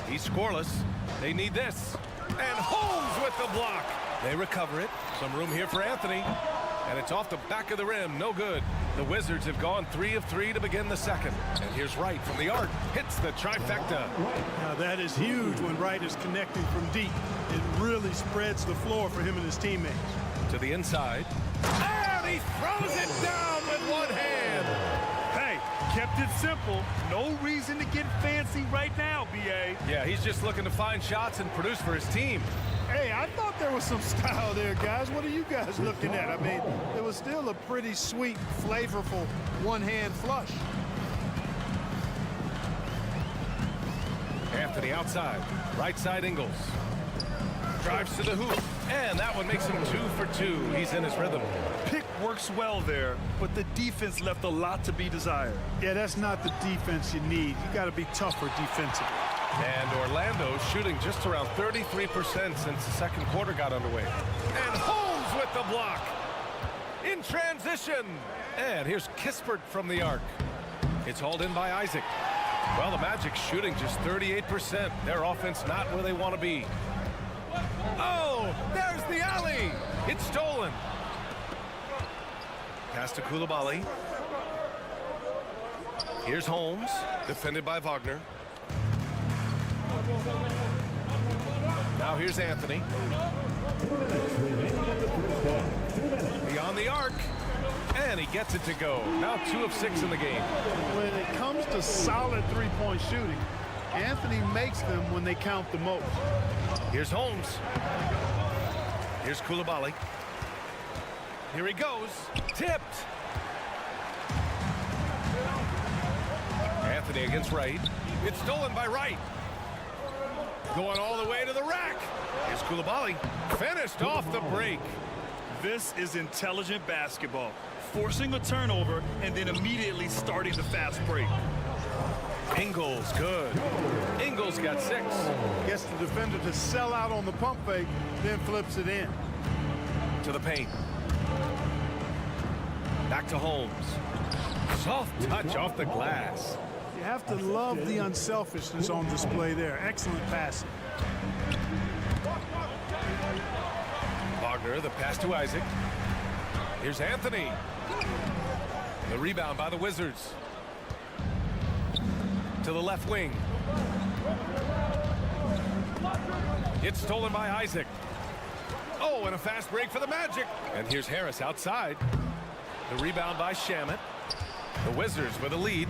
He's scoreless. They need this. And Holmes with the block. They recover it. Some room here for Anthony. And it's off the back of the rim. No good. The Wizards have gone 3 of 3 to begin the second. And here's Wright from the arc. Hits the trifecta. Now that is huge when Wright is connecting from deep. It really spreads the floor for him and his teammates. To the inside. And he throws it down with one hand. Hey, kept it simple. No reason to get fancy right now, B.A. Yeah, he's just looking to find shots and produce for his team. Hey, I thought there was some style there, guys. What are you guys looking at? I mean, it was still a pretty sweet, flavorful one-hand flush. Anthony outside. Right side Ingles. Drives to the hoop. And that one makes him 2 for 2. He's in his rhythm. Pick works well there, but the defense left a lot to be desired. Yeah, that's not the defense you need. You got to be tougher defensively. And Orlando shooting just around 33% since the second quarter got underway. And Holmes with the block. In transition. And here's Kispert from the arc. It's hauled in by Isaac. Well, the Magic shooting just 38%. Their offense not where they want to be. Oh, there's the alley. It's stolen. Pass to Coulibaly. Here's Holmes, defended by Wagner. Now here's Anthony. Beyond the arc. And he gets it to go. Now 2 of 6 in the game. When it comes to solid three-point shooting, Anthony makes them when they count the most. Here's Holmes. Here's Coulibaly. Here he goes. Tipped. Anthony against Wright. It's stolen by Wright. Going all the way to the rack. Here's Coulibaly. Finished off the break. This is intelligent basketball. Forcing a turnover and then immediately starting the fast break. Ingles, good. Ingles got 6. Gets the defender to sell out on the pump fake, then flips it in. To the paint. Back to Holmes. Soft touch off the glass. You have to love the unselfishness on display there. Excellent passing. Wagner, the pass to Isaac. Here's Anthony. The rebound by the Wizards. To the left wing. It's stolen by Isaac. Oh, and a fast break for the Magic. And here's Harris outside. The rebound by Shamet. The Wizards with a lead.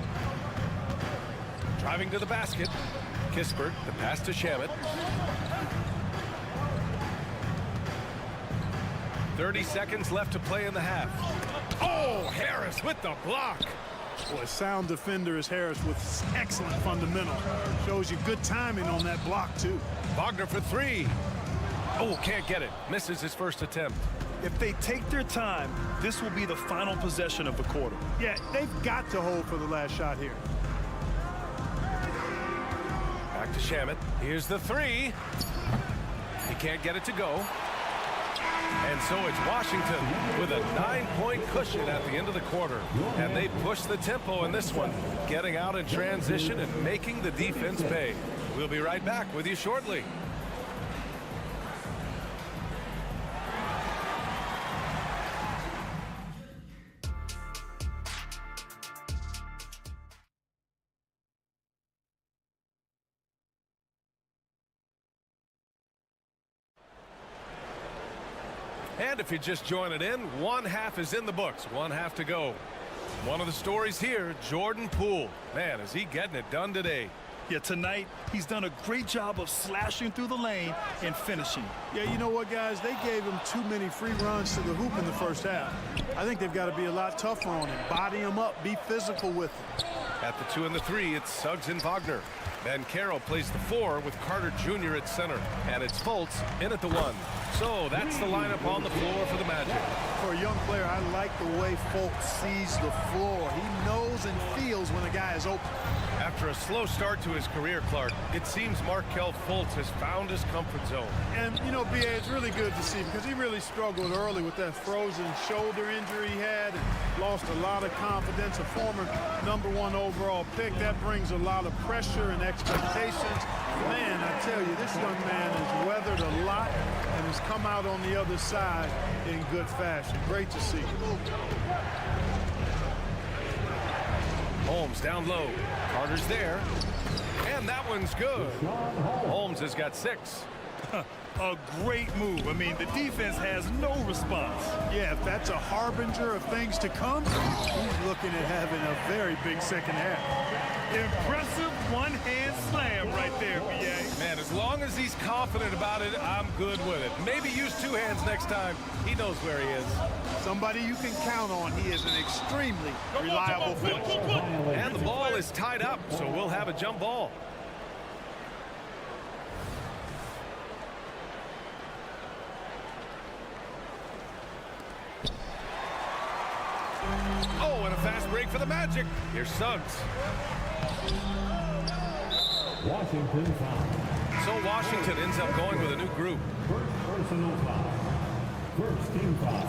Driving to the basket. Kispert, the pass to Shamet. 30 seconds left to play in the half. Oh, Harris with the block. Boy, sound defender is Harris with excellent fundamentals. Shows you good timing on that block, too. Wagner for 3. Oh, can't get it. Misses his first attempt. If they take their time, this will be the final possession of the quarter. Yeah, they've got to hold for the last shot here. Back to Shamet. Here's the 3. He can't get it to go. And so it's Washington with a 9-point cushion at the end of the quarter. And they push the tempo in this one, getting out in transition and making the defense pay. We'll be right back with you shortly. And if you're just joining in, one half is in the books. One half to go. One of the stories here, Jordan Poole. Man, is he getting it done today. Yeah, tonight, he's done a great job of slashing through the lane and finishing. Yeah, you know what, guys? They gave him too many free runs to the hoop in the first half. I think they've got to be a lot tougher on him. Body him up, be physical with him. At the 2 and the 3, it's Suggs and Wagner. Ben Carroll plays the 4 with Carter Jr. at center. And it's Fultz in at the 1. So that's the lineup on the floor for the Magic. For a young player, I like the way Fultz sees the floor. He knows and feels when a guy is open. After a slow start to his career, Clark, it seems Markelle Fultz has found his comfort zone. And, you know, B.A., it's really good to see because he really struggled early with that frozen shoulder injury he had and lost a lot of confidence. A former #1 overall pick, that brings a lot of pressure and expectations. Man, I tell you, this young man has weathered a lot, and has come out on the other side in good fashion. Great to see. Holmes down low. Carter's there. And that one's good. Holmes has got 6. A great move. I mean, the defense has no response. Yeah, if that's a harbinger of things to come, he's looking at having a very big second half. Impressive one-hand slam right there, B.A. Man, as long as he's confident about it, I'm good with it. Maybe use 2 hands next time. He knows where he is. Somebody you can count on. He is an extremely reliable finisher. And the ball is tied up, so we'll have a jump ball. Oh, and a fast break for the Magic. Here's Suggs. Washington foul. So Washington ends up going with a new group. First personal foul. First team foul.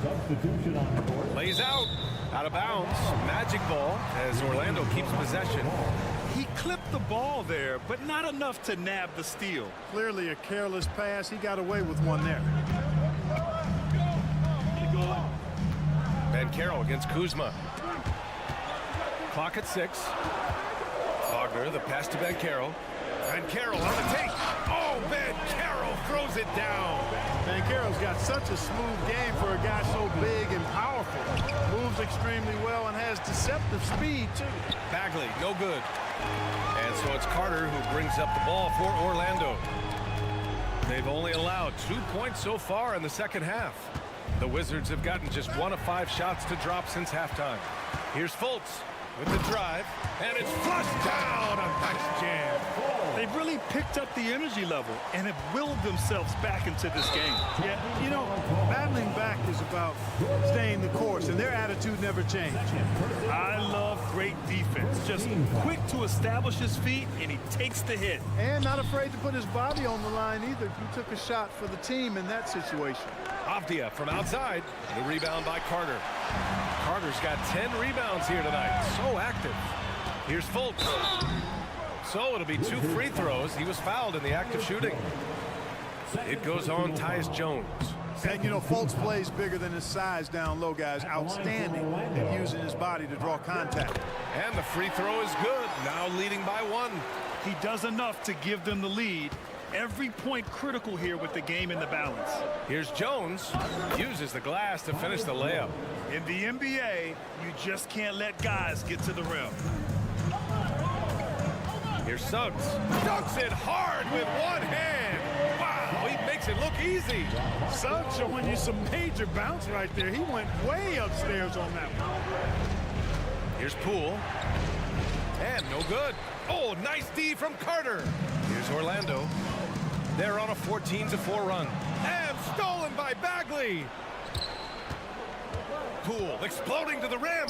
Substitution on the court. Lays out of bounds. Magic ball as Orlando keeps possession. He clipped the ball there, but not enough to nab the steal. Clearly a careless pass. He got away with one there. Carroll against Kuzma. Clock at 6. Wagner, the pass to Carroll. Carroll on the take. Oh, Carroll throws it down. Carroll's got such a smooth game for a guy so big and powerful. Moves extremely well and has deceptive speed, too. Bagley, no good. And so it's Carter who brings up the ball for Orlando. They've only allowed 2 points so far in the second half. The Wizards have gotten just 1 of 5 shots to drop since halftime. Here's Fultz with the drive, and it's flushed down. A nice jam. They've really picked up the energy level and have willed themselves back into this game. Yeah, you know, battling back is about staying the course, and their attitude never changed. I love great defense. Just quick to establish his feet, and he takes the hit. And not afraid to put his body on the line either. He took a shot for the team in that situation. Avdia from outside. The rebound by Carter. Carter's got 10 rebounds here tonight. So active. Here's Fultz. So it'll be 2 free throws. He was fouled in the act of shooting. It goes on Tyus Jones. And, you know, Fultz plays bigger than his size down low, guys. Outstanding at using his body to draw contact. And the free throw is good. Now leading by 1. He does enough to give them the lead. Every point critical here with the game in the balance. Here's Jones. Uses the glass to finish the layup. In the NBA, you just can't let guys get to the rim. Here's Suggs. Dunks it hard with 1 hand. Wow, he makes it look easy. Suggs showing you some major bounce right there. He went way upstairs on that one. Here's Poole. And no good. Oh, nice D from Carter. Here's Orlando. They're on a 14-4 run. And stolen by Bagley. Poole exploding to the rim.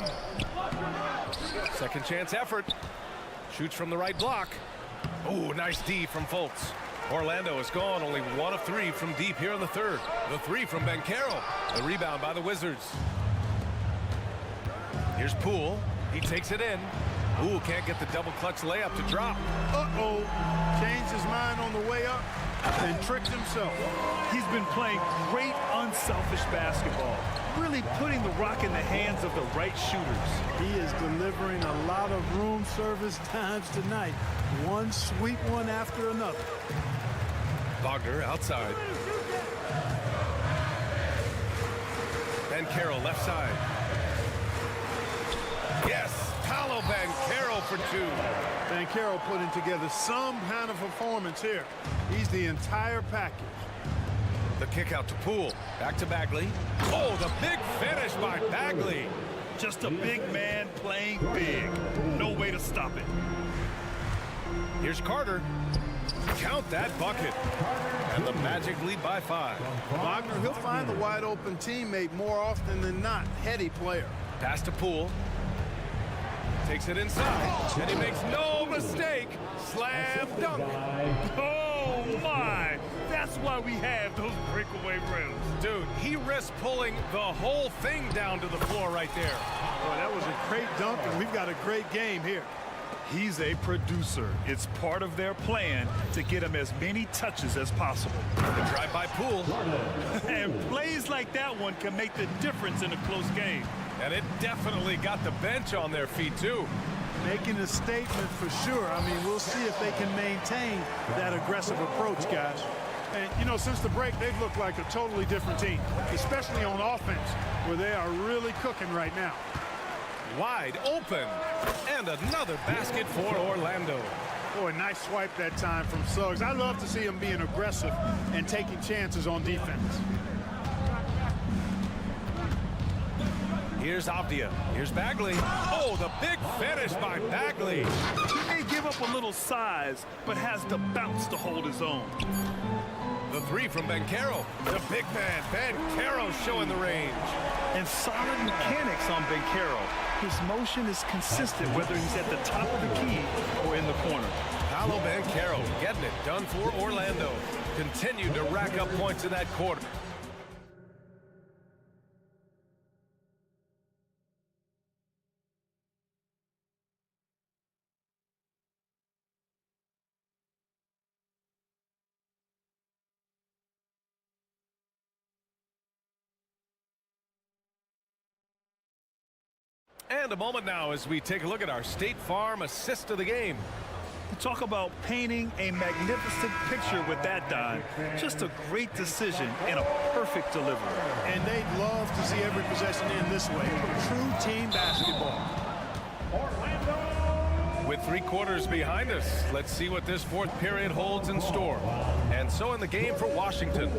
Second chance effort. Shoots from the right block. Oh, nice D from Fultz. Orlando is gone. Only 1 of 3 from deep here in the third. The 3 from Carroll. The rebound by the Wizards. Here's Poole. He takes it in. Ooh, can't get the double clutch layup to drop. Uh-oh. Changed his mind on the way up and tricked himself. He's been playing great unselfish basketball. Really putting the rock in the hands of the right shooters. He is delivering a lot of room service times tonight. One sweet one after another. Wagner outside. Carroll left side. Yes, Paolo Carroll for 2. Carroll putting together some kind of performance here. He's the entire package. The kick out to Poole. Back to Bagley. Oh, the big finish by Bagley. Just a big man playing big. No way to stop it. Here's Carter. Count that bucket. And the Magic lead by 5. Wagner, he'll find the wide open teammate more often than not. Heady player. Pass to Poole. Takes it inside. And he makes no mistake. Slam dunk. Oh, my. That's why we have those breakaway rims. Dude, he risked pulling the whole thing down to the floor right there. Boy, that was a great dunk, and we've got a great game here. He's a producer. It's part of their plan to get him as many touches as possible. The drive by Poole. And plays like that one can make the difference in a close game. And it definitely got the bench on their feet, too. Making a statement for sure. I mean, we'll see if they can maintain that aggressive approach, guys. And, you know, since the break, they've looked like a totally different team, especially on offense, where they are really cooking right now. Wide open. And another basket for Orlando. Boy, nice swipe that time from Suggs. I love to see him being aggressive and taking chances on defense. Here's Avdia. Here's Bagley. Oh, the big finish by Bagley. He may give up a little size, but has the bounce to hold his own. The three from Banchero. The big man, Banchero, showing the range. And solid mechanics on Banchero. His motion is consistent, whether he's at the top of the key or in the corner. Paolo Banchero getting it done for Orlando. Continued to rack up points in that quarter. And a moment now as we take a look at our State Farm assist of the game. Talk about painting a magnificent picture with that dive. Just a great decision and a perfect delivery. And they'd love to see every possession end this way. True team basketball. With 3 quarters behind us, let's see what this fourth period holds in store. And so in the game for Washington,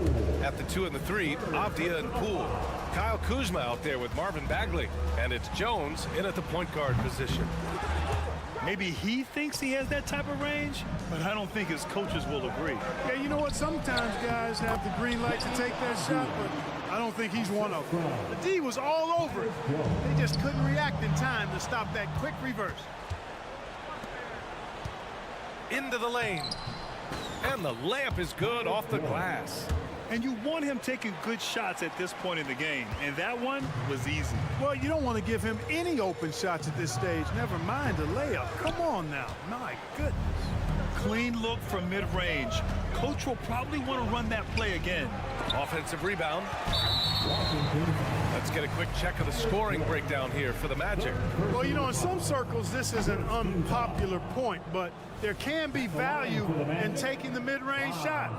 at the 2 and the 3, Avdia and Poole. Kyle Kuzma out there with Marvin Bagley, and it's Jones in at the point guard position. Maybe he thinks he has that type of range, but I don't think his coaches will agree. Yeah, you know what? Sometimes guys have the green light to take that shot, but I don't think he's one of them. The D was all over it. They just couldn't react in time to stop that quick reverse. Into the lane. And the layup is good off the glass. And you want him taking good shots at this point in the game, and that one was easy. Well, you don't want to give him any open shots at this stage, never mind a layup. Come on now, my goodness. Clean look from mid-range. Coach will probably want to run that play again. Offensive rebound. Let's get a quick check of the scoring breakdown here for the Magic. Well, you know, in some circles, this is an unpopular point, but there can be value in taking the mid-range shot.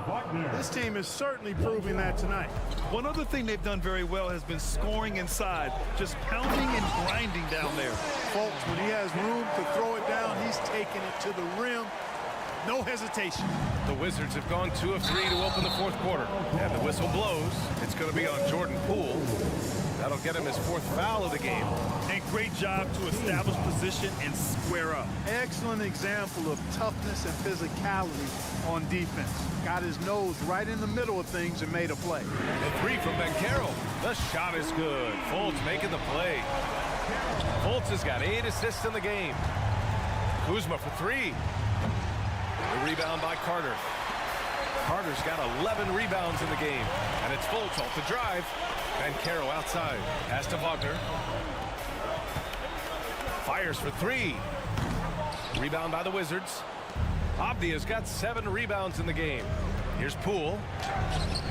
This team is certainly proving that tonight. One other thing they've done very well has been scoring inside, just pounding and grinding down there. Folks, when he has room to throw it down, he's taking it to the rim. No hesitation. The Wizards have gone 2 of 3 to open the fourth quarter. And the whistle blows. It's going to be on Jordan Poole. That'll get him his 4th foul of the game. And great job to establish position and square up. Excellent example of toughness and physicality on defense. Got his nose right in the middle of things and made a play. The 3 from Banchero. The shot is good. Fultz making the play. Fultz has got 8 assists in the game. Kuzma for 3. The rebound by Carter. Carter's got 11 rebounds in the game. And it's Fultz off the drive. Banchero outside. Pass to Wagner. Fires for 3. Rebound by the Wizards. Avdia's got 7 rebounds in the game. Here's Poole.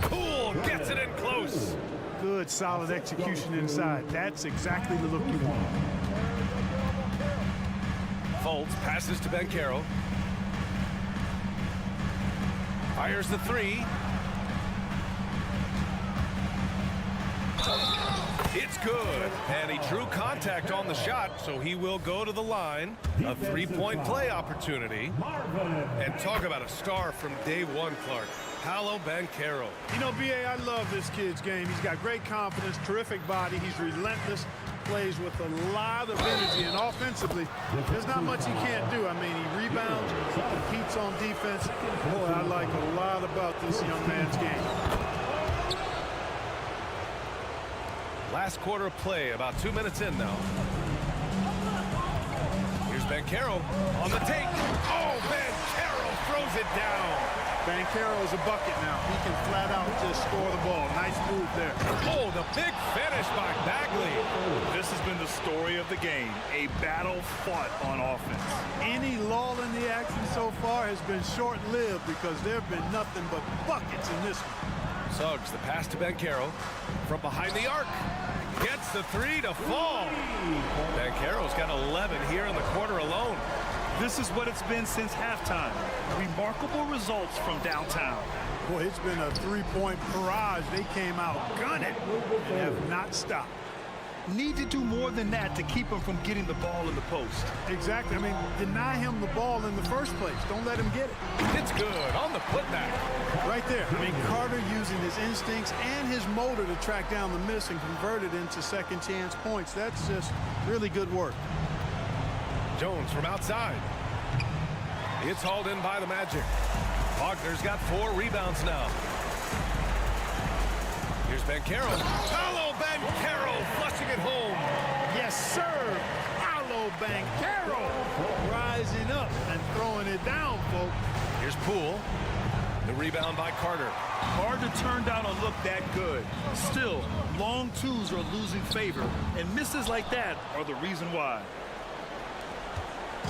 Poole gets it in close. Good, solid execution inside. That's exactly the look you want. Fultz passes to Banchero. Fires the 3. It's good. And he drew contact on the shot, so he will go to the line. A 3-point play opportunity. And talk about a star from day one, Clark. Paolo Banchero. You know, B.A., I love this kid's game. He's got great confidence, terrific body. He's relentless, plays with a lot of energy, and offensively, there's not much he can't do. I mean, he rebounds, he competes on defense. Boy, I like a lot about this young man's game. Last quarter of play, about 2 minutes in now. Here's Banchero on the take. Oh, Banchero throws it down. Banchero's a bucket now. He can flat out just score the ball. Nice move there. Oh, the big finish by Bagley. This has been the story of the game, a battle fought on offense. Any lull in the action so far has been short-lived because there have been nothing but buckets in this one. Suggs, the pass to Banchero from behind the arc. Gets the three to fall. Banchero's got 11 here in the quarter alone. This is what it's been since halftime. Remarkable results from downtown. Boy, it's been a three-point barrage. They came out gunning and have not stopped. Need to do more than that to keep him from getting the ball in the post. Exactly. I mean, deny him the ball in the first place. Don't let him get it. It's good on the putback. Right there. I mean, Carter using his instincts and his motor to track down the miss and convert it into second chance points. That's just really good work. Jones from outside. It's hauled in by the Magic. Wagner's got 4 rebounds now. Here's Banchero. Paolo Banchero flushing it home. Yes, sir. Paolo Banchero rising up and throwing it down, folks. Here's Poole. The rebound by Carter. Hard to turn down a look that good. Still, long twos are losing favor, and misses like that are the reason why.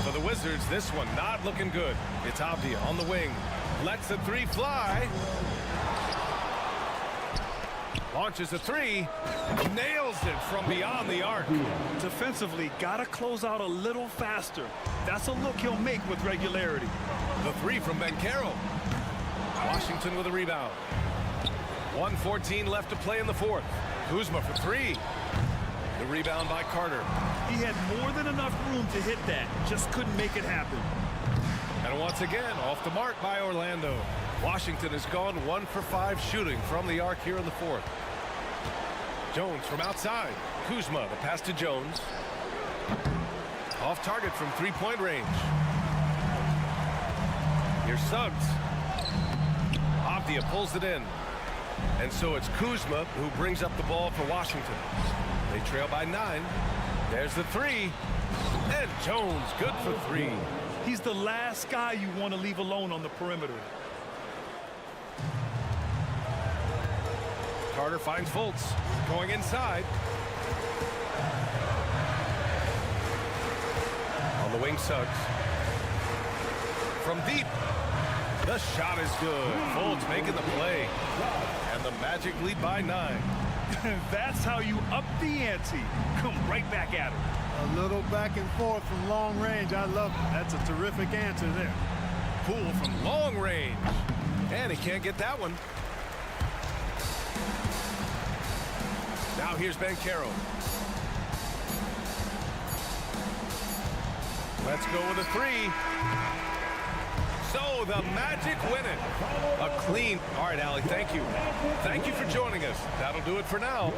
For the Wizards, this one not looking good. It's Avdia on the wing. Lets the three fly. Launches a three. Nails it from beyond the arc. Defensively, gotta close out a little faster. That's a look he'll make with regularity. The three from Banchero. Washington with a rebound. 1:14 left to play in the fourth. Kuzma for three. The rebound by Carter. He had more than enough room to hit that. Just couldn't make it happen. And once again, off the mark by Orlando. Washington has gone 1 for 5 shooting from the arc here in the fourth. Jones from outside. Kuzma, the pass to Jones. Off target from three-point range. Here's Suggs. Avdia pulls it in. And so it's Kuzma who brings up the ball for Washington. They trail by 9. There's the three. And Jones, good for 3. He's the last guy you want to leave alone on the perimeter. Carter finds Fultz. Going inside. On the wing, Suggs. From deep. The shot is good. Fultz making the play. And the Magic lead by 9. That's how you up the ante. Come right back at him. A little back and forth from long range. I love it. That's a terrific answer there. Poole from long range. And he can't get that one. Now here's Banchero. Let's go with a three. So the Magic win it. A clean. All right, Allie, thank you. Thank you for joining us. That'll do it for now.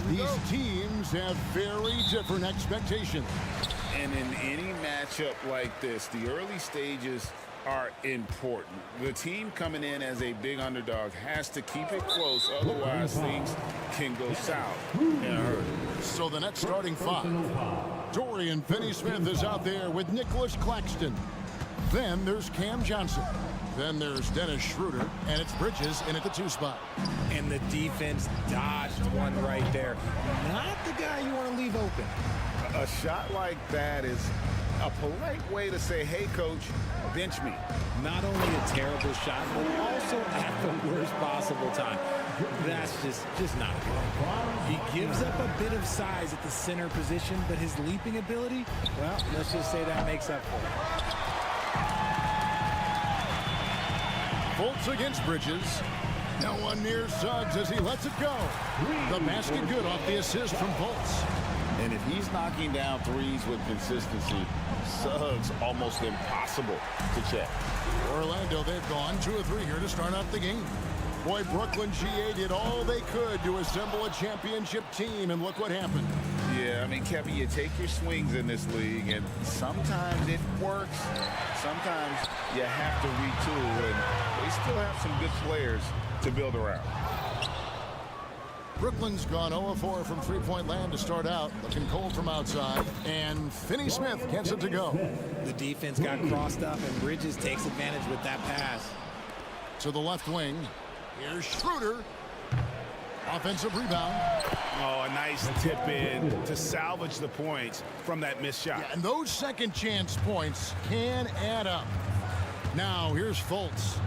These teams have very different expectations. And in any matchup like this, the early stages are important. The team coming in as a big underdog has to keep it close, otherwise things can go south in a hurry. So the next starting five. Dorian Finney-Smith is out there with Nicholas Claxton. Then there's Cam Johnson. Then there's Dennis Schroeder, and it's Bridges in at the 2 spot. And the defense dodged one right there. Not the guy you want to leave open. A shot like that is a polite way to say, hey, coach, bench me. Not only a terrible shot, but also at the worst possible time. That's just not good. He gives up a bit of size at the center position, but his leaping ability, well, let's just say that makes up for it. Fultz against Bridges. No one near Suggs as he lets it go. The basket good off the assist from Fultz. And if he's knocking down threes with consistency, Suggs almost impossible to check. Orlando, they've gone 2 of 3 here to start out the game. Boy, Brooklyn GA did all they could to assemble a championship team, and look what happened. Yeah, I mean, Kevin, you take your swings in this league, and sometimes it works. Sometimes you have to retool, and they still have some good players to build around. Brooklyn's gone 0-4 from three-point land to start out, looking cold from outside, and Finney-Smith gets it to go. The defense got crossed up, and Bridges takes advantage with that pass. To the left wing, here's Schroeder. Offensive rebound. Oh, a nice tip in to salvage the points from that missed shot. Yeah, and those second chance points can add up. Now here's Fultz.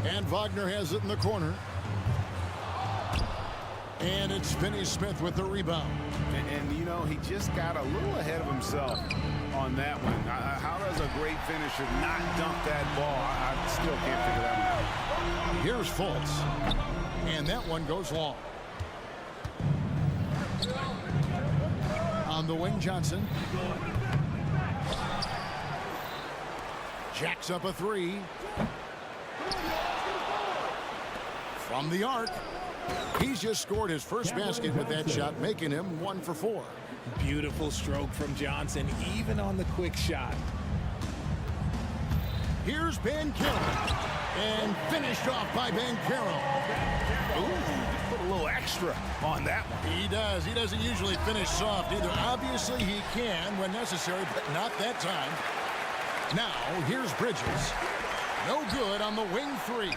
And Wagner has it in the corner. And it's Finney-Smith with the rebound. And, you know, he just got a little ahead of himself on that one. How does a great finisher not dunk that ball? I still can't figure that one out. Here's Fultz. And that one goes long. On the wing, Johnson. Jacks up a 3. From the arc. He's just scored his first basket with that shot, making him 1 for 4. Beautiful stroke from Johnson, even on the quick shot. Here's Banchero. And finished off by Banchero. Ooh, put a little extra on that one. He does. He doesn't usually finish soft either. Obviously, he can when necessary, but not that time. Now, here's Bridges. No good on the wing 3.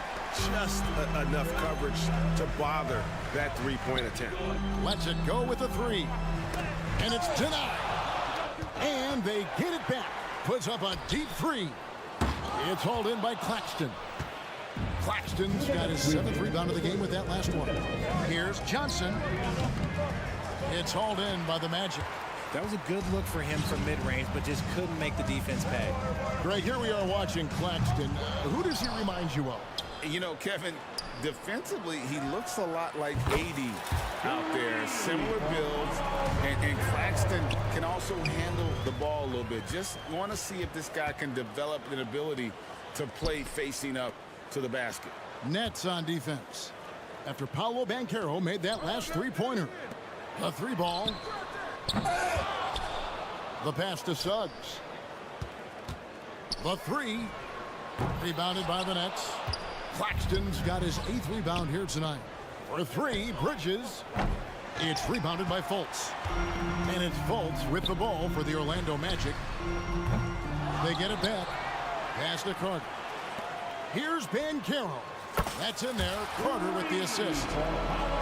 Just enough coverage to bother that three-point attempt. Lets it go with a 3. And it's denied. And they get it back. Puts up a deep 3. It's hauled in by Claxton. Claxton's got his 7th rebound of the game with that last one. Here's Johnson. It's hauled in by the Magic. That was a good look for him from mid-range, but just couldn't make the defense pay. Greg, here we are watching Claxton. Who does he remind you of? You know, Kevin, defensively, he looks a lot like AD out there. Similar builds, and Claxton can also handle the ball a little bit. Just want to see if this guy can develop an ability to play facing up to the basket. Nets on defense. After Paolo Banchero made that last three-pointer. The 3 ball. The pass to Suggs. The 3. Rebounded by the Nets. Claxton's got his 8th rebound here tonight. For 3, Bridges. It's rebounded by Fultz. And it's Fultz with the ball for the Orlando Magic. They get it back. Pass to Carter. Here's Banchero. That's in there. Carter with the assist.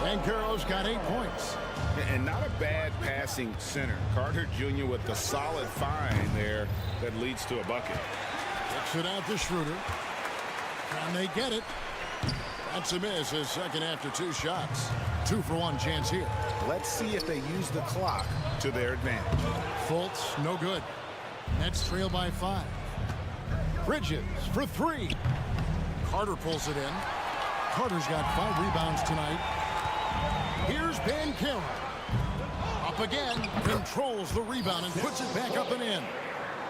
Banchero's got 8 points. And not a bad passing center. Carter Jr. with the solid find there that leads to a bucket. Kicks it out to Schroeder. Can they get it? That's a miss, his second after 2 shots. 2 for 1 chance here. Let's see if they use the clock to their advantage. Fultz, no good. Nets trail by 5. Bridges for 3. Carter pulls it in. Carter's got 5 rebounds tonight. Here's Banchero. Up again, controls the rebound and puts it back up and in.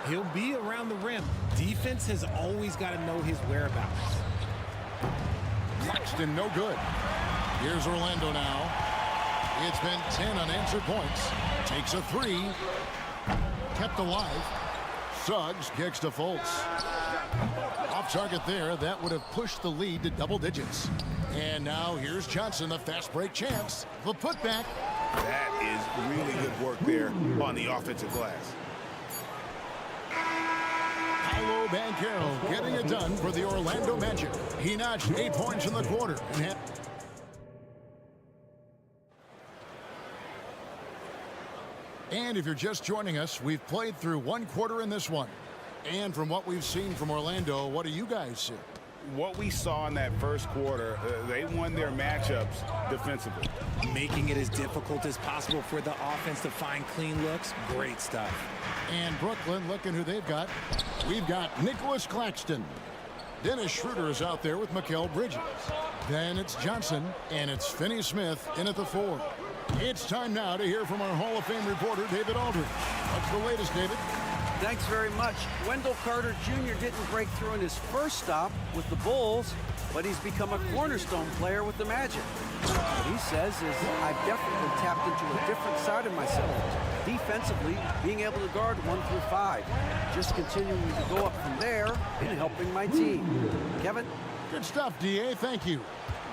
He'll be around the rim. Defense has always got to know his whereabouts. Claxton, no good. Here's Orlando now. It's been 10 unanswered points. Takes a 3. Kept alive. Suggs kicks to Fultz. Off target there. That would have pushed the lead to double digits. And now here's Johnson, the fast break chance. The putback. That is really good work there on the offensive glass. Paolo Banchero getting it done for the Orlando Magic. He notched 8 points in the quarter. And if you're just joining us, we've played through 1 quarter in this one. And from what we've seen from Orlando, what do you guys see? What we saw in that first quarter, they won their matchups defensively. Making it as difficult as possible for the offense to find clean looks. Great stuff. And Brooklyn, looking who they've got. We've got Nicholas Claxton. Dennis Schroeder is out there with Mikal Bridges. Then it's Johnson, and it's Finney Smith in at the 4. It's time now to hear from our Hall of Fame reporter, David Aldridge. What's the latest, David? Thanks very much. Wendell Carter Jr. didn't break through in his first stop with the Bulls, but he's become a cornerstone player with the Magic. What he says is, I've definitely tapped into a different side of myself. Defensively, being able to guard 1 through 5. Just continuing to go up from there and helping my team. Kevin? Good stuff, D.A. Thank you.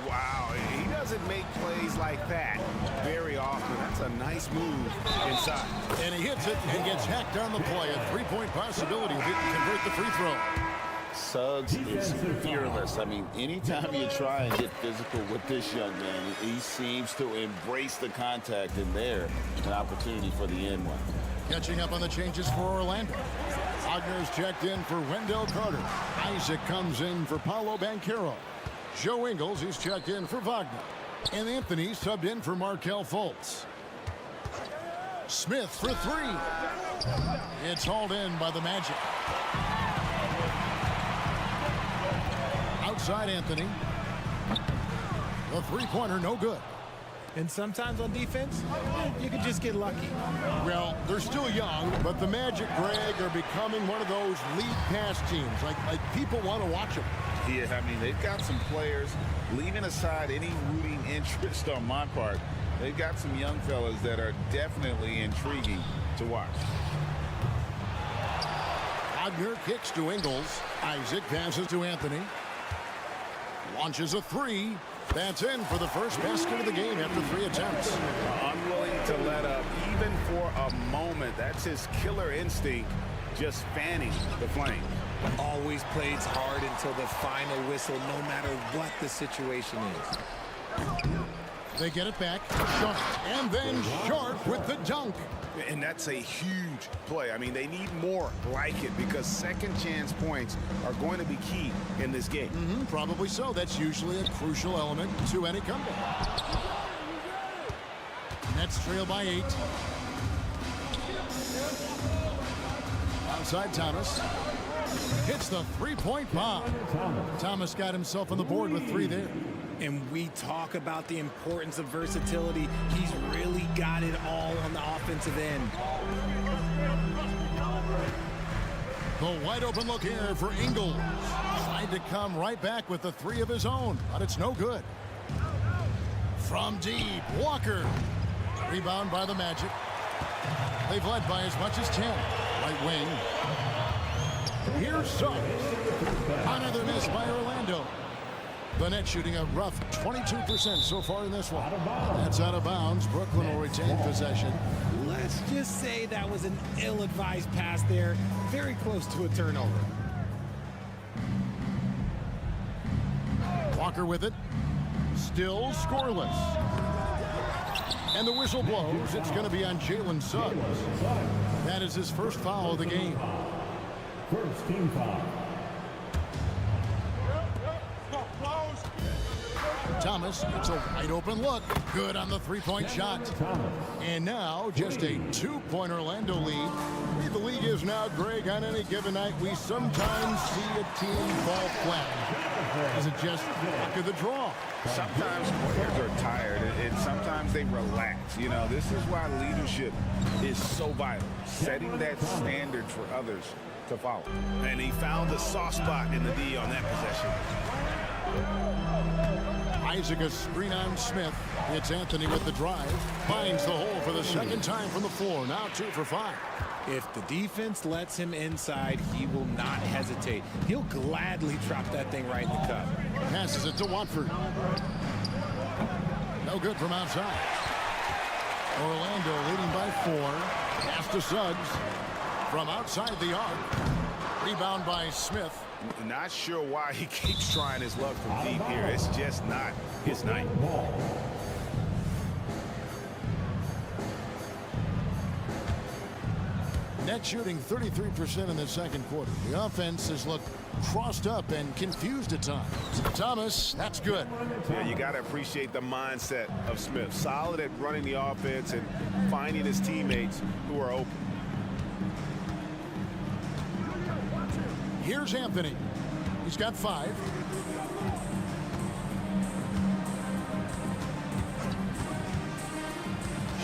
Wow, he doesn't make plays like that very often. That's a nice move inside. And he hits it and gets hacked on the play. A 3-point possibility if he can convert the free throw. Suggs is fearless. I mean, anytime you try and get physical with this young man, he seems to embrace the contact, and there, an opportunity for the end one. Catching up on the changes for Orlando. Wagner's checked in for Wendell Carter. Isaac comes in for Paolo Banchero. Joe Ingles, he's checked in for Wagner. And Anthony subbed in for Markelle Fultz. Smith for 3. It's hauled in by the Magic. Outside Anthony. The 3-pointer, no good. And sometimes on defense, you can just get lucky. Well, they're still young, but the Magic, Greg, are becoming one of those lead pass teams. Like people want to watch them. Yeah, I mean, they've got some players, leaving aside any rooting interest on my part, they've got some young fellas that are definitely intriguing to watch. Wagner kicks to Ingles. Isaac passes to Anthony. Launches a 3. That's in for the first basket of the game after 3 attempts. Unwilling to let up even for a moment. That's his killer instinct, just fanning the flame. Always plays hard until the final whistle, no matter what the situation is. They get it back. Sharp. And then Sharp with the dunk. And that's a huge play. I mean, they need more like it because second chance points are going to be key in this game. Probably so. That's usually a crucial element to any comeback. Nets trail by 8. Outside Thomas. Hits the 3-point bomb. Thomas got himself on the board with 3 there. And we talk about the importance of versatility. He's really got it all on the offensive end. The wide open look here for Ingles. Tried to come right back with the 3 of his own, but it's no good. From deep, Walker. Rebound by the Magic. They've led by as much as 10. Right wing. Here's Suggs. Another miss by Orlando. The Nets shooting a rough 22% so far in this one. That's out of bounds. Brooklyn will retain possession. Let's just say that was an ill-advised pass there. Very close to a turnover. Walker with it. Still scoreless. And the whistle blows. It's going to be on Jalen Suggs. That is his first foul of the game. First team foul. Thomas, it's a wide open look. Good on the 3-point shot. And now just a 2-point Orlando lead. The league is now, Greg, on any given night, we sometimes see a team fall flat. Is it just luck of the draw? Sometimes players are tired, and sometimes they relax. You know, this is why leadership is so vital, setting that standard for others to follow. And he found the soft spot in the D on that possession. Isaac a screen on Smith. It's Anthony with the drive. Finds the hole for the second time from the floor. Now 2 for 5. If the defense lets him inside, he will not hesitate. He'll gladly drop that thing right in the cup. Passes it to Watford. No good from outside. Orlando leading by 4. Pass to Suggs. From outside the arc. Rebound by Smith. Not sure why he keeps trying his luck from deep here. It's just not his night. Net shooting 33% in the second quarter. The offense has looked crossed up and confused at times. Thomas, that's good. Yeah, you got to appreciate the mindset of Smith. Solid at running the offense and finding his teammates who are open. Here's Anthony. He's got 5.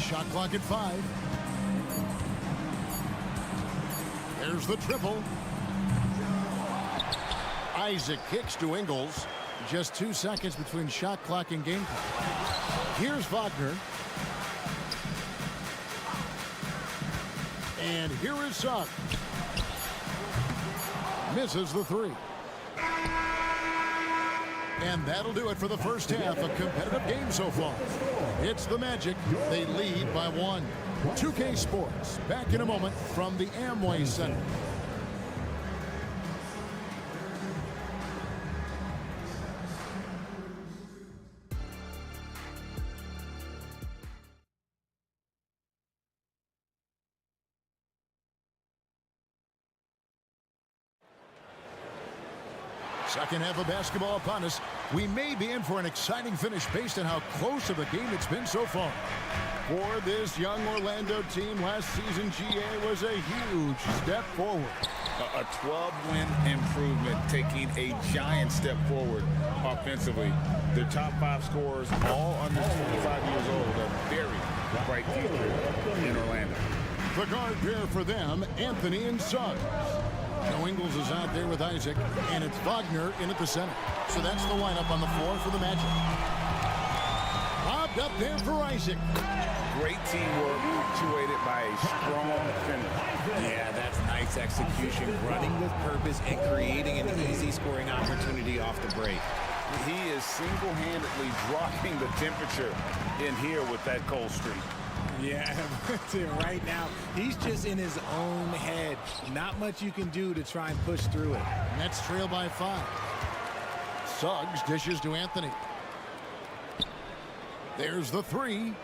Shot clock at 5. There's the triple. Isaac kicks to Ingles. Just 2 seconds between shot clock and game clock. Here's Wagner. And here is Suggs. Misses the 3. And that'll do it for the first half. A competitive game so far. It's the Magic. They lead by 1. 2K Sports. Back in a moment from the Amway Center. Second half of basketball upon us. We may be in for an exciting finish based on how close of a game it's been so far. For this young Orlando team, last season GA was a huge step forward. A 12-win improvement, taking a giant step forward offensively. Their top 5 scorers, all under 25 years old, a very bright future in Orlando. The guard pair for them, Anthony and Suggs. Joe Ingles is out there with Isaac, and it's Wagner in at the center. So that's the lineup on the floor for the Magic. Lobbed up there for Isaac. Great teamwork, punctuated by a strong finish. Yeah, that's nice execution, running with purpose and creating an easy scoring opportunity off the break. He is single-handedly dropping the temperature in here with that cold streak. Yeah, right now, he's just in his own head. Not much you can do to try and push through it. Nets trail by 5. Suggs dishes to Anthony. There's the 3.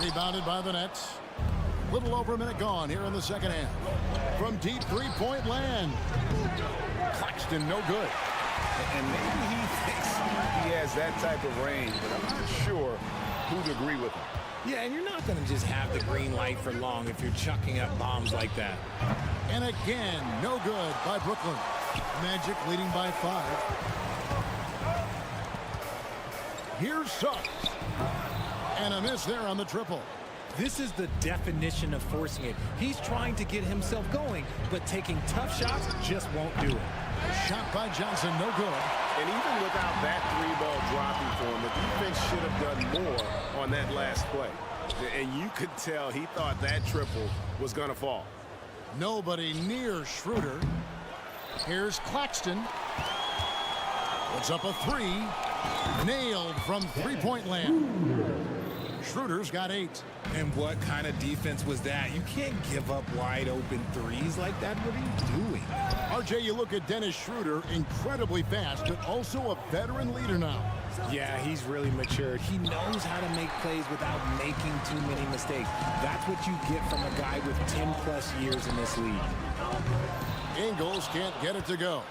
Rebounded by the Nets. Little over a minute gone here in the second half. From deep 3-point land. Claxton, no good. And maybe he thinks he has that type of range, but I'm not sure who'd agree with him. Yeah, and you're not going to just have the green light for long if you're chucking up bombs like that. And again, no good by Brooklyn. Magic leading by 5. Here's Suggs. And a miss there on the triple. This is the definition of forcing it. He's trying to get himself going, but taking tough shots just won't do it. Shot by Johnson, no good. And even without that 3-ball dropping for him, the defense should have done more on that last play. And you could tell he thought that triple was going to fall. Nobody near Schroeder. Here's Claxton. Puts up a 3. Nailed from 3-point land. Schroeder's got 8. And what kind of defense was that? You can't give up wide open threes like that. What are you doing? RJ, you look at Dennis Schroeder, incredibly fast, but also a veteran leader now. Yeah, he's really matured. He knows how to make plays without making too many mistakes. That's what you get from a guy with 10-plus years in this league. Ingles can't get it to go.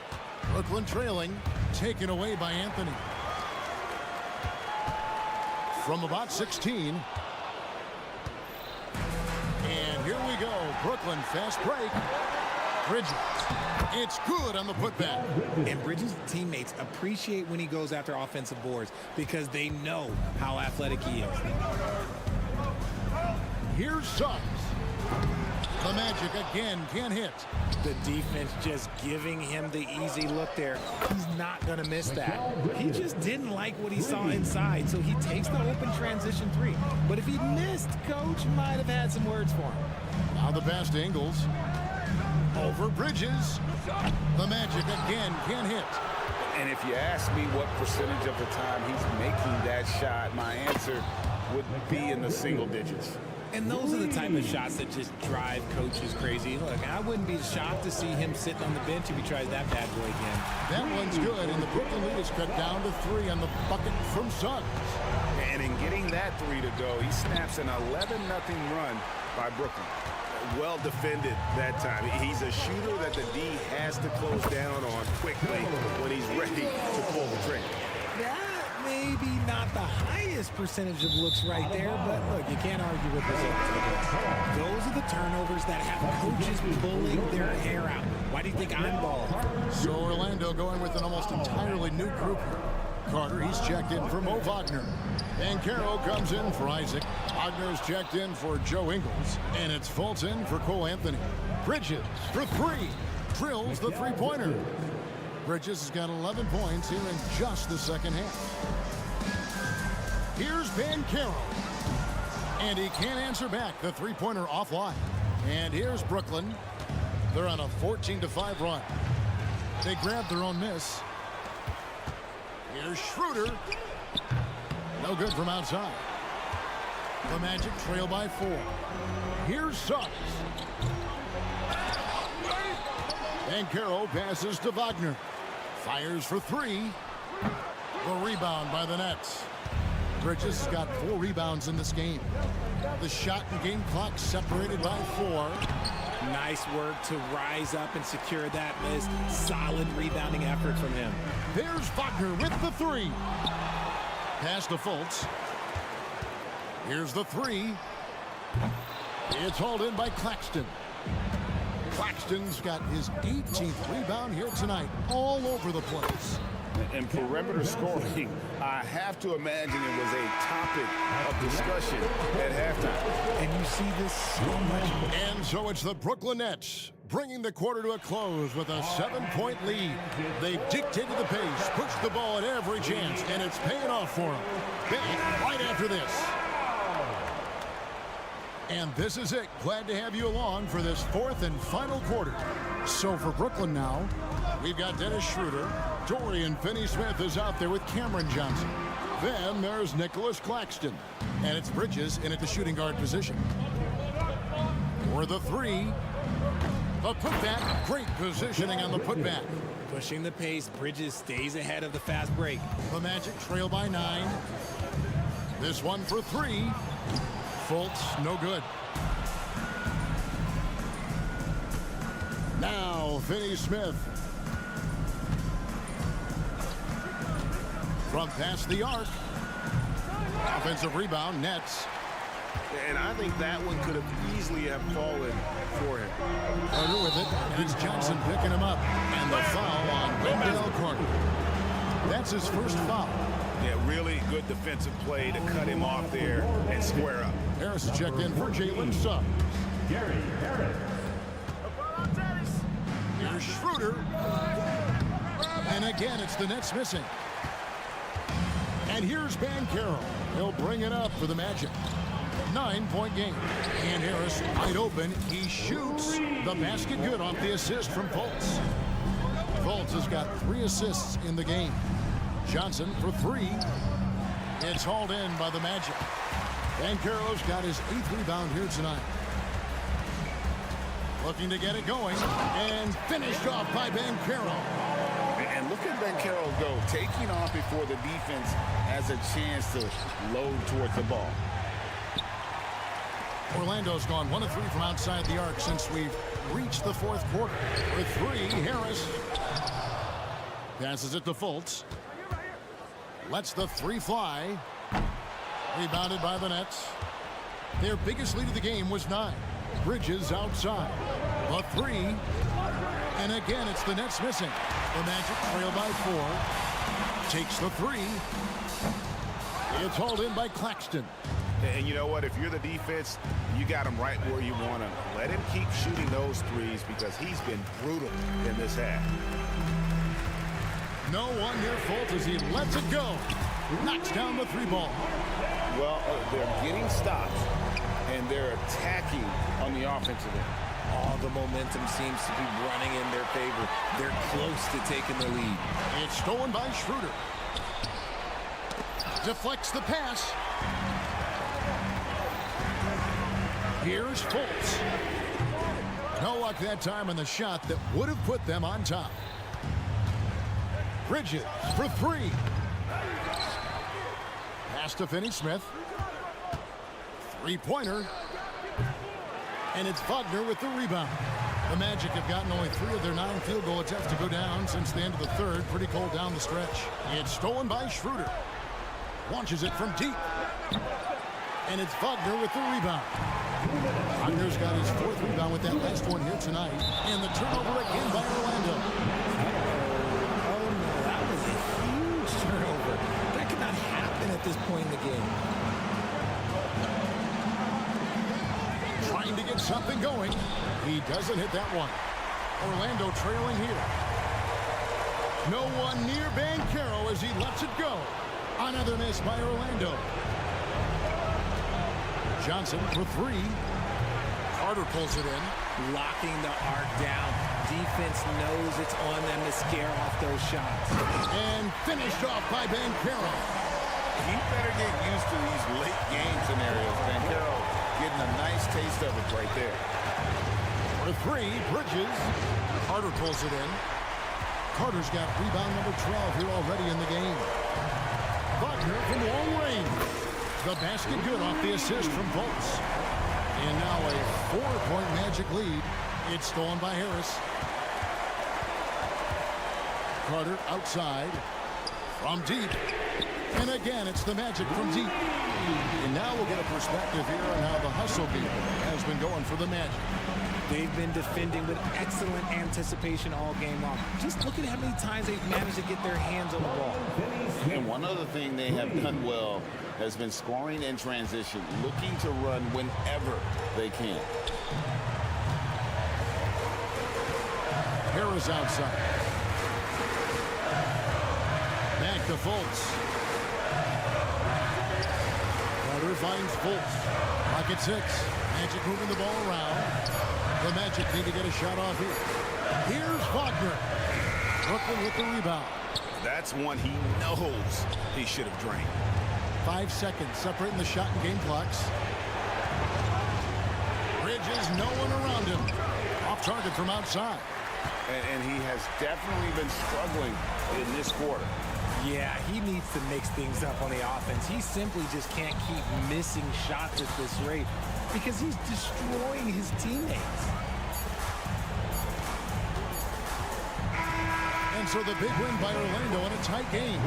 Brooklyn trailing, taken away by Anthony. From about 16. And here we go. Brooklyn fast break. Bridges. It's good on the putback. And Bridges' teammates appreciate when he goes after offensive boards because they know how athletic he is. Here's Suggs. The Magic again can't hit. The defense just giving him the easy look there. He's not going to miss that. He just didn't like what he saw inside, so he takes the open transition three. But if he missed, Coach might have had some words for him. Now the pass to Ingles. Over Bridges. The Magic again can't hit. And if you ask me what percentage of the time he's making that shot, my answer would be in the single digits. And those are the type of shots that just drive coaches crazy. Look, I wouldn't be shocked to see him sitting on the bench if he tries that bad boy again. That one's good, and the Brooklyn lead is cut down to 3 on the bucket from Suggs. And in getting that three to go, he snaps an 11-0 run by Brooklyn. Well defended that time. He's a shooter that the D has to close down on quickly when he's ready to pull the trigger. That may be not the highest percentage of looks right there, but look, you can't argue with results. Those are the turnovers that have coaches pulling their hair out. Why do you think I'm balling? So Orlando going with an almost entirely new group here. Carter, he's checked in for Mo Wagner. Banchero comes in for Isaac. Wagner's checked in for Joe Ingles. And it's Fulton for Cole Anthony. Bridges for 3. Drills the three-pointer. Bridges has got 11 points here in just the second half. Here's Banchero. And he can't answer back. The three-pointer offline. And here's Brooklyn. They're on a 14-5 run. They grabbed their own miss. Here's Schroeder. No good from outside. The Magic trail by 4. Here's Suggs. Banchero passes to Wagner. Fires for 3. The rebound by the Nets. Bridges has got 4 rebounds in this game. The shot and game clock separated by 4. Nice work to rise up and secure that miss. Solid rebounding effort from him. There's Wagner with the 3. Pass to Fultz. Here's the 3. It's hauled in by Claxton. Claxton's got his 18th rebound here tonight, all over the place. And perimeter scoring, I have to imagine it was a topic of discussion at halftime. And you see this so much. And so it's the Brooklyn Nets bringing the quarter to a close with a 7-point lead. They dictated the pace, pushed the ball at every chance, and it's paying off for them. Back right after this. And this is it. Glad to have you along for this 4th and final quarter. So for Brooklyn now, we've got Dennis Schroeder. Dorian Finney-Smith is out there with Cameron Johnson. Then there's Nicholas Claxton. And it's Bridges in at the shooting guard position. For the 3. The putback. Great positioning on the putback. Pushing the pace. Bridges stays ahead of the fast break. The Magic trail by 9. This one for 3. Fultz, no good. Now, Finney-Smith. From past the arc. Offensive rebound, Nets. And I think that one could have easily have fallen for him. Carter with it, and it's Johnson picking him up. And the foul on Wendell Carter. That's his first foul. Yeah, really good defensive play to cut him off there and square up. Harris checked in for Jalen Suggs. Gary Harris. Here's Schroeder. And again, it's the Nets missing. And here's Banchero. He'll bring it up for the Magic. 9-point game. And Harris wide open. He shoots the basket good off the assist from Fultz. Fultz has got 3 assists in the game. Johnson for 3. It's hauled in by the Magic. Banchero's got his 8th rebound here tonight. Looking to get it going. And finished off by Banchero. And look at Banchero go, taking off before the defense has a chance to load towards the ball. Orlando's gone 1 of 3 from outside the arc since we've reached the 4th quarter. With 3, Harris passes it to Fultz. Lets the 3 fly. Rebounded by the Nets. Their biggest lead of the game was 9. Bridges outside. The 3. And again, it's the Nets missing. The Magic trail by 4. Takes the 3. It's hauled in by Claxton. And you know what? If you're the defense, you got him right where you want him. Let him keep shooting those threes because he's been brutal in this half. No one near fault as he lets it go. Knocks down the 3-ball. Well, they're getting stops, and they're attacking on the offensive end. All the momentum seems to be running in their favor. They're close to taking the lead. It's stolen by Schroeder. Deflects the pass. Here's Fultz. No luck that time on the shot that would have put them on top. Bridges for 3. Pass to Finney-Smith. 3-pointer. And it's Wagner with the rebound. The Magic have gotten only 3 of their 9 field goal attempts to go down since the end of the third. Pretty cold down the stretch. It's stolen by Schroeder. Launches it from deep. And it's Wagner with the rebound. Wagner's got his 4th rebound with that last one here tonight. And the turnover again by Orlando. Oh, no, that was a huge turnover. That could not happen at this point in the game. Trying to get something going. He doesn't hit that one. Orlando trailing here. No one near Banchero as he lets it go. Another miss by Orlando. Johnson for 3. Carter pulls it in. Locking the arc down. Defense knows it's on them to scare off those shots. And finished off by Banchero. He better get used to these late game scenarios. Banchero getting a nice taste of it right there. For 3, Bridges. Carter pulls it in. Carter's got rebound number 12 here already in the game. Wagner from long range. The basket good off the assist from Fultz. And now a 4-point Magic lead. It's stolen by Harris. Carter outside. From deep. And again, it's the Magic from deep. And now we'll get a perspective here on how the hustle game has been going for the Magic. They've been defending with excellent anticipation all game long. Just look at how many times they've managed to get their hands on the ball. And one other thing they have done well has been scoring in transition, looking to run whenever they can. Harris outside. Back to Fultz. Carter finds Fultz. Pocket 6. Magic moving the ball around. The Magic need to get a shot off here. Here's Wagner. Brooklyn with the rebound. That's one he knows he should have drained. 5 seconds separating the shot and game clocks. Bridges, no one around him. Off target from outside. And he has definitely been struggling in this quarter. Yeah, he needs to mix things up on the offense. He simply just can't keep missing shots at this rate because he's destroying his teammates. And so the big win by Orlando in a tight game.